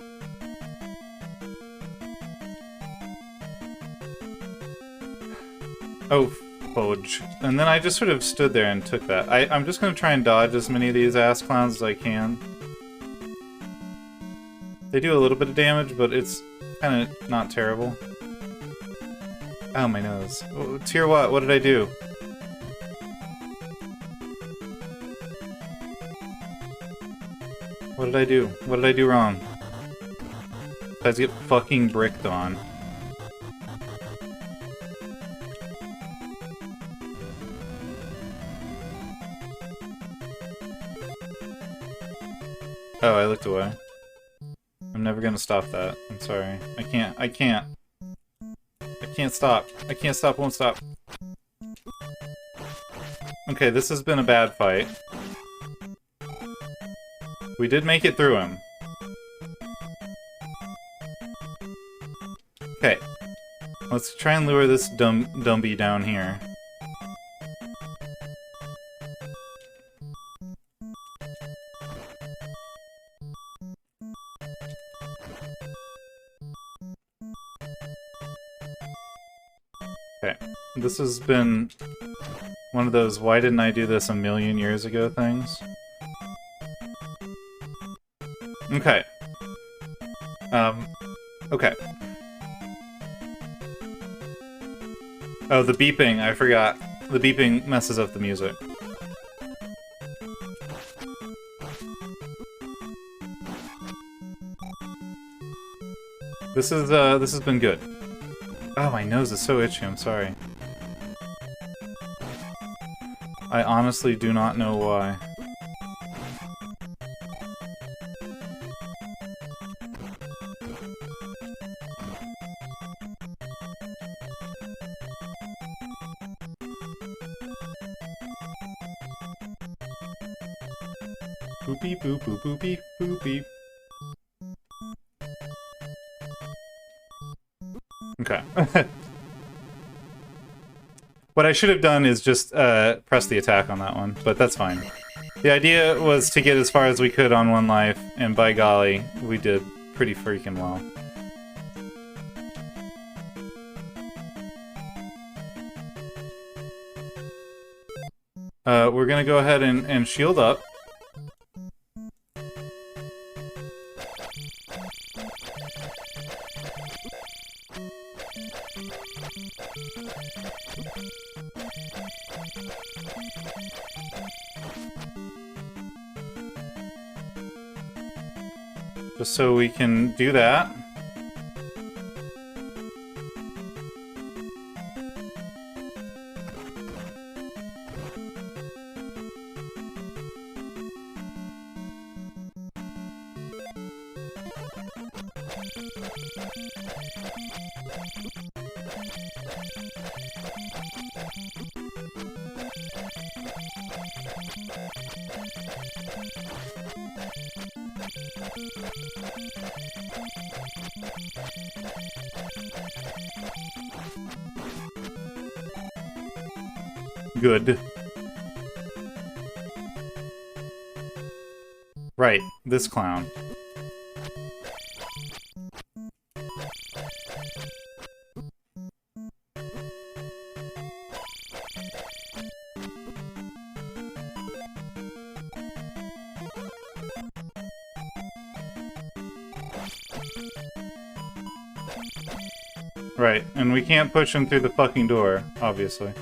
Oh, fudge. And then I just sort of stood there and took that. I'm just gonna try and dodge as many of these ass clowns as I can. They do a little bit of damage, but it's kind of not terrible. Oh, my nose. Oh, tier what? What did I do? What did I do? What did I do wrong? Besides get fucking bricked on. Oh, I looked away. I'm never gonna stop that. I'm sorry. I can't stop. I can't stop, won't stop. Okay, this has been a bad fight. We did make it through him. Okay. Let's try and lure this Dumby down here. Okay. This has been one of those why didn't I do this a million years ago things. Okay. Okay. Oh, the beeping, I forgot. The beeping messes up the music. This has been good. Oh, my nose is so itchy, I'm sorry. I honestly do not know why. Boopy boop boop boopy boopy. Okay. What I should have done is just press the attack on that one, but that's fine. The idea was to get as far as we could on one life, and by golly, we did pretty freaking well. We're gonna go ahead and shield up. Just so we can do that. Good. Right, this clown. Right, and we can't push him through the fucking door, obviously.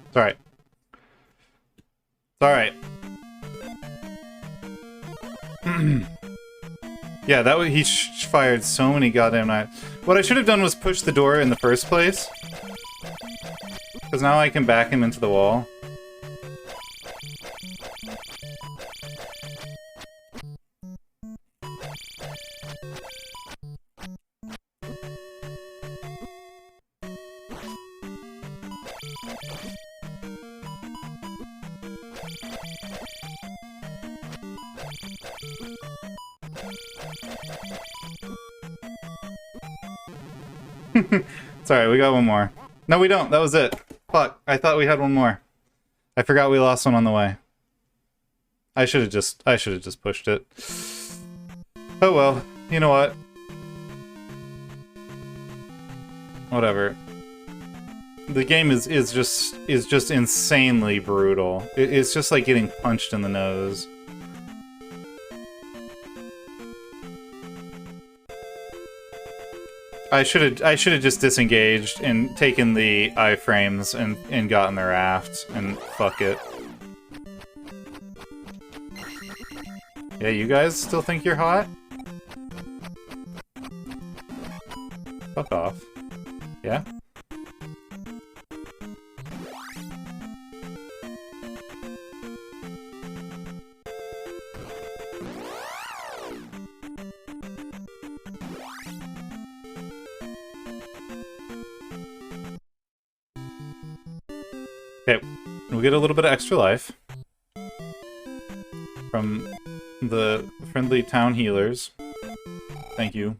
It's alright. It's alright. Yeah, that was, he fired so many goddamn knives. What I should have done was push the door in the first place. Because now I can back him into the wall. Sorry, we got one more. No, we don't. That was it. Fuck. I thought we had one more. I forgot we lost one on the way. I should have just pushed it. Oh well. You know what? Whatever. The game is just insanely brutal. It's just like getting punched in the nose. I should have just disengaged and taken the iframes and gotten the raft and fuck it. Yeah, you guys still think you're hot? Fuck off. Yeah? Okay, we'll get a little bit of extra life from the friendly town healers. Thank you.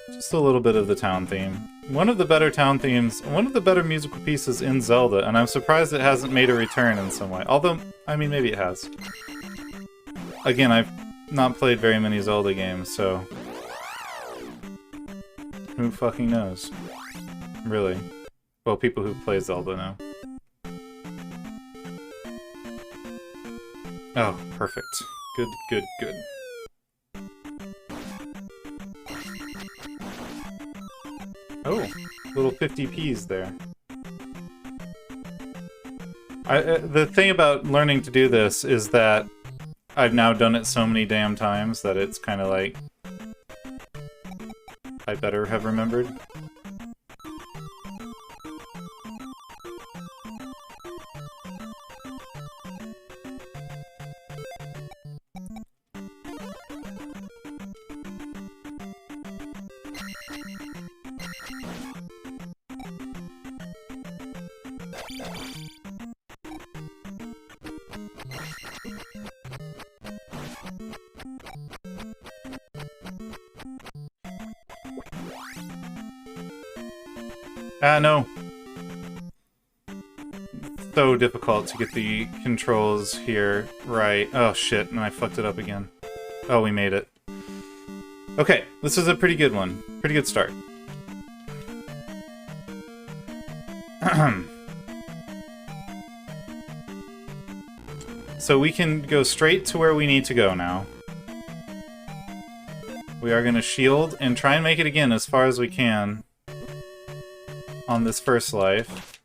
Just a little bit of the town theme. One of the better town themes, one of the better musical pieces in Zelda, and I'm surprised it hasn't made a return in some way. Although, I mean, maybe it has. Again, I've not played very many Zelda games, so who fucking knows? Really. Well, people who play Zelda know. Oh, perfect. Good, good, good. Oh, little 50Ps there. The thing about learning to do this is that I've now done it so many damn times that it's kind of like I better have remembered. No. So difficult to get the controls here right. Oh shit, and I fucked it up again. Oh, we made it. Okay, this is a pretty good one. Pretty good start. So we can go straight to where we need to go now. We are going to shield and try and make it again as far as we can on this first life.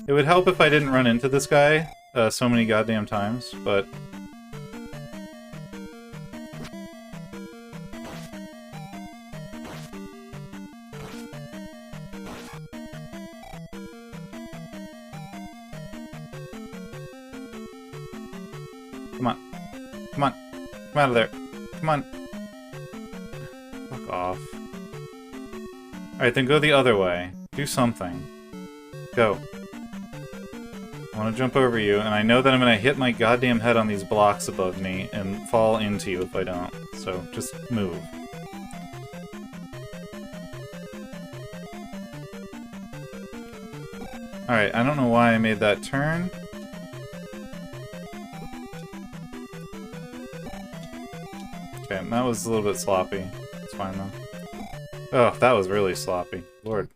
It would help if I didn't run into this guy so many goddamn times, but come on. Come on. Come out of there. Come on. Fuck off. Alright, then go the other way. Do something. Go. I want to jump over you, and I know that I'm going to hit my goddamn head on these blocks above me and fall into you if I don't. So, just move. Alright, I don't know why I made that turn. Okay, that was a little bit sloppy. It's fine though. Oh, that was really sloppy. Lord.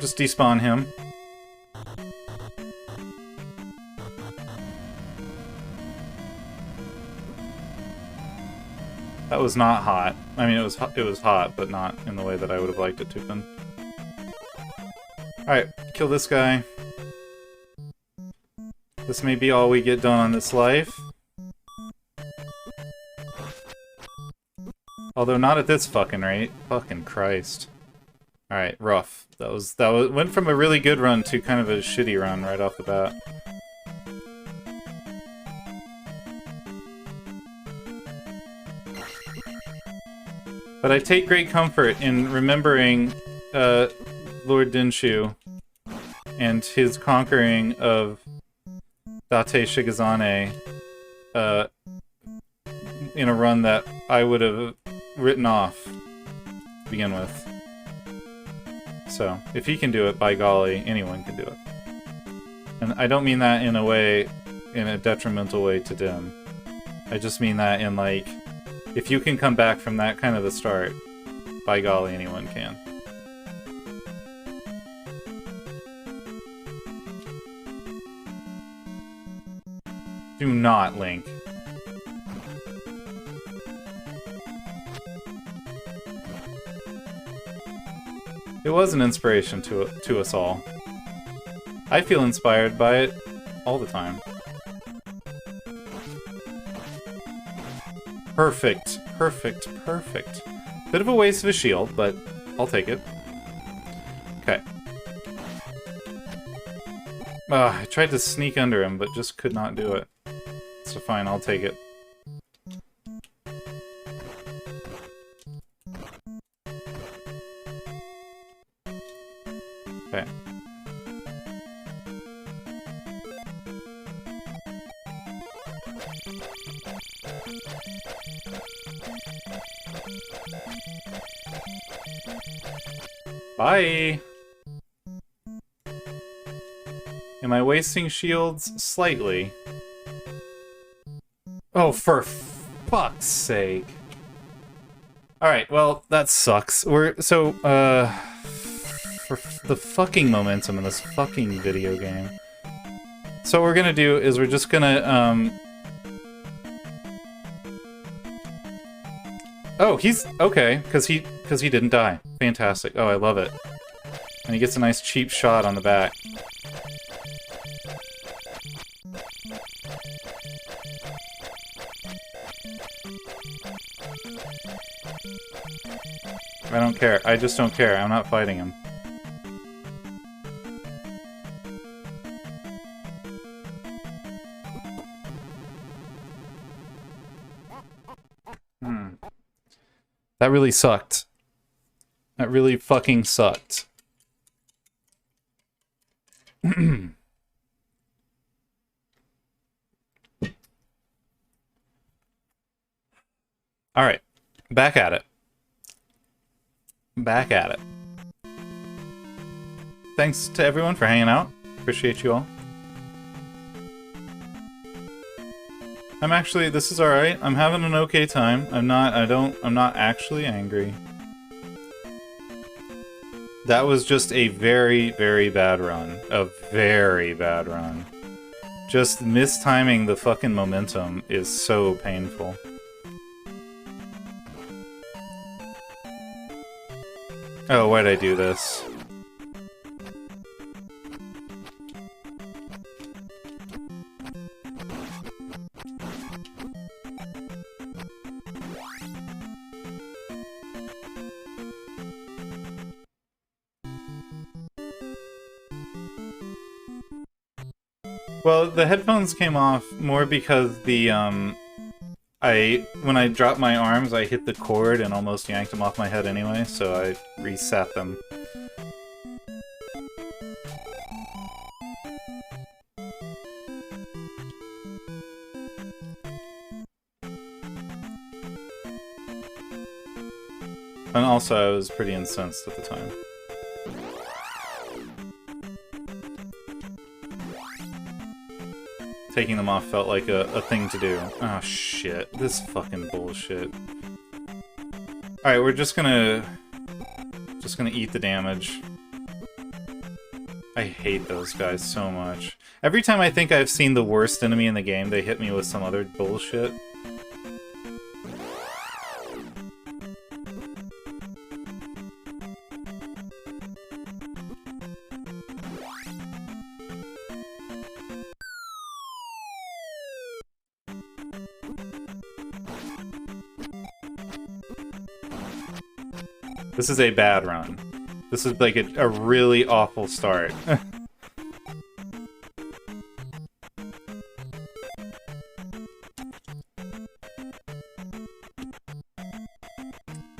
Just despawn him. That was not hot. I mean, it was hot, but not in the way that I would have liked it to have been. Alright, kill this guy. This may be all we get done on this life. Although not at this fucking rate. Fucking Christ. Alright, rough. That went from a really good run to kind of a shitty run right off the bat. But I take great comfort in remembering Lord Dinshu and his conquering of Date Shigazane in a run that I would have written off to begin with. So, if he can do it, by golly, anyone can do it. And I don't mean that in a detrimental way to Dim. I just mean that in, like, if you can come back from that kind of a start, by golly, anyone can. Do not, Link. It was an inspiration to us all. I feel inspired by it all the time. Perfect. Perfect. Perfect. Bit of a waste of a shield, but I'll take it. Okay. I tried to sneak under him, but just could not do it. So fine, I'll take it. Okay. Bye! Am I wasting shields? Slightly. Oh, for fuck's sake. Alright, well, that sucks. For the fucking momentum in this fucking video game. So what we're gonna do is we're just gonna, Oh, he's... okay, because he didn't die. Fantastic. Oh, I love it. And he gets a nice cheap shot on the back. I don't care. I just don't care. I'm not fighting him. That really sucked. That really fucking sucked. Alright. Back at it. Back at it. Thanks to everyone for hanging out. Appreciate you all. I'm actually, this is alright. I'm having an okay time. I'm not actually angry. That was just a very, very bad run. A very bad run. Just mistiming the fucking momentum is so painful. Oh, why'd I do this? Well, the headphones came off more because the, when I dropped my arms, I hit the cord and almost yanked them off my head anyway, so I reset them. And also, I was pretty incensed at the time. Taking them off felt like a thing to do. Oh shit, this fucking bullshit. Alright, we're just gonna eat the damage. I hate those guys so much. Every time I think I've seen the worst enemy in the game, they hit me with some other bullshit. This is a bad run. This is like a really awful start.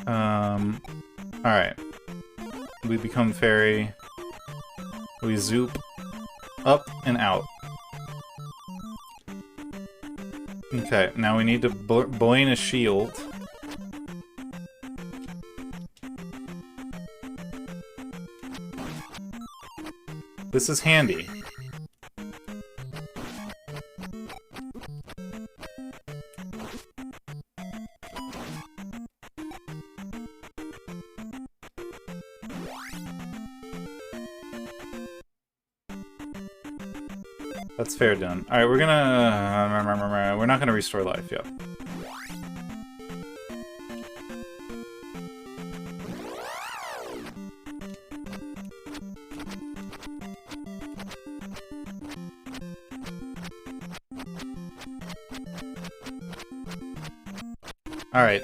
Alright. We become fairy. We zoop up and out. Okay, now we need to buoy a shield. This is handy. That's fair done. Alright, we're not gonna restore life, yep. Alright,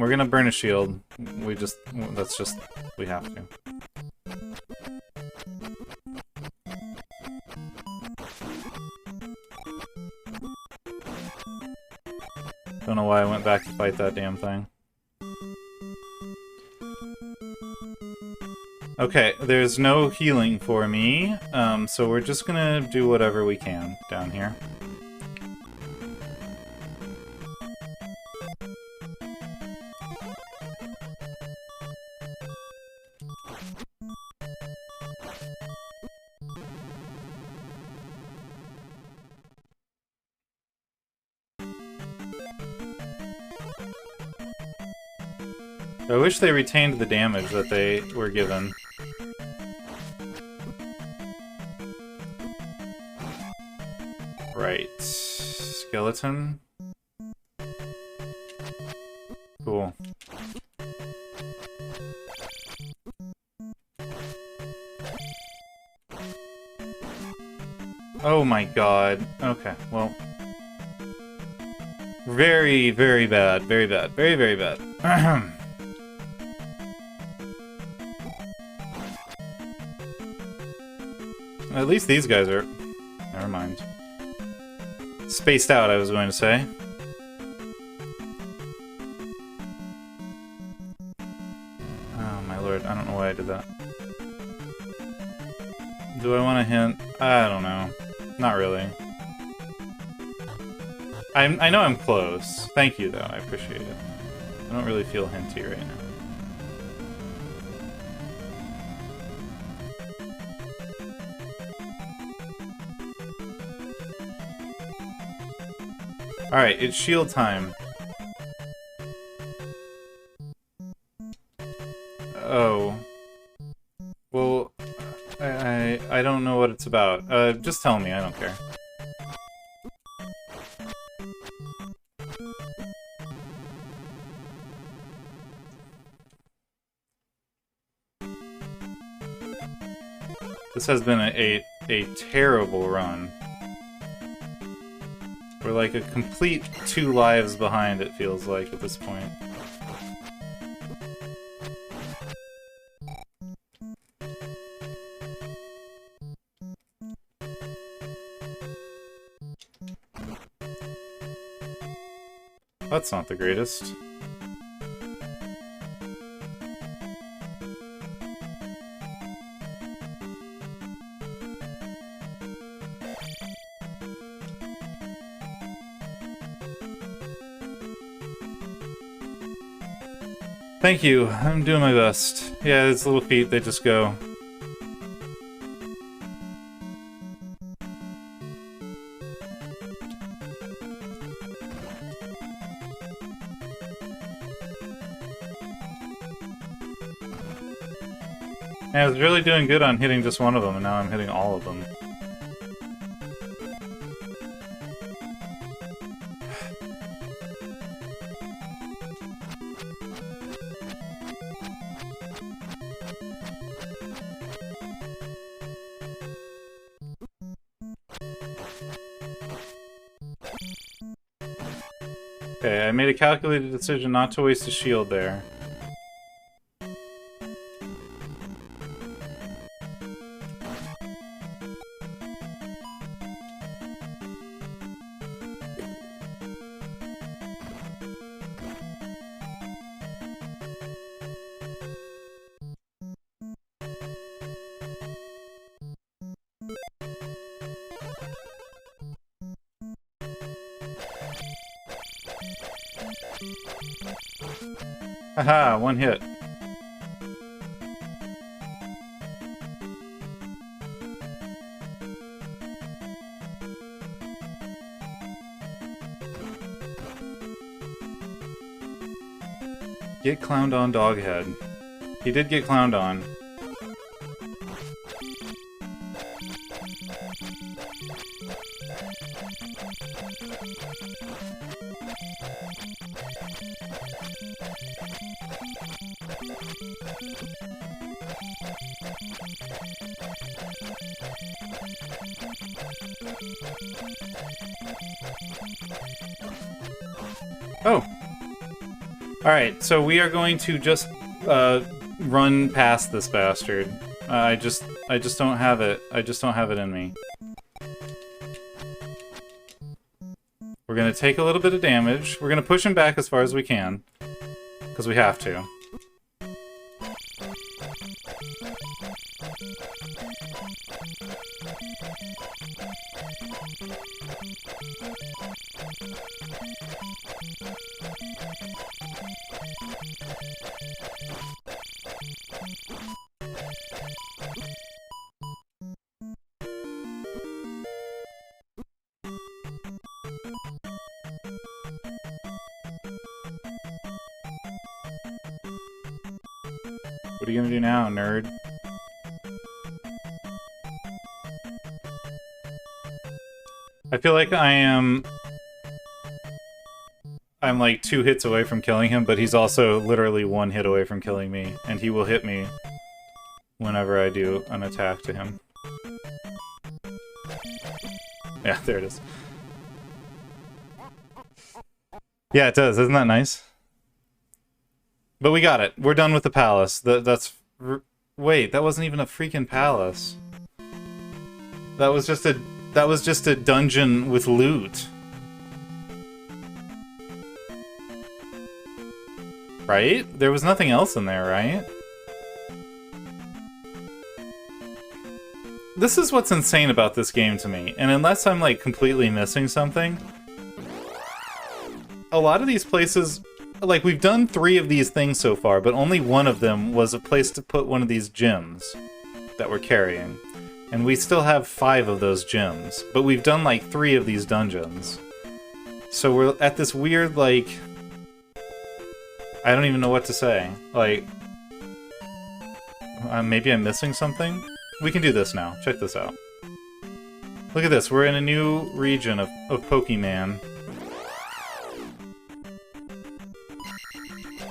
we're gonna burn a shield. We have to. Don't know why I went back to fight that damn thing. Okay, there's no healing for me, so we're just gonna do whatever we can down here. I wish they retained the damage that they were given. Right. Skeleton. Cool. Oh my god. Okay, well. Very, very bad. Very bad. Very, very bad. At least these guys are... Never mind. Spaced out, I was going to say. Oh my lord, I don't know why I did that. Do I want to hint? I don't know. Not really. I know I'm close. Thank you, though. I appreciate it. I don't really feel hinty right now. Alright, it's shield time. Oh. Well, I don't know what it's about. Just tell me, I don't care. This has been a terrible run. We're like a complete 2 lives behind, it feels like, at this point. That's not the greatest. Thank you. I'm doing my best. Yeah, it's little feet, they just go. And I was really doing good on hitting just one of them, and now I'm hitting all of them. Okay, I made a calculated decision not to waste a shield there. Haha, one hit. Get clowned on, Doghead. He did get clowned on. Oh. Alright, so we are going to just run past this bastard. I just don't have it. I just don't have it in me. We're gonna take a little bit of damage. We're gonna push him back as far as we can. Because we have to. What are you gonna do now, nerd? I feel like I'm like 2 hits away from killing him, but he's also literally 1 hit away from killing me, and he will hit me whenever I do an attack to him. Yeah, there it is. Yeah, it does. Isn't that nice? But we got it. We're done with the palace. Wait, that wasn't even a freaking palace. That was just a dungeon with loot. Right? There was nothing else in there, right? This is what's insane about this game to me. And unless I'm like completely missing something, a lot of these places, like, we've done 3 of these things so far, but only one of them was a place to put one of these gems that we're carrying. And we still have 5 of those gems, but we've done, like, 3 of these dungeons. So we're at this weird, like... I don't even know what to say. Like... maybe I'm missing something? We can do this now. Check this out. Look at this. We're in a new region of Pokemon.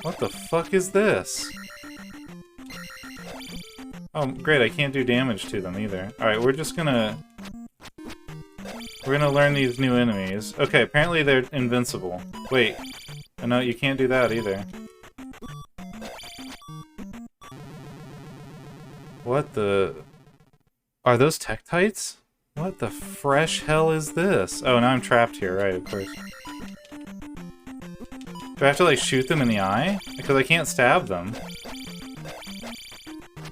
What the fuck is this? Oh, great, I can't do damage to them either. Alright, we're gonna learn these new enemies. Okay, apparently they're invincible. Wait. No, you can't do that either. What the... Are those Tektites? What the fresh hell is this? Oh, now I'm trapped here, right, of course. Do I have to, like, shoot them in the eye? Because I can't stab them.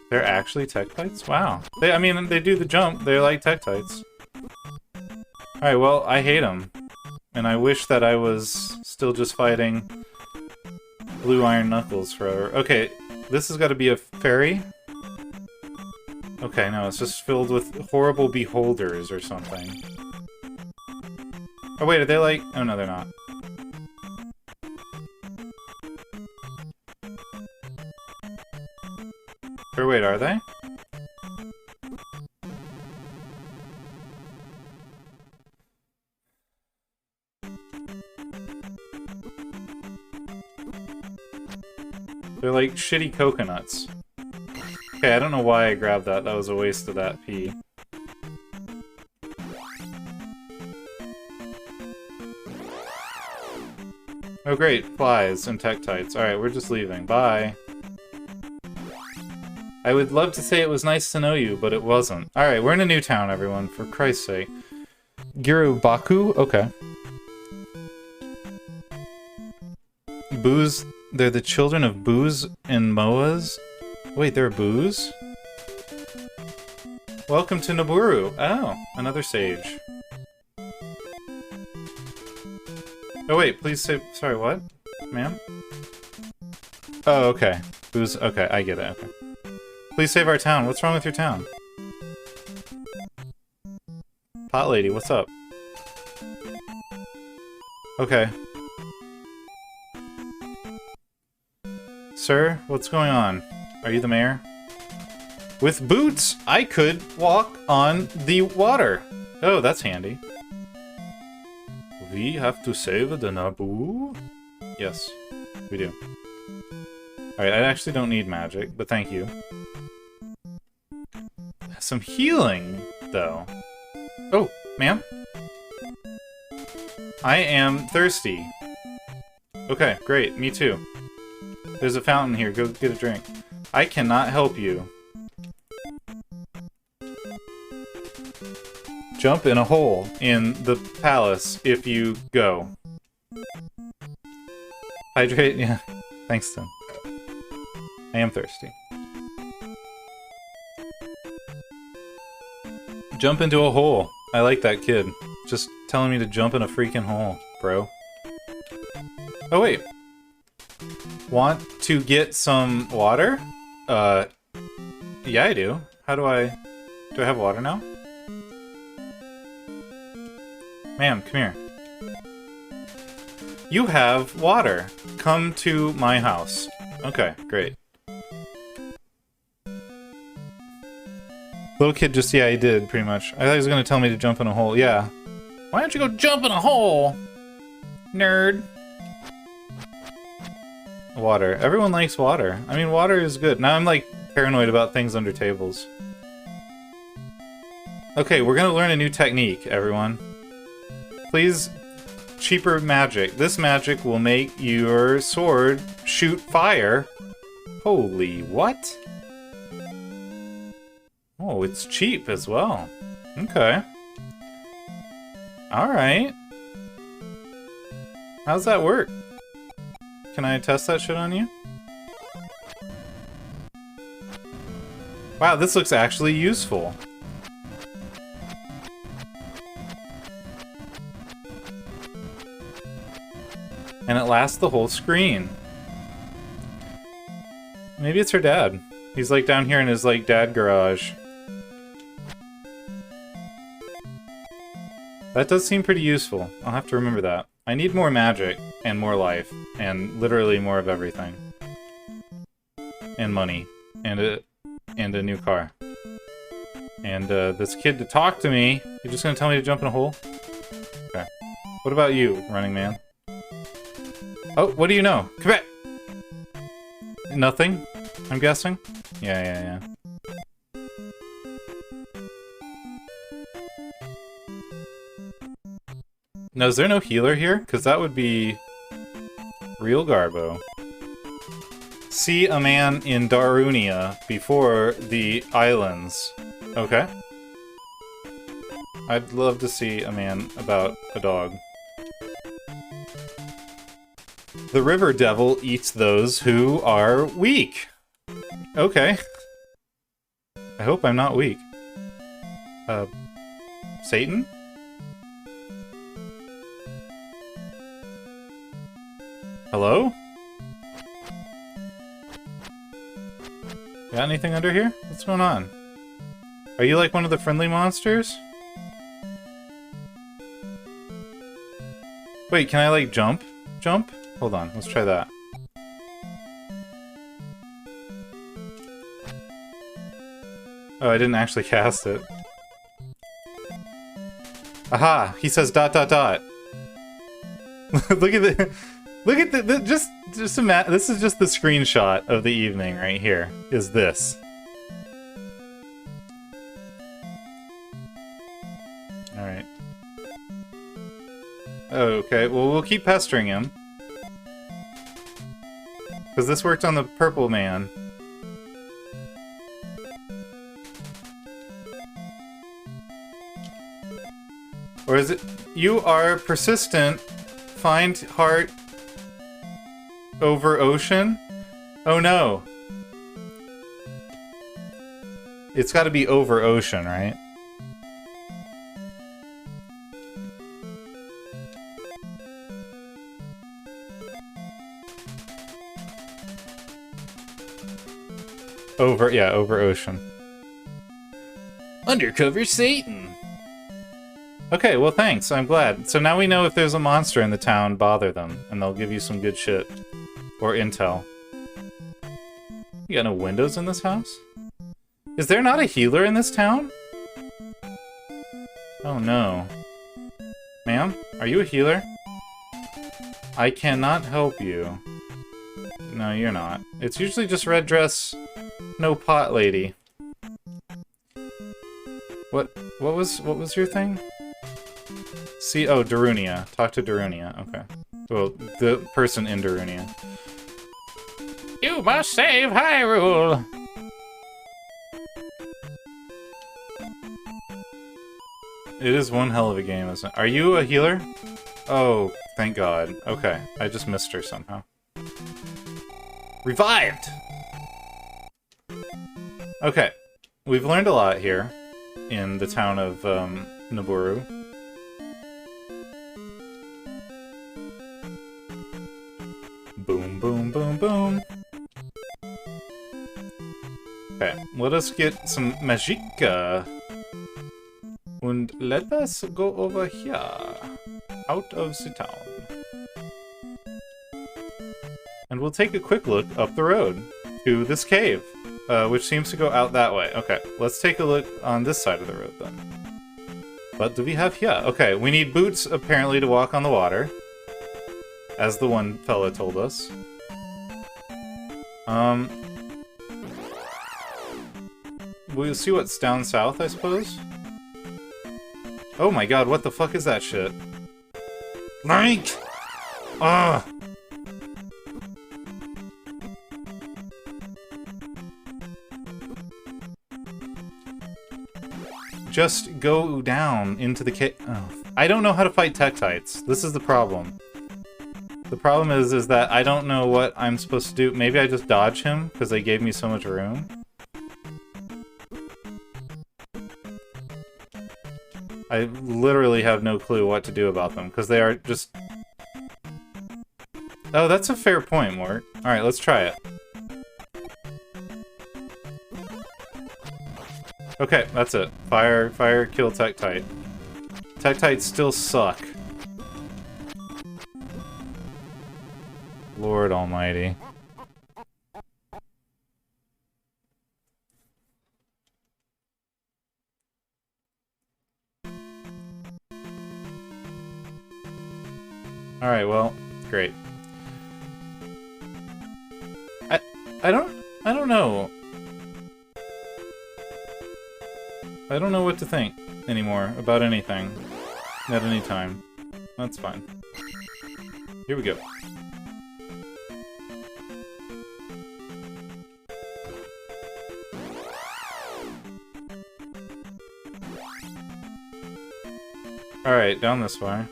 They're actually Tektites? Wow. I mean, they do the jump. They're like Tektites. Alright, well, I hate them. And I wish that I was still just fighting Blue Iron Knuckles forever. Okay, this has got to be a fairy? Okay, no, it's just filled with horrible beholders or something. Oh, wait, are they like... Oh, no, they're not. Or wait, are they? They're like shitty coconuts. Okay, I don't know why I grabbed that. That was a waste of that pea. Oh great, flies and tektites. Alright, we're just leaving. Bye. I would love to say it was nice to know you, but it wasn't. Alright, we're in a new town, everyone, for Christ's sake. Girubaku? Okay. Boos. They're the children of Boos and Moas? Wait, they're Boos? Welcome to Naburu. Oh, another sage. Oh wait, please say... Sorry, what? Ma'am? Oh, okay. Boos... Okay, I get it. Okay. Please save our town. What's wrong with your town? Pot lady, what's up? Okay. Sir, what's going on? Are you the mayor? With boots, I could walk on the water. Oh, that's handy. We have to save the Naboo? Yes, we do. Alright, I actually don't need magic, but thank you. Some healing, though. Oh, ma'am? I am thirsty. Okay, great, me too. There's a fountain here, go get a drink. I cannot help you. Jump in a hole in the palace if you go. Hydrate, yeah. Thanks, Tim. I am thirsty. Jump into a hole. I like that kid. Just telling me to jump in a freaking hole, bro. Oh, wait. Want to get some water? Yeah, I do. How do I... Do I have water now? Ma'am, come here. You have water. Come to my house. Okay, great. Little kid just, yeah, he did, pretty much. I thought he was gonna tell me to jump in a hole. Yeah. Why don't you go jump in a hole? Nerd. Water. Everyone likes water. I mean, water is good. Now I'm, like, paranoid about things under tables. Okay, we're gonna learn a new technique, everyone. Please, cheaper magic. This magic will make your sword shoot fire. Holy what? Oh, it's cheap as well. Okay. Alright. How's that work? Can I test that shit on you? Wow, this looks actually useful. And it lasts the whole screen. Maybe it's her dad. He's like down here in his like dad garage. That does seem pretty useful. I'll have to remember that. I need more magic and more life and literally more of everything. And money and a new car. And this kid to talk to me. You're just gonna tell me to jump in a hole? Okay. What about you, running man? Oh, what do you know? Come back! Nothing, I'm guessing? Yeah. Now, is there no healer here? Because that would be real garbo. See a man in Darunia before the islands. Okay. I'd love to see a man about a dog. The river devil eats those who are weak. Okay. I hope I'm not weak. Satan? Hello? Got anything under here? What's going on? Are you like one of the friendly monsters? Wait, can I like jump? Jump? Hold on, let's try that. Oh, I didn't actually cast it. Aha! He says dot dot dot. Look at the Look at just imagine. This is just the screenshot of the evening right here. Is this? All right. Okay. Well, we'll keep pestering him because this worked on the purple man. Or is it? You are persistent. Find heart over ocean? Oh no. It's got to be over ocean, right? Over ocean. Undercover Satan. Okay, well thanks, I'm glad. So now we know if there's a monster in the town, bother them, and they'll give you some good shit. Or intel. You got no windows in this house? Is there not a healer in this town? Oh no. Ma'am, are you a healer? I cannot help you. No, you're not. It's usually just red dress, no pot lady. What was your thing? See, oh, Darunia. Talk to Darunia. Okay. Well, the person in Darunia. You must save Hyrule! It is one hell of a game, isn't it? Are you a healer? Oh, thank God. Okay, I just missed her somehow. Revived! Okay, we've learned a lot here in the town of Nabooru. Boom, boom, boom, boom. Okay, let us get some Magicka. And let us go over here, out of the town. And we'll take a quick look up the road to this cave, which seems to go out that way. Okay, let's take a look on this side of the road then. What do we have here? Okay, we need boots apparently to walk on the water, as the one fella told us. We'll see what's down south, I suppose. Oh my god, what the fuck is that shit? Link! Ugh! Just go down into the cave. Oh. I don't know how to fight Tektites. This is the problem. The problem is that I don't know what I'm supposed to do. Maybe I just dodge him, because they gave me so much room. I literally have no clue what to do about them, because they are just... Oh, that's a fair point, Mort. Alright, let's try it. Okay, that's it. Fire, kill Tektite. Tektites still suck. Lord almighty. Alright, well, great. I don't know. I don't know what to think anymore about anything. At any time. That's fine. Here we go. Alright, down this way.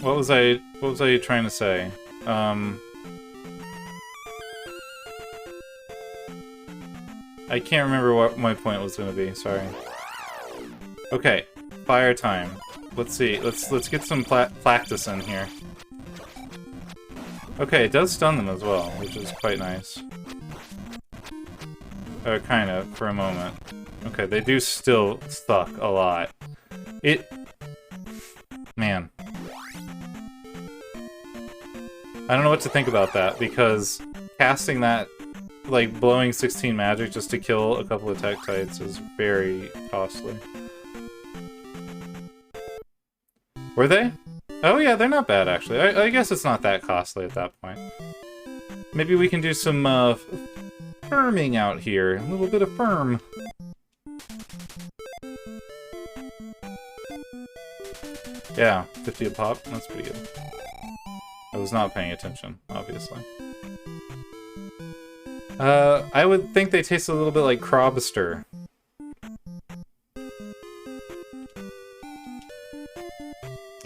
What was I trying to say? I can't remember what my point was gonna be, sorry. Okay, fire time. Let's see, let's get some practice in here. Okay, it does stun them as well, which is quite nice. Kind of, for a moment. Okay, they do still suck a lot. Man. I don't know what to think about that, because casting that, like, blowing 16 magic just to kill a couple of Tektites is very costly. Were they? Oh yeah, they're not bad actually. I guess it's not that costly at that point. Maybe we can do some firming out here. A little bit of firm. Yeah, 50 a pop. That's pretty good. I was not paying attention, obviously. I would think they taste a little bit like Crobster.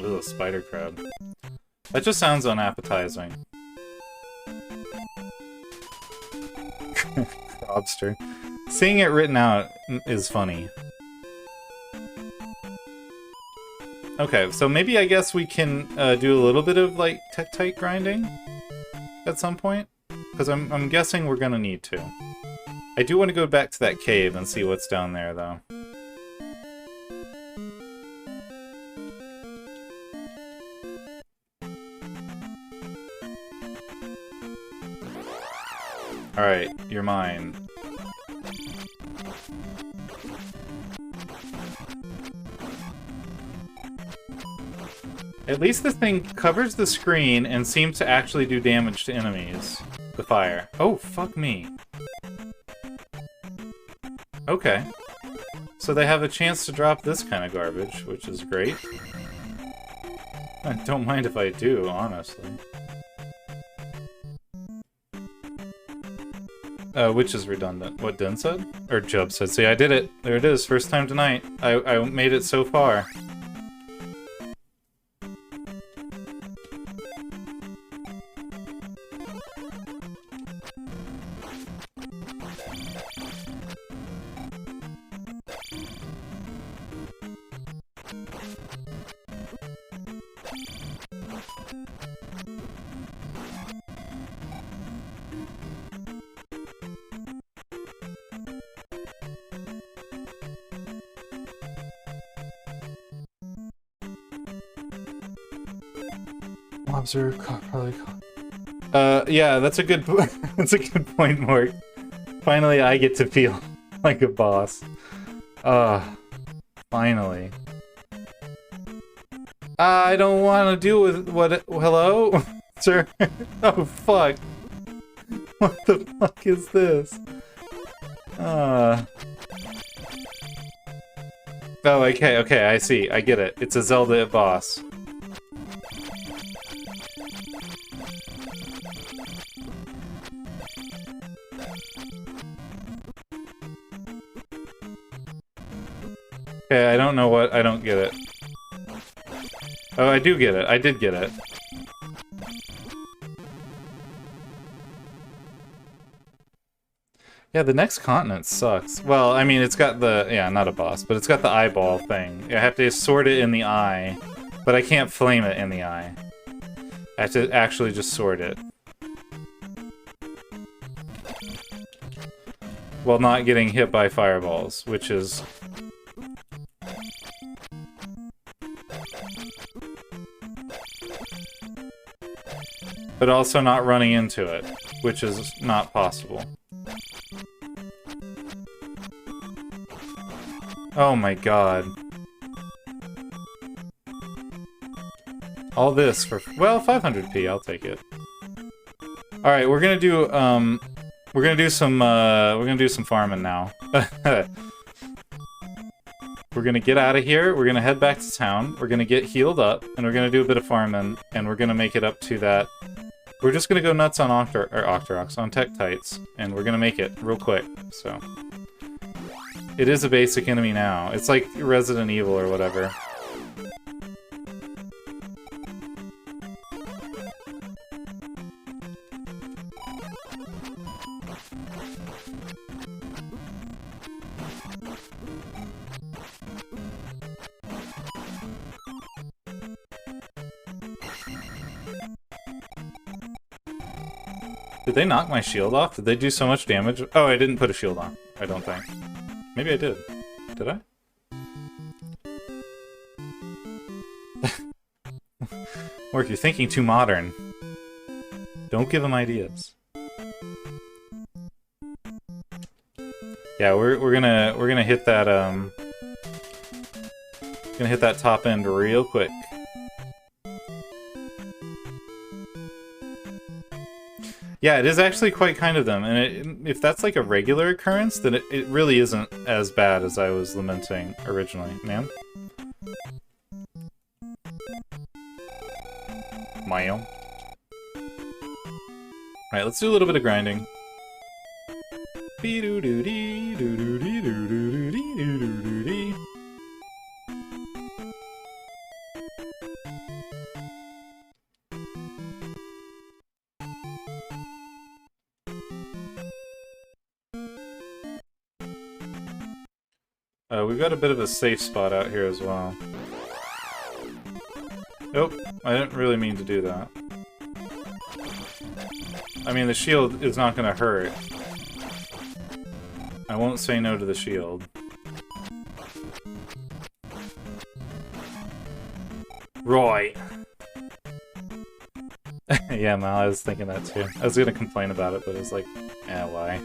Ugh, spider crab. That just sounds unappetizing. Crobster. Seeing it written out is funny. Okay, so maybe I guess we can do a little bit of like Tektite grinding at some point, because I'm guessing we're gonna need to. I do want to go back to that cave and see what's down there, though. Alright, you're mine. At least this thing covers the screen and seems to actually do damage to enemies. The fire. Oh, fuck me. Okay. So they have a chance to drop this kind of garbage, which is great. I don't mind if I do, honestly. Which is redundant. What Den said? Or Jub said. See, I did it. There it is. First time tonight. I made it so far. Mobs are probably. Yeah, that's a good. That's a good point, Mork. Finally, I get to feel like a boss. Finally. I don't want to deal with what. Hello, sir. Oh fuck. What the fuck is this? Oh, okay, I see. I get it. It's a Zelda boss. Okay, I don't know what. I don't get it. Oh, I do get it. I did get it. Yeah, the next continent sucks. Well, I mean, it's got the... Yeah, not a boss, but it's got the eyeball thing. I have to sort it in the eye, but I can't flame it in the eye. I have to actually just sort it. While not getting hit by fireballs, which is... But also not running into it, which is not possible. Oh my god. All this for, well, 500p, I'll take it. Alright, we're gonna do some farming now. We're gonna get out of here, we're gonna head back to town, we're gonna get healed up, and we're gonna do a bit of farming, and we're gonna make it up to that. We're just gonna go nuts on Octa Rocks, on Tektites, and we're gonna make it real quick, so. It is a basic enemy now. It's like Resident Evil or whatever. Did they knock my shield off? Did they do so much damage? Oh, I didn't put a shield on. I don't think. Maybe I did. Did I? Or if you're thinking too modern, don't give them ideas. Yeah, we're gonna hit that gonna hit that top end real quick. Yeah, it is actually quite kind of them, and if that's like a regular occurrence, then it really isn't as bad as I was lamenting originally. Ma'am? Ma'am? Alright, let's do a little bit of grinding. We've got a bit of a safe spot out here as well. Nope, I didn't really mean to do that. I mean, the shield is not gonna hurt. I won't say no to the shield. Roy! Yeah, Mal, I was thinking that too. I was gonna complain about it, but it's like, eh, why?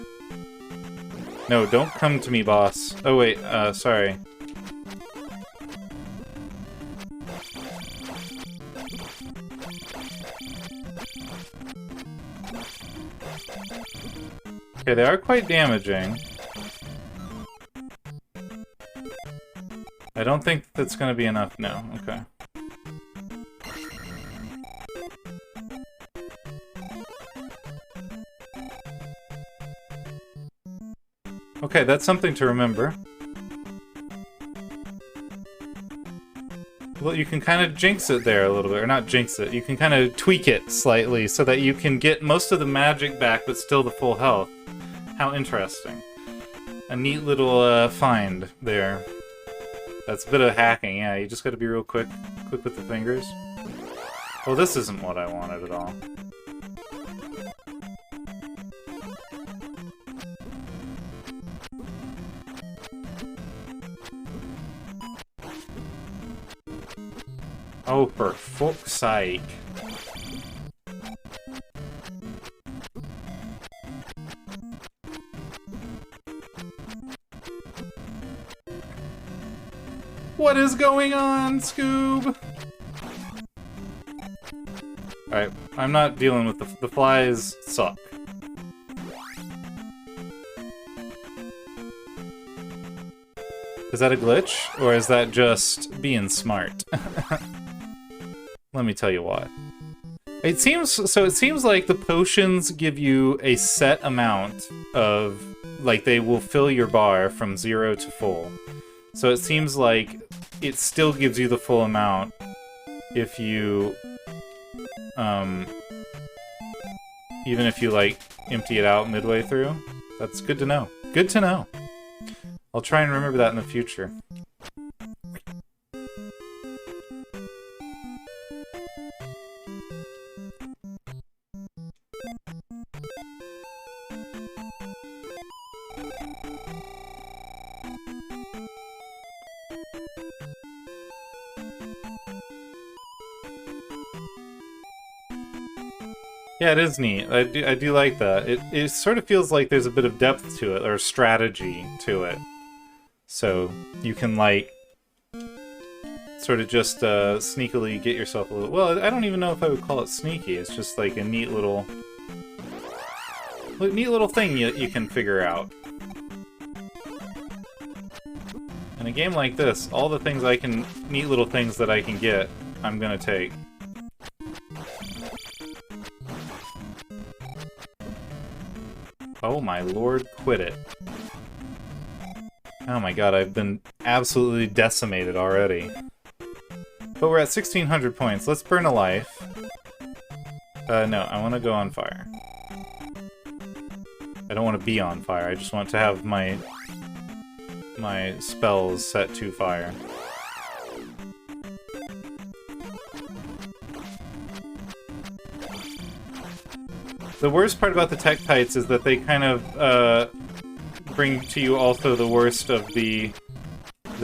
No, don't come to me, boss. Oh wait, sorry. Okay, they are quite damaging. I don't think that's gonna be enough. No, okay. Okay, that's something to remember. Well, you can kind of jinx it there a little bit, or not jinx it, you can kind of tweak it slightly so that you can get most of the magic back but still the full health. How interesting. A neat little find there. That's a bit of hacking, yeah, you just gotta be real quick with the fingers. Well, this isn't what I wanted at all. Oh, for fuck's sake. What is going on, Scoob? Alright, I'm not dealing with the flies suck. Is that a glitch? Or is that just being smart? Let me tell you what. It seems like the potions give you a set amount of, like, they will fill your bar from 0 to full. So it seems like it still gives you the full amount if you, even if you, like, empty it out midway through. That's good to know. Good to know. I'll try and remember that in the future. Yeah, it is neat. I do like that. It sort of feels like there's a bit of depth to it, or strategy to it. So you can, like, sort of just sneakily get yourself a little... Well, I don't even know if I would call it sneaky. It's just like a neat little thing you can figure out. In a game like this, all the things neat little things that I can get, I'm gonna take. Oh my lord, quit it. Oh my god, I've been absolutely decimated already. But we're at 1600 points. Let's burn a life. No, I want to go on fire. I don't want to be on fire, I just want to have my spells set to fire. The worst part about the Tektites is that they kind of bring to you also the worst of the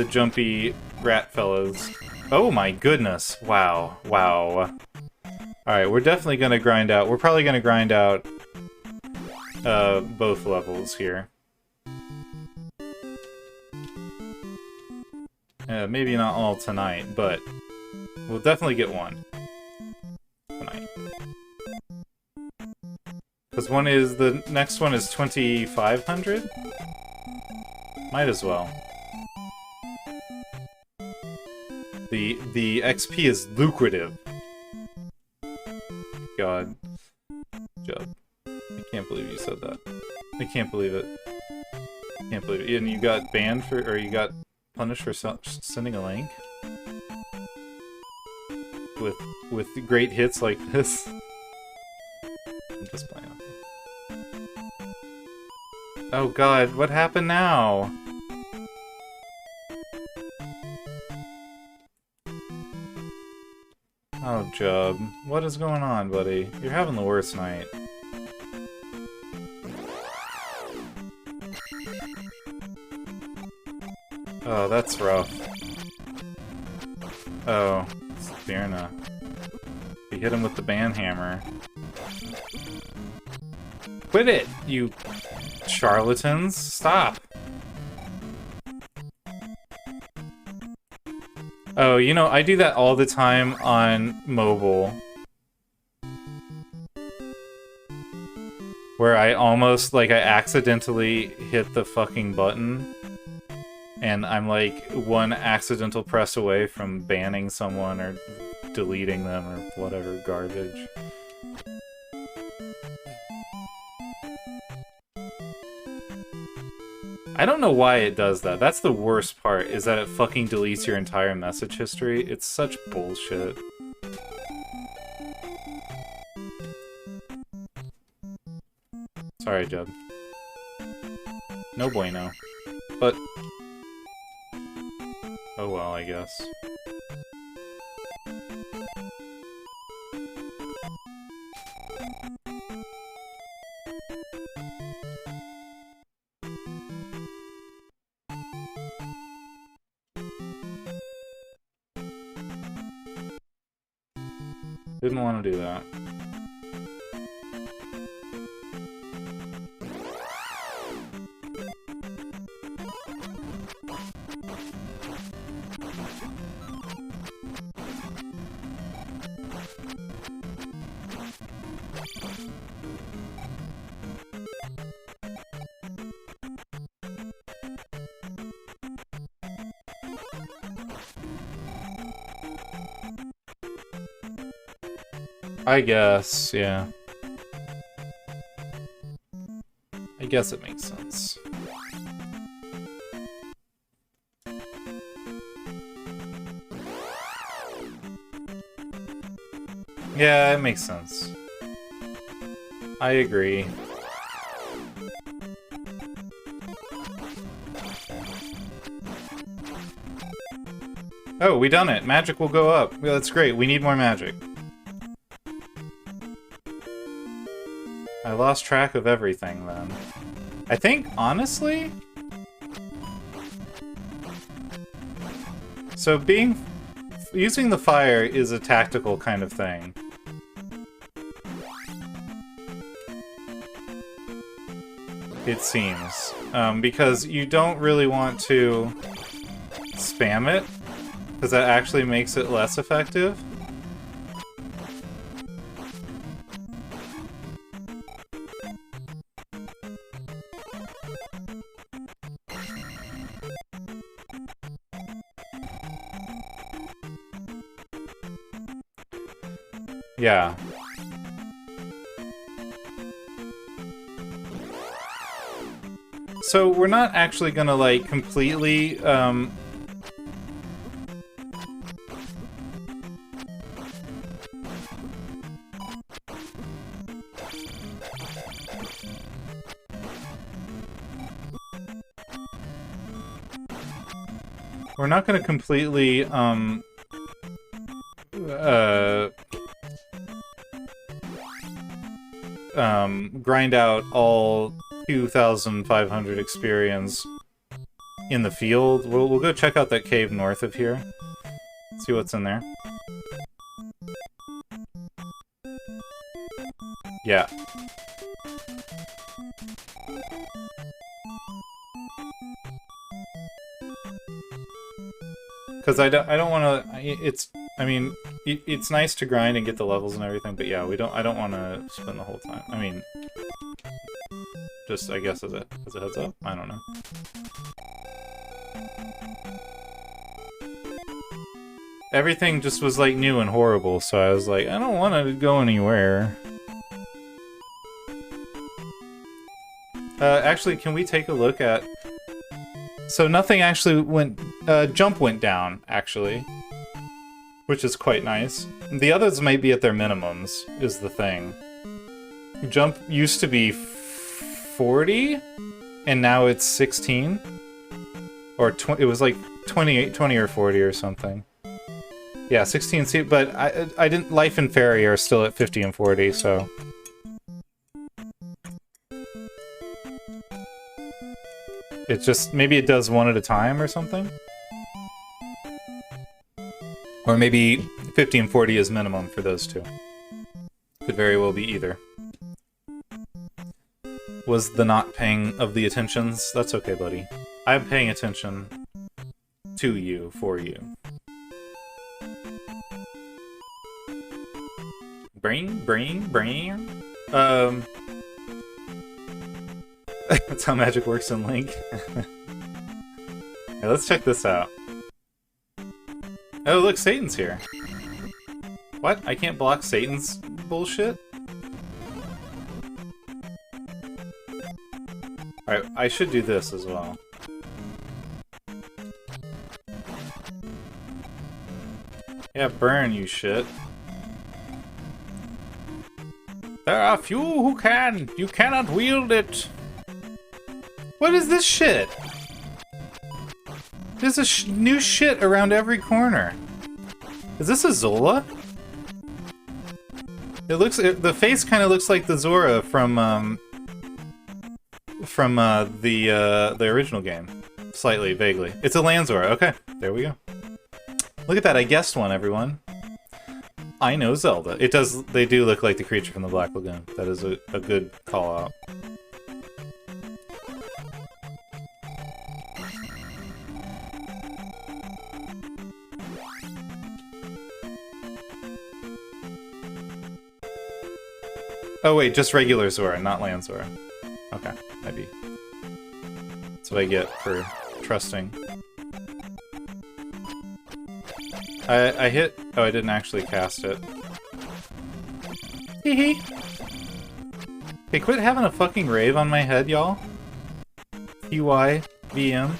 jumpy rat fellows. Oh my goodness! Wow, wow. Alright, we're definitely gonna grind out. We're probably gonna grind out both levels here. Maybe not all tonight, but we'll definitely get one tonight. Because the next one is 2,500? Might as well. The XP is lucrative. God. Jub. I can't believe you said that. I can't believe it. I can't believe it. And you got banned for, or you got punished for sending a link? With great hits like this? I'm just playing. Oh god, what happened now? Oh, Jub. What is going on, buddy? You're having the worst night. Oh, that's rough. Oh, it's Birna. You hit him with the ban hammer. Quit it, you charlatans! Stop! Oh, you know, I do that all the time on mobile. Where I almost, like, I accidentally hit the fucking button. And I'm like one accidental press away from banning someone or deleting them or whatever garbage. I don't know why it does that. That's the worst part, is that it fucking deletes your entire message history. It's such bullshit. Sorry, Jeb. No bueno. But... oh well, I guess. Didn't want to do that. I guess, yeah. I guess it makes sense. Yeah, it makes sense. I agree. Oh, we done it. Magic will go up. Yeah, that's great. We need more magic. I lost track of everything, then. I think, honestly... so using the fire is a tactical kind of thing. It seems. Because you don't really want to spam it, because that actually makes it less effective. Yeah. So we're not actually gonna, like, completely, we're not gonna completely, grind out all 2,500 experience in the field. We'll go check out that cave north of here. See what's in there. Yeah. Because I don't want to. I mean, it's nice to grind and get the levels and everything, but yeah, I don't want to spend the whole time. I mean, Just, I guess, as a heads up. I don't know. Everything just was, like, new and horrible, so I was like, I don't want to go anywhere. Actually, can we take a look at... So nothing actually went... Jump went down, actually. Which is quite nice. The others might be at their minimums, is the thing. Jump used to be 40, and now it's 16. Or it was like 20 or 40 or something. Yeah, 16 seat, but I didn't. Life and Fairy are still at 50 and 40, so. It's just, maybe it does one at a time or something? Or maybe 50 and 40 is minimum for those two. Could very well be either. Was the not paying of the attentions? That's okay, buddy. I'm paying attention to you, for you. Brain. That's how magic works in Link. Hey, let's check this out. Oh, look, Satan's here. What? I can't block Satan's bullshit? Alright, I should do this as well. Yeah, burn, you shit. There are few who can. You cannot wield it. What is this shit? There's a new shit around every corner. Is this a Zola? It looks. The face kind of looks like the Zora from the original game, slightly, vaguely. It's a land Zora. Okay, there we go. Look at that. I guessed one, everyone. I know Zelda. It does. They do look like the creature from the Black Lagoon. That is a good call out. Oh wait, just regular Zora, not land Zora. Okay, maybe. That's what I get for trusting. I hit... Oh, I didn't actually cast it. Hee hee. Hey, quit having a fucking rave on my head, y'all. TYVM.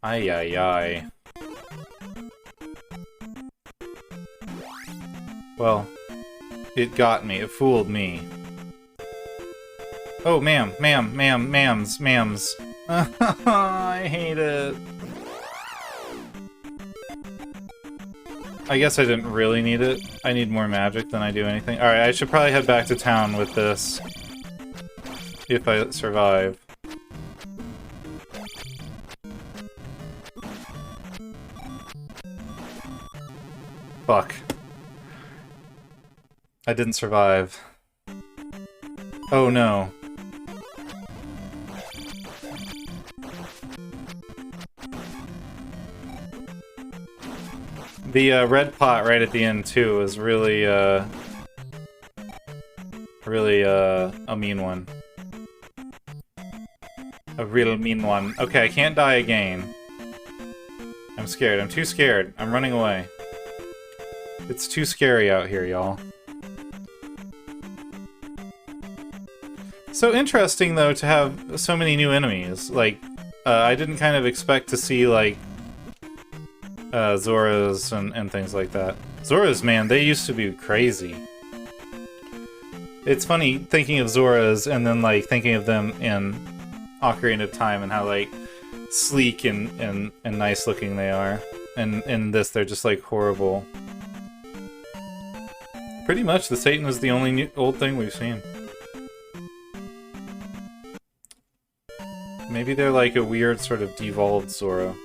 Ay. Well, it got me. It fooled me. Oh, ma'ams. I hate it. I guess I didn't really need it. I need more magic than I do anything. Alright, I should probably head back to town with this. If I survive. Fuck. I didn't survive. Oh no. The red pot right at the end too is really a mean one. A real mean one. Okay, I can't die again. I'm scared. I'm too scared. I'm running away. It's too scary out here, y'all. So interesting, though, to have so many new enemies. Like, I didn't kind of expect to see, like, Zoras and things like that. Zoras, man, they used to be crazy. It's funny thinking of Zoras and then, like, thinking of them in Ocarina of Time and how, like, sleek and nice looking they are. And in this, they're just, like, horrible. Pretty much, the Satan is the only old thing we've seen. Maybe they're like a weird sort of devolved Zora.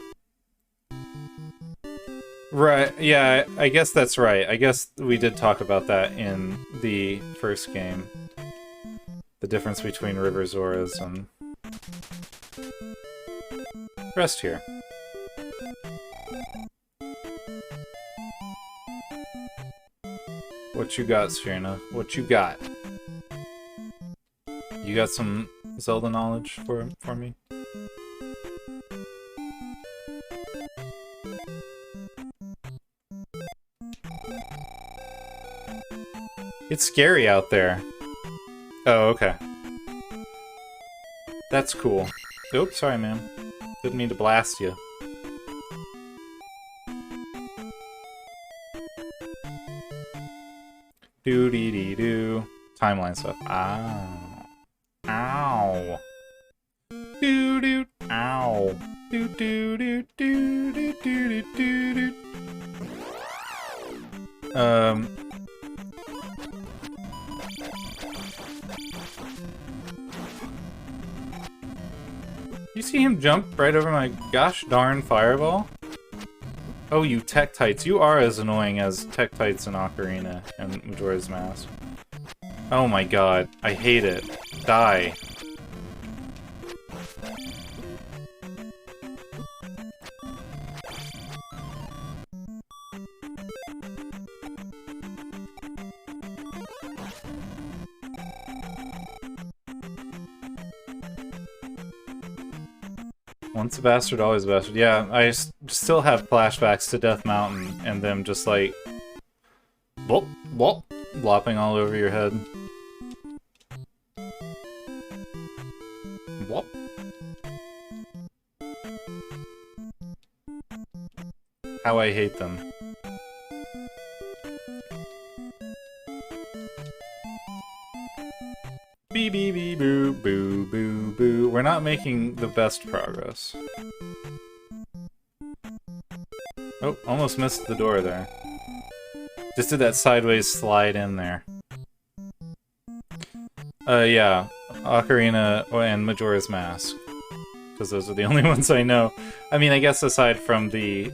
Right, yeah, I guess that's right. I guess we did talk about that in the first game. The difference between River Zoras and... Rest here. What you got, Serena? What you got? You got some Zelda knowledge for me? It's scary out there. Oh, okay. That's cool. Oops, sorry, man. Didn't mean to blast you. Doo-dee-dee-doo. Timeline stuff. Ow. Ow. Doo-doo. Ow. Doo-doo-doo-doo-doo-doo-doo-doo. You see him jump right over my gosh darn fireball? Oh, you Tektites. You are as annoying as Tektites in Ocarina and Majora's Mask. Oh my god. I hate it. Die. Once a bastard, always a bastard. Yeah, I still have flashbacks to Death Mountain and them just like... Whoop, whoop, lopping all over your head. Whoop. How I hate them. Bee bee bee boo boo boo boo. We're not making the best progress. Oh, almost missed the door there. Just did that sideways slide in there. Yeah. Ocarina and Majora's Mask. Because those are the only ones I know. I mean, I guess aside from the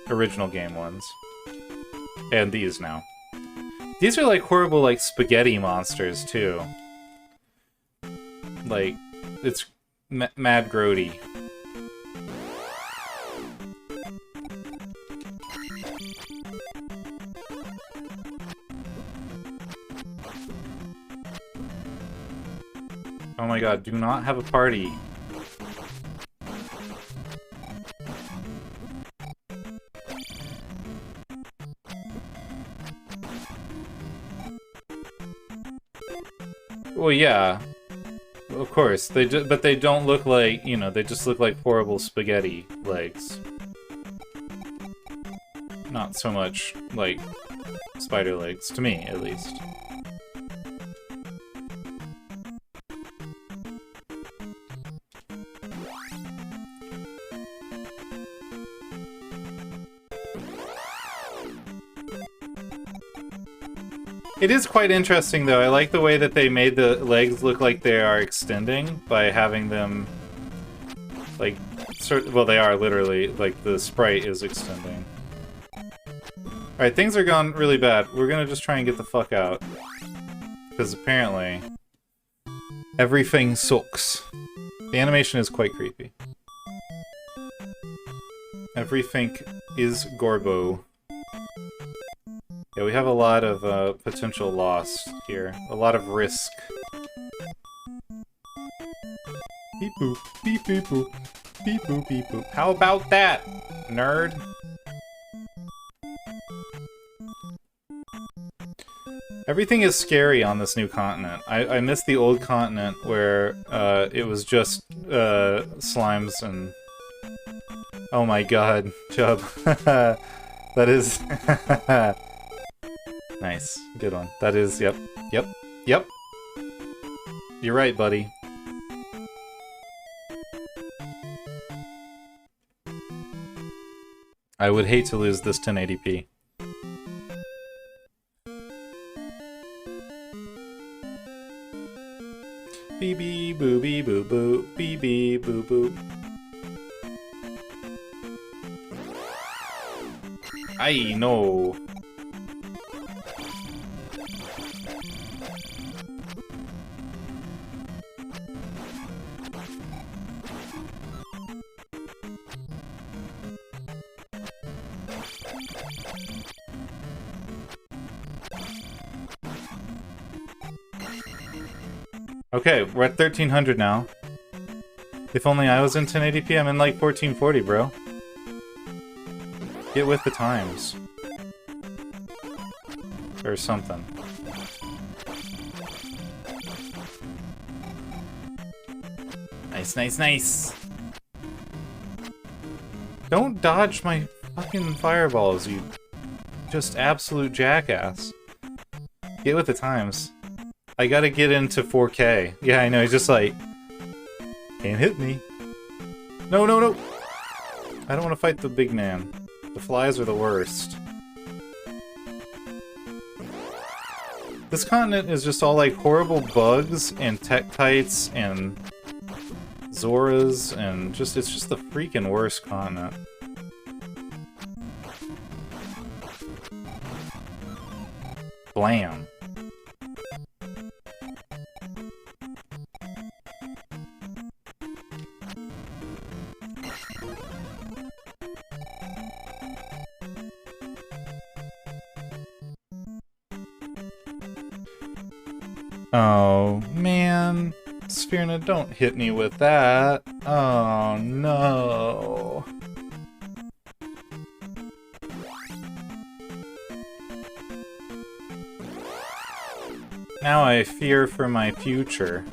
original game ones. And these now. These are like horrible, like, spaghetti monsters, too. Like, it's mad grody. Oh my god, do not have a party. Well, yeah, of course. But they don't look like, you know, they just look like horrible spaghetti legs. Not so much like spider legs, to me, at least. It is quite interesting, though. I like the way that they made the legs look like they are extending by having them, like, well, they are literally, like, the sprite is extending. Alright, things are going really bad. We're gonna just try and get the fuck out. Because apparently, everything sucks. The animation is quite creepy. Everything is Gorbo. Yeah, we have a lot of potential loss here. A lot of risk. Beep boop, beep beep boop, beep boop, beep boop. How about that, nerd? Everything is scary on this new continent. I miss the old continent where it was just slimes and... Oh my god, Chub. That is... Nice. Good one. That is, yep. Yep. Yep. You're right, buddy. I would hate to lose this 1080p. Bee bee boo bee boo boo. Bee bee boo boo. I know. Okay, we're at 1300 now. If only I was in 1080p, I'm in like 1440, bro. Get with the times. Or something. Nice, nice, nice! Don't dodge my fucking fireballs, you just absolute jackass. Get with the times. I gotta get into 4K. Yeah, I know, he's just like... Can't hit me. No, no, no! I don't want to fight the big man. The flies are the worst. This continent is just all like horrible bugs and tektites and Zoras and just it's just the freaking worst continent. Blam. Oh, man. Sphyrna, don't hit me with that. Oh, no. Now I fear for my future.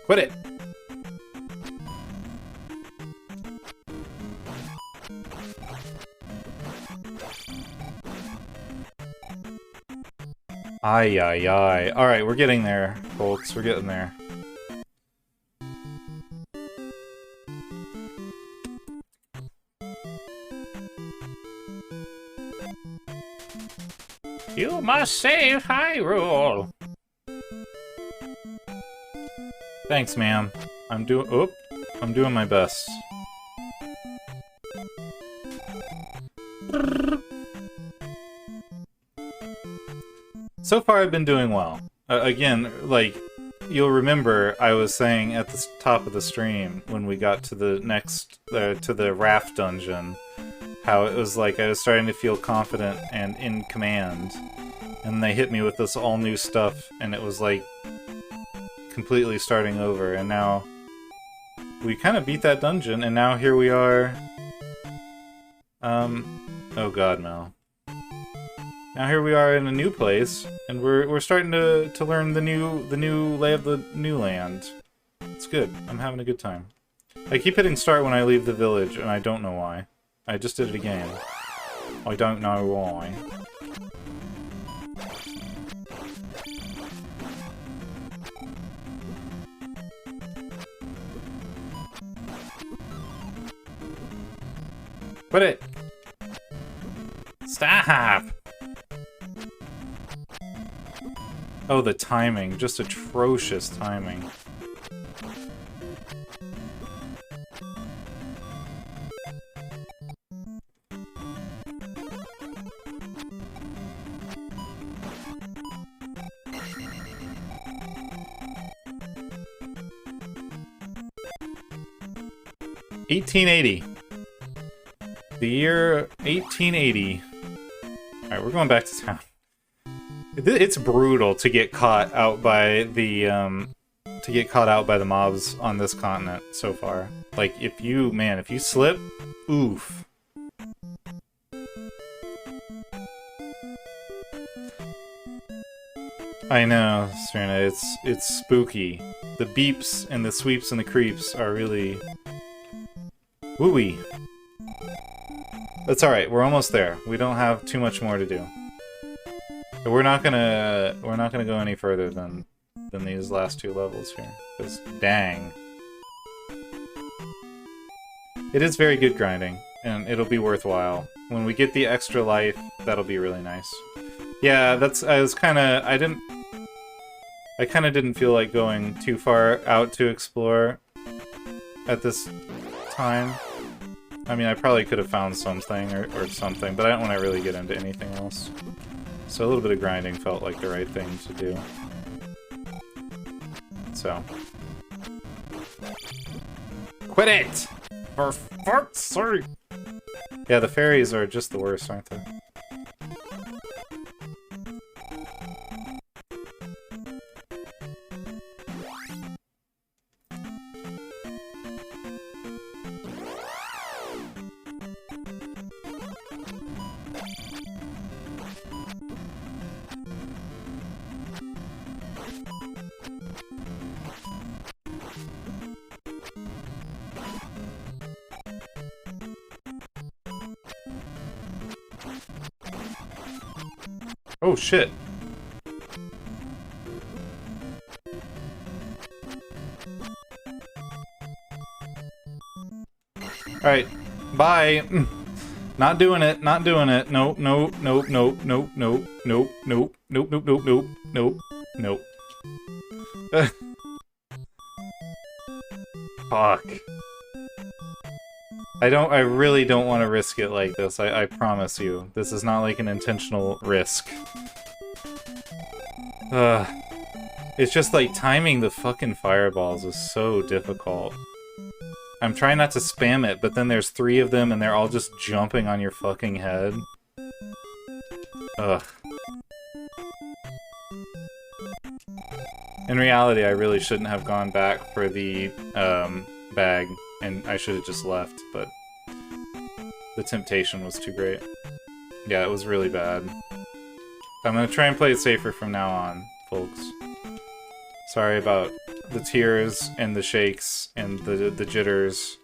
Quit it! Ay, ay, ay. Alright, we're getting there, folks. We're getting there. You must save Hyrule! Thanks, ma'am. I'm doing my best. So far, I've been doing well. Again, like, you'll remember I was saying at the top of the stream when we got to the next, to the raft dungeon, how it was like I was starting to feel confident and in command. And they hit me with this all new stuff, and it was like completely starting over. And now we kind of beat that dungeon, and now here we are. Oh god, Mel. Now here we are in a new place, and we're starting to learn the new lay of the new land. It's good. I'm having a good time. I keep hitting start when I leave the village, and I don't know why. I just did it again. I don't know why. Quit it! Stop! Oh, the timing. Just atrocious timing. $1880. The year 1880. Alright, we're going back to town. It's brutal to get caught out by the mobs on this continent so far. Like, if you slip, oof. I know, Serena, it's spooky. The beeps and the sweeps and the creeps are really wooey. That's alright, we're almost there. We don't have too much more to do. But we're not gonna go any further than these last two levels here. Because dang. It is very good grinding, and it'll be worthwhile. When we get the extra life, that'll be really nice. Yeah, I kinda didn't feel like going too far out to explore at this time. I mean, I probably could have found something or something, but I don't want to really get into anything else. So a little bit of grinding felt like the right thing to do. So. Quit it! For fuck's sake! Yeah, the fairies are just the worst, aren't they? Oh, shit. Alright. Bye. Not doing it. Not doing it. Nope, nope, nope, nope, nope, nope, nope, nope, nope, nope, nope, nope, nope, nope. Fuck. I really don't want to risk it like this, I promise you. This is not like an intentional risk. It's just like timing the fucking fireballs is so difficult. I'm trying not to spam it, but then there's 3 of them and they're all just jumping on your fucking head. Ugh. In reality, I really shouldn't have gone back for the bag, and I should have just left, but the temptation was too great. Yeah, it was really bad. I'm gonna try and play it safer from now on, folks. Sorry about the tears and the shakes and the jitters.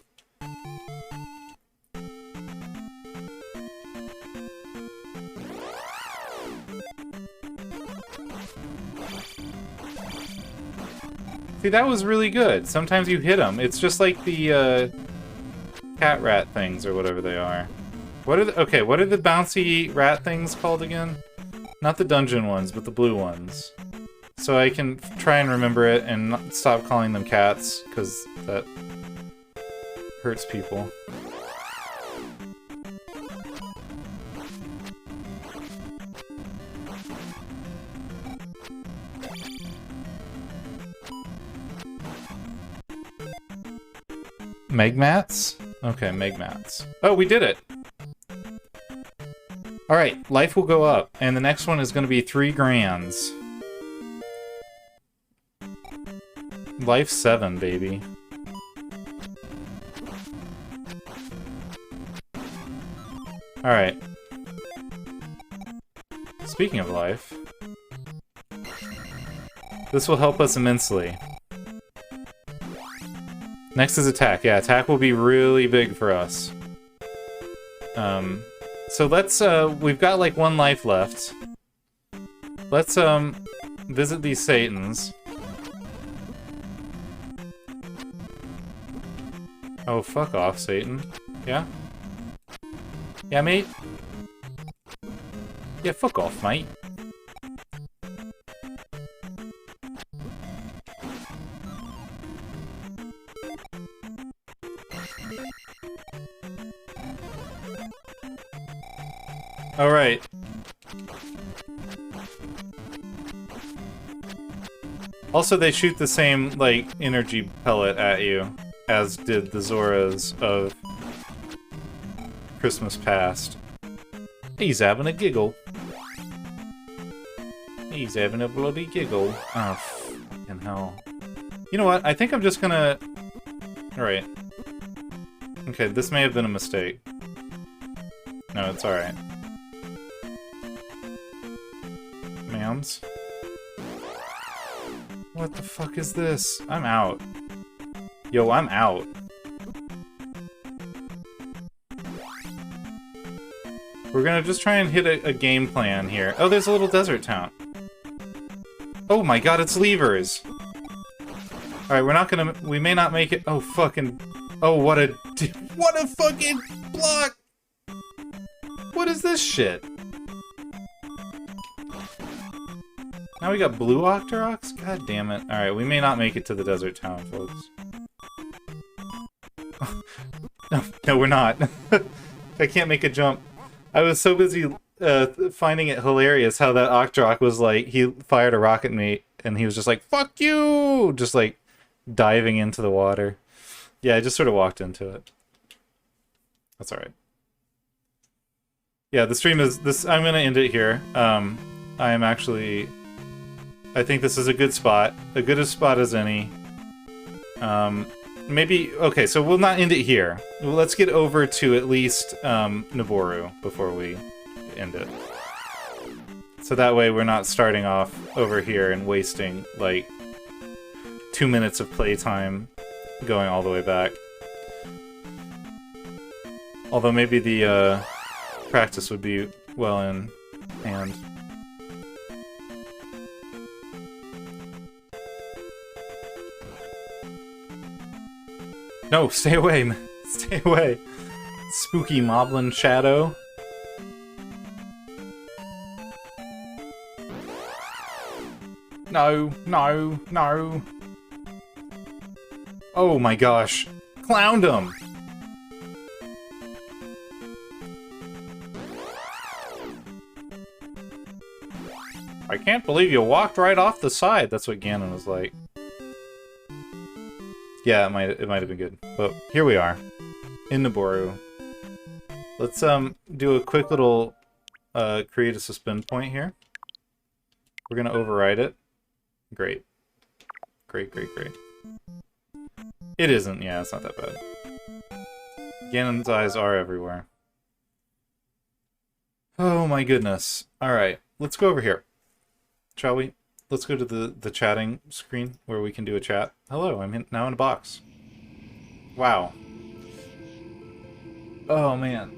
See, that was really good. Sometimes you hit them. It's just like the cat rat things or whatever they are. What are the, okay, what are the bouncy rat things called again? Not the dungeon ones, but the blue ones. So I can try and remember it and not stop calling them cats, because that hurts people. Megmats? Okay, Megmats. Oh, we did it! Alright, life will go up, and the next one is going to be 3 grands. Life 7, baby. Alright. Speaking of life, this will help us immensely. Next is attack. Yeah, attack will be really big for us. So let's, we've got like 1 life left. Let's, visit these Satans. Oh, fuck off, Satan. Yeah? Yeah, mate? Yeah, fuck off, mate. Alright. Also, they shoot the same, like, energy pellet at you, as did the Zoras of Christmas Past. He's having a giggle. He's having a bloody giggle. Oh, fucking hell. You know what? I think I'm just gonna... Alright. Okay, this may have been a mistake. No, it's alright. Ma'ams? What the fuck is this? I'm out. Yo, I'm out. We're gonna just try and hit a game plan here. Oh, there's a little desert town. Oh my god, it's levers! Alright, we're not gonna... We may not make it... Oh, fucking... Oh, what a... What a fucking block! What is this shit? Now we got blue Octa Rocks? God damn it. Alright, we may not make it to the desert town, folks. No, we're not. I can't make a jump. I was so busy finding it hilarious how that Octa Rock was like, he fired a rocket at me, and he was just like, fuck you! Just like, diving into the water. Yeah, I just sort of walked into it. That's alright. Yeah, the stream is... this. I'm gonna end it here. I am actually... I think this is a good spot. A good spot as any. Maybe... Okay, so we'll not end it here. Well, let's get over to at least Naboru before we end it. So that way we're not starting off over here and wasting, like, 2 minutes of playtime going all the way back. Although maybe the practice would be well in hand. No, stay away, man. Stay away. Spooky moblin shadow. No, no, no. Oh my gosh. Clowned him! I can't believe you walked right off the side. That's what Ganon was like. Yeah, it might have been good. But here we are. In Naboru. Let's do a quick little create a suspend point here. We're gonna override it. Great. Great, great, great. It isn't, yeah, it's not that bad. Ganon's eyes are everywhere. Oh my goodness. Alright, let's go over here. Shall we? Let's go to the chatting screen where we can do a chat. Hello, I'm now in a box. Wow. Oh man.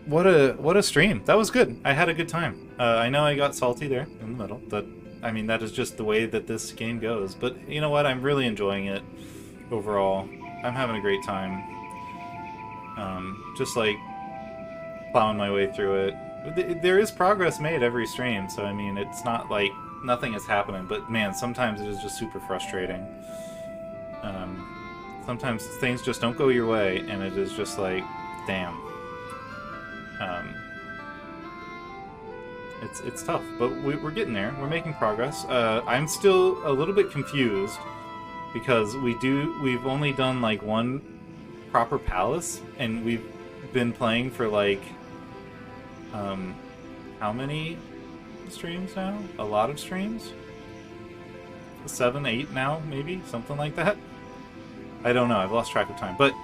What a stream. That was good. I had a good time. I know I got salty there in the middle, but I mean that is just the way that this game goes. But you know what? I'm really enjoying it overall. I'm having a great time. Just like plowing my way through it. There is progress made every stream, so I mean it's not like nothing is happening, but man, sometimes it is just super frustrating. Sometimes things just don't go your way, and it is just like, damn. It's tough, but we're getting there. We're making progress. I'm still a little bit confused because we've only done like one proper palace, and we've been playing for like how many streams now? A lot of streams? 7, 8 now, maybe? Something like that? I don't know, I've lost track of time, but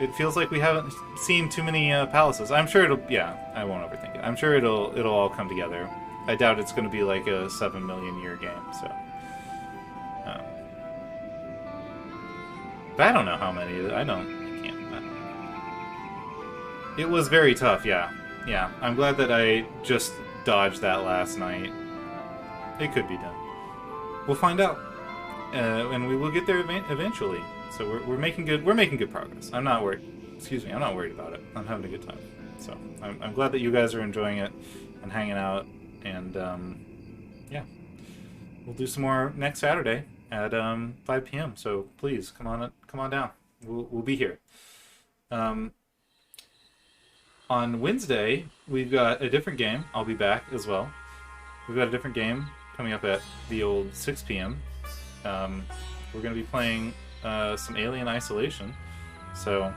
it feels like we haven't seen too many palaces. I'm sure it'll, yeah, I won't overthink it. I'm sure it'll all come together. I doubt it's going to be like a 7 million year game, so. But I don't know how many, I can't. It was very tough, yeah. Yeah, I'm glad that I just dodged that last night. It could be done. We'll find out, and we will get there eventually. So we're making good progress. I'm not worried. Excuse me, I'm not worried about it. I'm having a good time. So I'm glad that you guys are enjoying it and hanging out. And yeah, we'll do some more next Saturday at 5 p.m. So please come on down. We'll be here. On Wednesday, we've got a different game. I'll be back as well. We've got a different game coming up at the old 6 p.m. We're going to be playing some Alien Isolation, so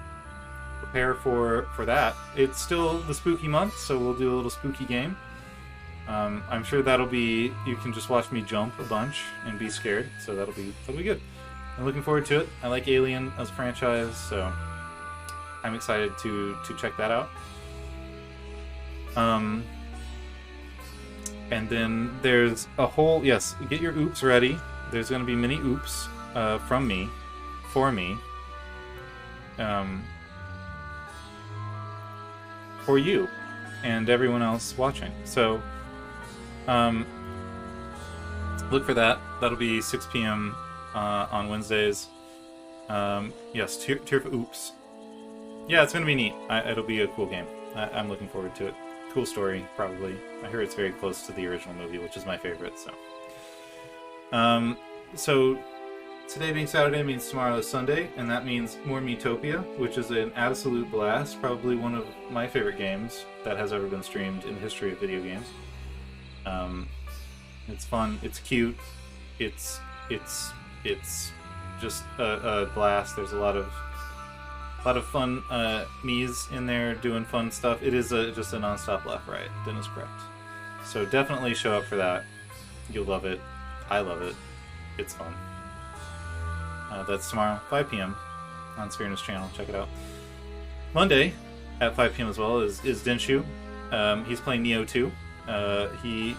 prepare for that. It's still the spooky month, so we'll do a little spooky game. I'm sure that'll be, you can just watch me jump a bunch and be scared, so that'll be good. I'm looking forward to it. I like Alien as a franchise, so I'm excited to check that out. And then there's a whole, yes, get your oops ready. There's going to be mini oops from me, for me, for you and everyone else watching. So look for that. That'll be 6 p.m. On Wednesdays. Yes, Tear for Oops. Yeah, it's going to be neat. It'll be a cool game. I'm looking forward to it. Cool story, probably. I hear it's very close to the original movie, which is my favorite, so. So, today being Saturday means tomorrow is Sunday, and that means more Metopia, which is an absolute blast. Probably one of my favorite games that has ever been streamed in the history of video games. It's fun, it's cute, it's just a blast. There's a lot of fun Mii's in there doing fun stuff. It is just a non-stop laugh riot. Dennis correct. So definitely show up for that. You'll love it. I love it. It's fun. That's tomorrow, 5 p.m. on Sphereness channel. Check it out. Monday at 5 p.m. as well is Denshu. He's playing Neo 2. He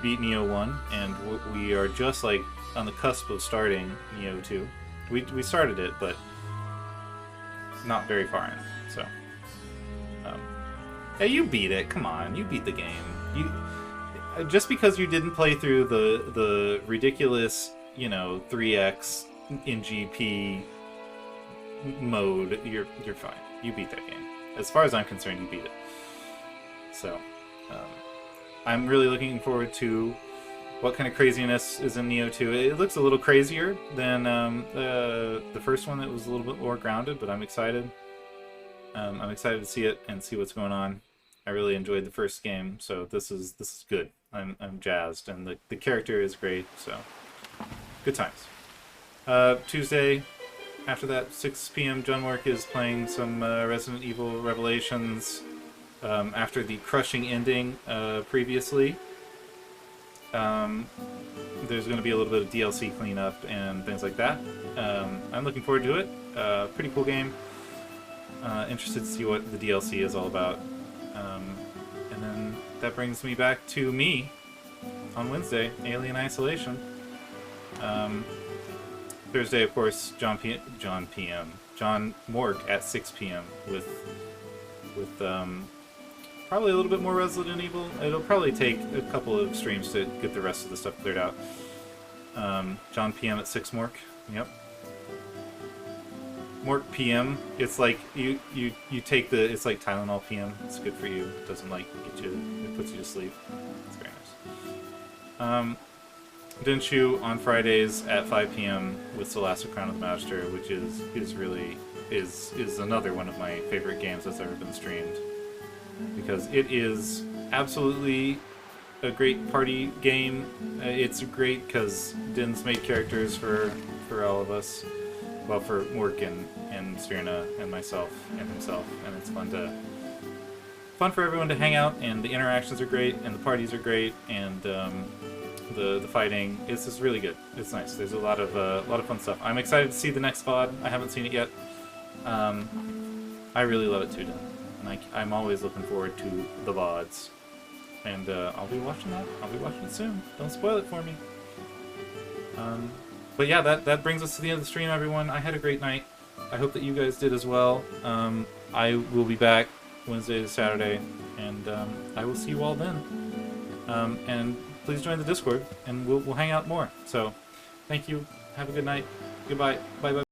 beat Neo 1, and we are just like on the cusp of starting Neo 2. We started it, but not very far in, so. Hey, you beat it. Come on, you beat the game. Just because you didn't play through the ridiculous, 3x in GP mode, you're fine. You beat that game. As far as I'm concerned, you beat it. So, I'm really looking forward to what kind of craziness is in Neo 2. It looks a little crazier than the first one that was a little bit more grounded, but I'm excited. I'm excited to see it and see what's going on. I really enjoyed the first game, so this is good. I'm jazzed, and the character is great, so good times. Tuesday, after that, 6 p.m. Junwork is playing some Resident Evil Revelations after the crushing ending previously. There's going to be a little bit of DLC cleanup and things like that. I'm looking forward to it. Pretty cool game. Interested to see what the DLC is all about. And then that brings me back to me on Wednesday, Alien Isolation. Thursday, of course, John Morg at 6 p.m. with probably a little bit more Resident Evil. It'll probably take a couple of streams to get the rest of the stuff cleared out. John PM at 6 Mork. Yep. Mork PM. It's like you take the. It's like Tylenol PM. It's good for you. It doesn't like get you. It puts you to sleep. It's very nice. Denshu on Fridays at 5 p.m. with Celeste Crown of the Master, which is really another one of my favorite games that's ever been streamed, because it is absolutely a great party game. It's great because Din's made characters for all of us, well, for Mork and Sirna and myself and himself, and it's fun for everyone to hang out, and the interactions are great, and the parties are great, and the fighting is just really good. It's nice. There's a lot of fun stuff. I'm excited to see the next VOD. I haven't seen it yet. I really love it too, Din. And I'm always looking forward to the VODs. And I'll be watching that. I'll be watching it soon. Don't spoil it for me. But yeah, that brings us to the end of the stream, everyone. I had a great night. I hope that you guys did as well. I will be back Wednesday to Saturday, and I will see you all then. And please join the Discord, and we'll hang out more. So, thank you. Have a good night. Goodbye. Bye-bye.